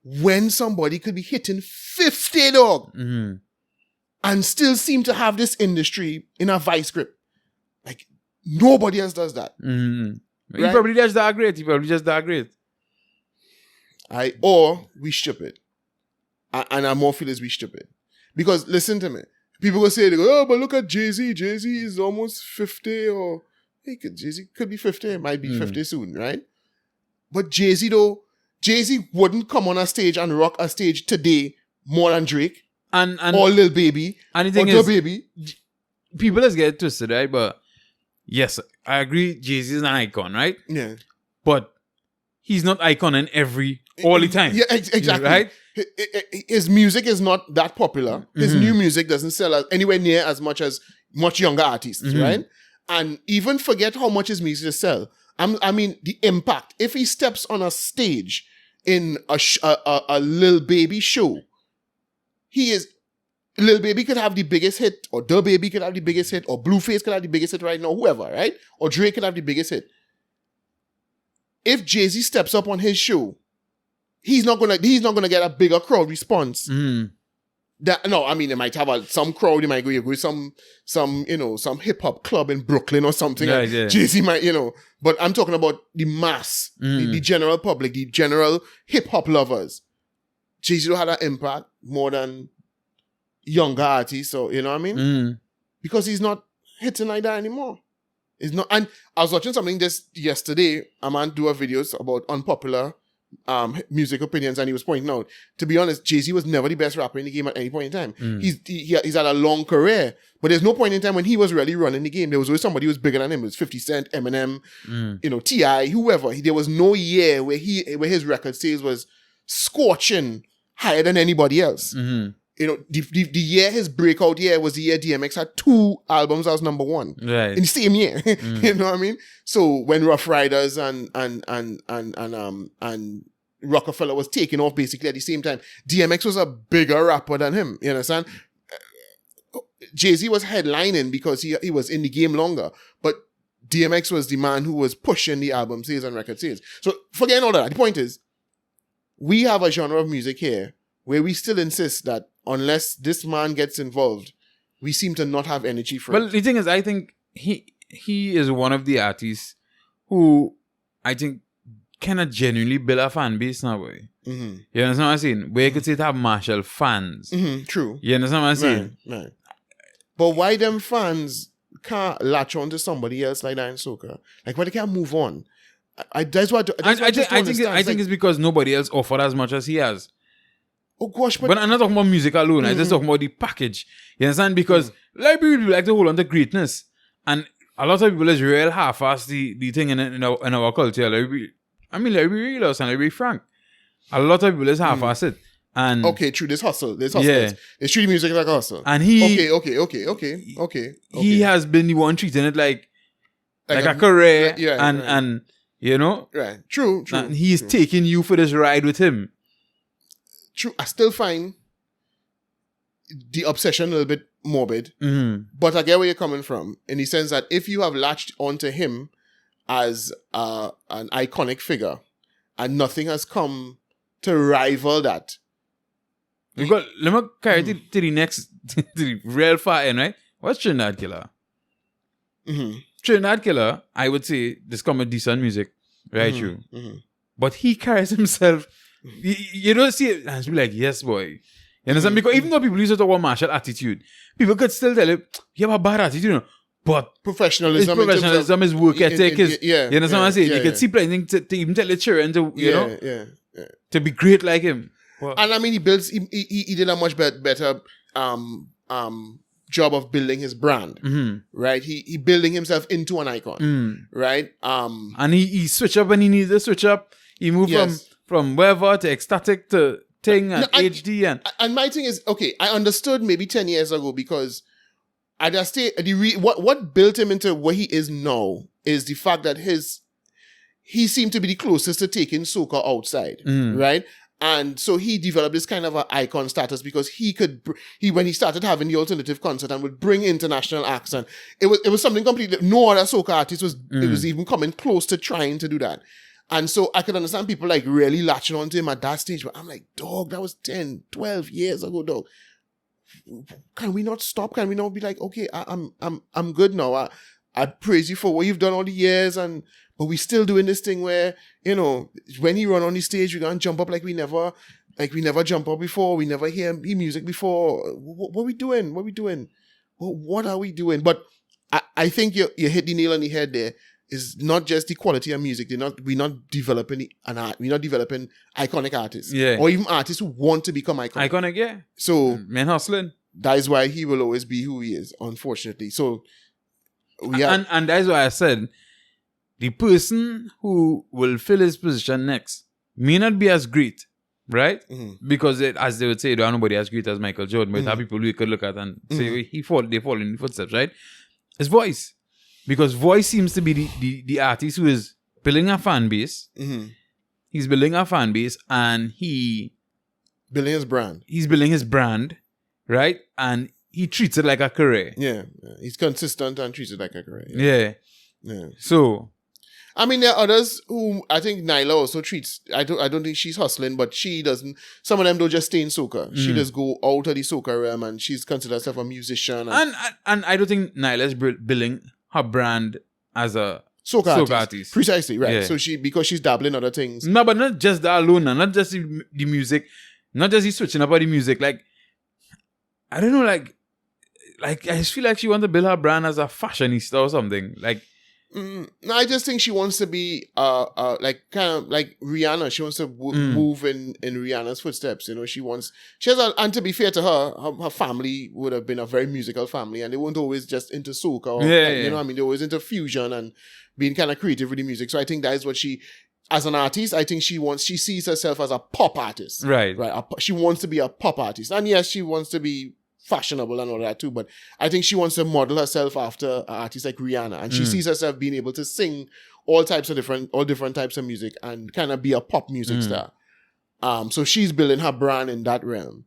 when somebody could be hitting 50, dog, and still seem to have this industry in a vice grip. Like, nobody else does that.
Right? He probably just that great.
Or we stupid. And I'm more feel as we stupid. Because, listen to me. People will say, oh, but look at Jay-Z. Jay-Z is almost 50 or... Jay-Z could be 50. It might be 50 soon, right? But Jay-Z, though, Jay-Z wouldn't come on a stage and rock a stage today more than Drake.
And
or Lil Baby.
And the thing
or
is,
Baby.
People just get twisted, right? But yes, I agree, Jay-Z is an icon, right?
Yeah.
But he's not icon in all the time.
Yeah, exactly.
Right?
His music is not that popular. His new music doesn't sell anywhere near as much as much younger artists, right? And even forget how much his music sell. I mean, the impact. If he steps on a stage in a Lil Baby show, Lil Baby could have the biggest hit, or Da Baby could have the biggest hit, or Blueface could have the biggest hit right now, whoever, right? Or Drake could have the biggest hit. If Jay-Z steps up on his show, he's not gonna get a bigger crowd response. It might have some crowd. You might go with some hip hop club in Brooklyn or something.
Yeah, yeah.
Jay-Z might, but I'm talking about the mass, the general public, the general hip hop lovers. Jay-Z don't have that impact more than younger artists. So you know what I mean? Because he's not hitting like that anymore. It's not. And I was watching something just yesterday. A man do a videos about unpopular music opinions, and he was pointing out, to be honest, Jay-Z was never the best rapper in the game at any point in time. He's had a long career, but there's no point in time when he was really running the game. There was always somebody who was bigger than him. It was 50 Cent, Eminem, T.I., whoever. There was no year where his record sales was scorching higher than anybody else. The year his breakout year was the year DMX had 2 albums that was number 1 in the same year. You know what I mean? So when Rough Riders and Rockefeller was taking off basically at the same time, DMX was a bigger rapper than him. You understand? Jay-Z was headlining because he was in the game longer, but DMX was the man who was pushing the album sales and record sales. So forgetting all that, the point is, we have a genre of music here where we still insist that unless this man gets involved, we seem to not have energy for it.
Well, the thing is, I think he is one of the artists who I think cannot genuinely build a fan base now, boy.
Mm-hmm.
You understand what I'm saying? Where you could say to have Marshall fans.
Mm-hmm. True.
You understand what I'm saying?
Right. But why them fans can't latch on to somebody else like that in soca? Like, why they can't move on? I think
it's because nobody else offered as much as he has.
Oh gosh,
but I'm not talking about music alone. I'm just talking about the package. You understand? Because like people like to hold on to greatness, and a lot of people is real half-ass the thing in our culture. Let me be real and let me be frank. A lot of people is half-ass it. And
okay, true. This hustle. Yeah. It's treating music like a hustle.
And he
okay.
He has been the one treating it like a career.
Yeah,
and you know.
Right. True.
And he's taking you for this ride with him.
True. I still find the obsession a little bit morbid.
Mm-hmm.
But I get where you're coming from in the sense that if you have latched onto him as an iconic figure and nothing has come to rival that.
Let me carry it to the next, to the real far end, right? What's Trinidad Killer?
Mm-hmm.
Trinidad Killer, I would say, this come with decent music, right? True.
Mm-hmm.
But he carries himself, you don't see it, and be like, yes, boy. You understand? Because even though people used to talk about martial attitude, people could still tell you, you have a bad attitude, you know. But
professionalism,
his work ethic, you understand what I'm saying? You can see playing to even tell the children to, you know, to be great like him. Well,
and I mean, he did a much better job of building his brand, right? He building himself into an icon, right?
And he switch up when he needs to switch up. He moved from wherever to ecstatic to thing and HD
and my thing is, okay, I understood maybe 10 years ago because I just say what built him into where he is now is the fact that he seemed to be the closest to taking soca outside, right? And so he developed this kind of an icon status because when he started having the alternative concert and would bring international acts, and it was something completely, no other soca artist was even coming close to trying to do that. And so I could understand people like really latching onto him at that stage, but I'm like, dog, that was 10, 12 years ago, dog. Can we not stop? Can we not be like, okay, I'm good now. I praise you for what you've done all the years, but we still doing this thing where, you know, when he run on the stage, we gonna jump up like we never jump up before. We never hear music before. What are we doing? What are we doing? But I think you hit the nail on the head there. Is not just the quality of music. We're not developing iconic artists.
Yeah.
Or even artists who want to become iconic.
Iconic, yeah.
So
man hustling.
That is why he will always be who he is, unfortunately. So
and that's why I said the person who will fill his position next may not be as great, right?
Mm-hmm.
Because as they would say, there are nobody as great as Michael Jordan, but there are people we could look at and say they fall in the footsteps, right? His voice. Because voice seems to be the artist who is building a fan base.
Mm-hmm.
He's building a fan base and
building his brand.
He's building his brand, right? And he treats it like a career.
Yeah. He's consistent and treats it like a career.
Yeah. So,
I mean, there are others who I think Nyla also treats. I don't think she's hustling, but she doesn't. Some of them don't just stay in soca. She just go out of the soca realm, and she's considered herself a musician.
And I don't think Nyla is building her brand as a
soca artist. Precisely, right.
Yeah.
So because she's dabbling other things.
No, but not just that alone, not just the music, not just the switching up of the music. Like, I don't know, like I just feel like she wants to build her brand as a fashionista or something. Like,
no, I just think she wants to be like kind of like Rihanna. She wants to move in Rihanna's footsteps. You know, and to be fair to her family would have been a very musical family, and they weren't always just into soca. You know what I mean? They were always into fusion and being kind of creative with the music. So I think that is what she, as an artist, I think she sees herself as a pop artist.
Right.
She wants to be a pop artist, and yes, she wants to be fashionable and all that too, but I think she wants to model herself after artists like Rihanna, and she sees herself being able to sing all different types of music and kind of be a pop music star. So she's building her brand in that realm.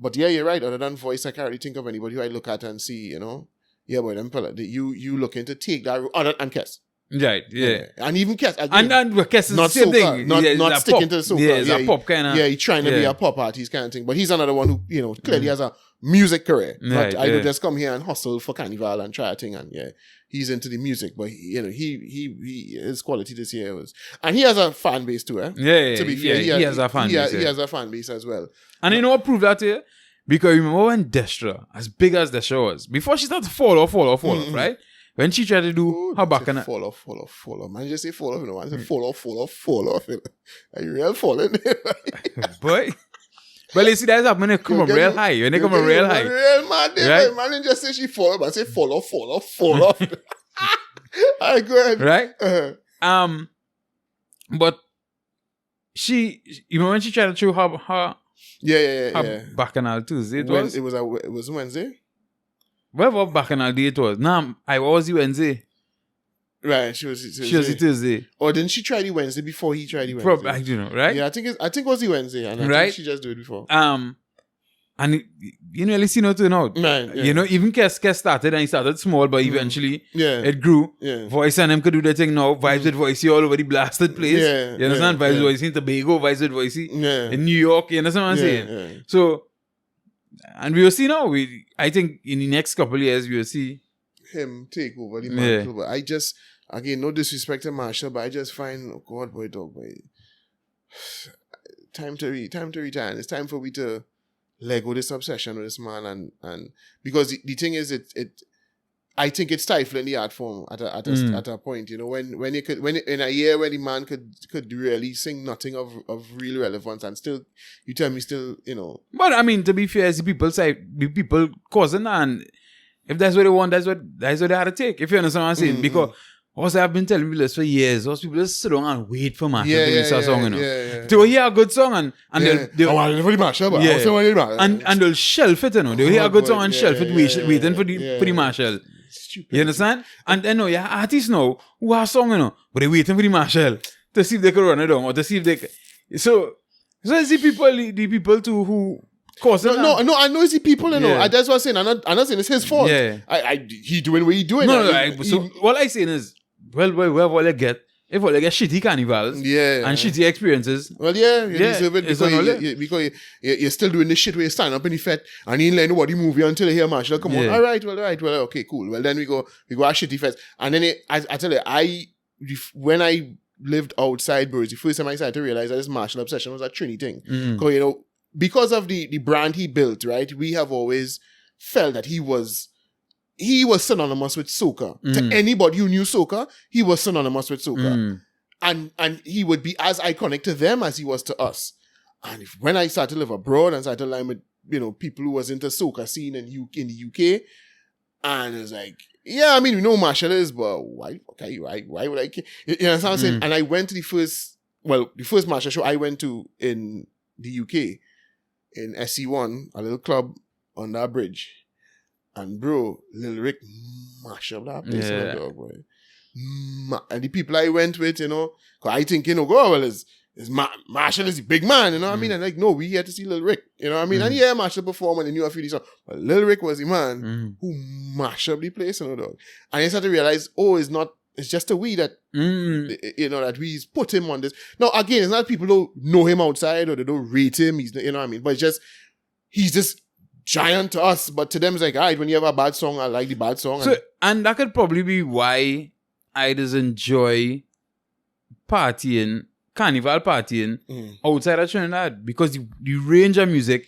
But yeah, you're right. Other than voice, I can't really think of anybody who I look at and see, you know. Yeah, boy, them fella, you looking to take that other and Kes.
Right, yeah.
And even Kes, again,
And Kes is
not
the same
soca,
thing.
not sticking to the soca.
Yeah, it's a pop kind of.
Yeah, he's trying to be a pop artist kind of thing. But he's another one who, you know, clearly has a music career.
Right,
I would just come here and hustle for carnival and try a thing. And yeah, he's into the music. But, you know, his quality this year was... And he has a fan base too, eh?
Yeah,
to be fair,
he has a fan base.
He has a fan base as well.
And you know what proved that here? Because remember when Destra, as big as Destra was, before she started to fall off, right? When she tried to do her back and
fall off. Man, just say fall off, you know. Man, say fall off. You know? Are you real falling?
Boy. Well, you see, that's happening when they come from real high. When they come from real high.
Real man,
right?
Man, just say she fall off, but say fall off. All right, go ahead.
Right?
Uh-huh.
But she, even when she tried to show her Bacchanal Tuesday, it
was Wednesday?
Whatever Bacchanal Day it was. Nah, I was the Wednesday.
Right, she was
the Tuesday.
Or didn't she try the Wednesday before he tried the Wednesday?
Probably, I don't know, right?
Yeah, I think it was the Wednesday, and I think she just do it before.
And you nearly see no turn out.
Right, yeah.
You know, even Kes started and he started small, but eventually it grew.
Yeah.
Voice and him could do their thing now. Vibes with Voicey all over the blasted place.
Yeah,
you understand? Vibes with Voicey in Tobago, Vibes with Voicey in New York. You understand what I'm saying?
Yeah.
So, and we will see now. I think in the next couple of years, we will see
him take over the mantle. But I just, again, no disrespect to Marshall, but I just find, oh God, boy, dog, boy. Time to retire. It's time for me to let go this obsession with this man, and because the thing is, I think it's stifling the art form at a point. You know, when in a year when the man could really sing nothing of real relevance, and still you tell me still, you know.
But I mean, to be fair, the people causing, and if that's what they want, that's what they have to take. If you understand what I'm saying, because also I've been telling people this for years. Those people just sit down and wait for Marshall to release a song, you know. They'll hear a good song and they'll shelf it, you know. They'll hear a good song and shelf it, waiting for the Marshall. Stupid. You understand? And then you have artists now who have song, you know, but they're waiting for the Marshall to see if they can run it down or to see if they can. So it's the people too who cause it.
No, I know it's the people, you know. Yeah. That's what I'm saying. I'm not saying it's his fault. Yeah. He doing what he doing.
So what I'm saying is, well, they get. If they get shitty carnivals and shitty experiences.
Well, you deserve it because you're still doing this shit where you stand up in the fete and you ain't let nobody move you until you hear Marshall come on. All right, okay, cool. Well, then we go at shitty fest. And then I tell you, when I lived outside Burrs, the first time I started to realize that this Marshall obsession was a Trini thing. Because, you know, because of the brand he built, right, we have always felt that he was synonymous with soca. To anybody who knew soca, he was synonymous with soca. And he would be as iconic to them as he was to us. And when I started to live abroad and started to line with, you know, people who was into soca scene in the UK, and it was like, yeah, I mean, we know Marshall is, but why would I? You know what I'm saying? And I went to the first Marshall show I went to in the UK, in SC1, a little club on that bridge. And bro, Lil Rick mash up that place, dog, boy. And the people I went with, you know, cause I think, you know, Marshall is the big man, you know what I mean? And like, no, we here to see Lil Rick, you know what I mean? And yeah, Marshall performed and they knew a few songs, but Lil Rick was the man who mashed up the place, you know, dog. And I started to realize, it's just a we that, you know, that we put him on this. Now, again, it's not people don't know him outside or they don't rate him, he's, you know what I mean? But it's just, he's just giant to us, but to them it's like, all right, when you have a bad song, I like the bad song.
So, and that could probably be why I just enjoy carnival partying outside of Trinidad, because the range of music,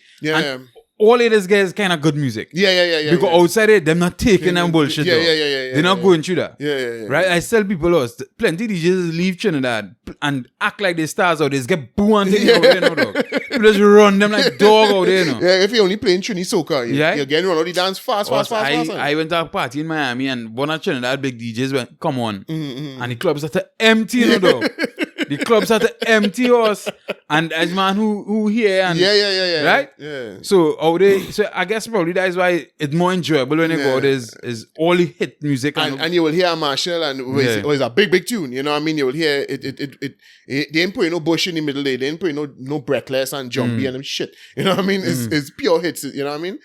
all it is guys kind of good music. Because outside it, they're not taking them bullshit. They're not going through that. Right? I tell people, plenty DJs leave Trinidad and act like they stars out there, get boo and things out there, no, dog. People just run them like dog out there, no.
Yeah, if you're only playing Trini soca, you're getting run out the dance fast.
I went to a party in Miami and one of Trinidad big DJs went, come on. And the club started empty, no, dog. The clubs had to empty us. And as man who here and
Yeah.
right?
Yeah.
So I guess probably that is why it's more enjoyable when you go out is all the hit music
and you will hear Marshall and it's a big tune, you know what I mean? You will hear it they ain't putting no Bush in the middle, they ain't putting no Breathless and Jumpy and them shit. You know what I mean? It's pure hits, you know what I mean?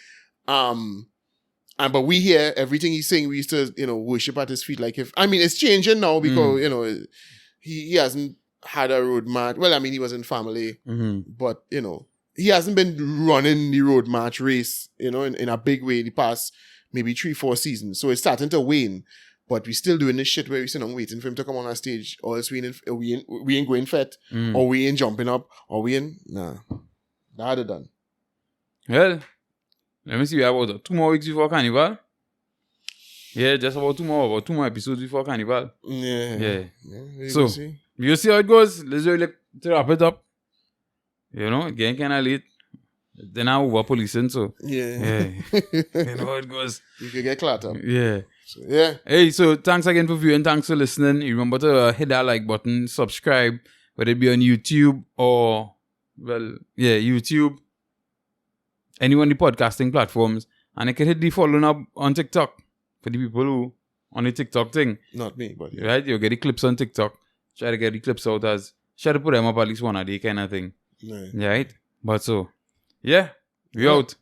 But we hear everything he's saying, we used to, worship at his feet like it's changing now because, he hasn't had a road march. Well, I mean, he was in family, but, he hasn't been running the road march race, in a big way in the past maybe 3-4 seasons. So it's starting to wane. But we still doing this shit where we sit on waiting for him to come on our stage, or else we ain't going fet, or we ain't jumping up, or nah. That had done.
Well, let me see, we have about 2 more weeks before Carnival. Yeah, just about 2 more episodes before Carnival.
Yeah.
So, you see how it goes? Let's really wrap it up. Getting kind of late. Then I over policing, so.
Yeah.
You know how it goes.
You can get caught up.
Yeah.
So, yeah.
Hey, so thanks again for viewing. Thanks for listening. You remember to hit that like button, subscribe, whether it be on YouTube or, YouTube. Any on the podcasting platforms. And you can hit the following up on TikTok for the people who on the TikTok thing.
Not me, but yeah.
Right? You'll get the clips on TikTok. Try to get the clips out try to put them up at least one a day kind of thing.
Right.
Right? But so, we out.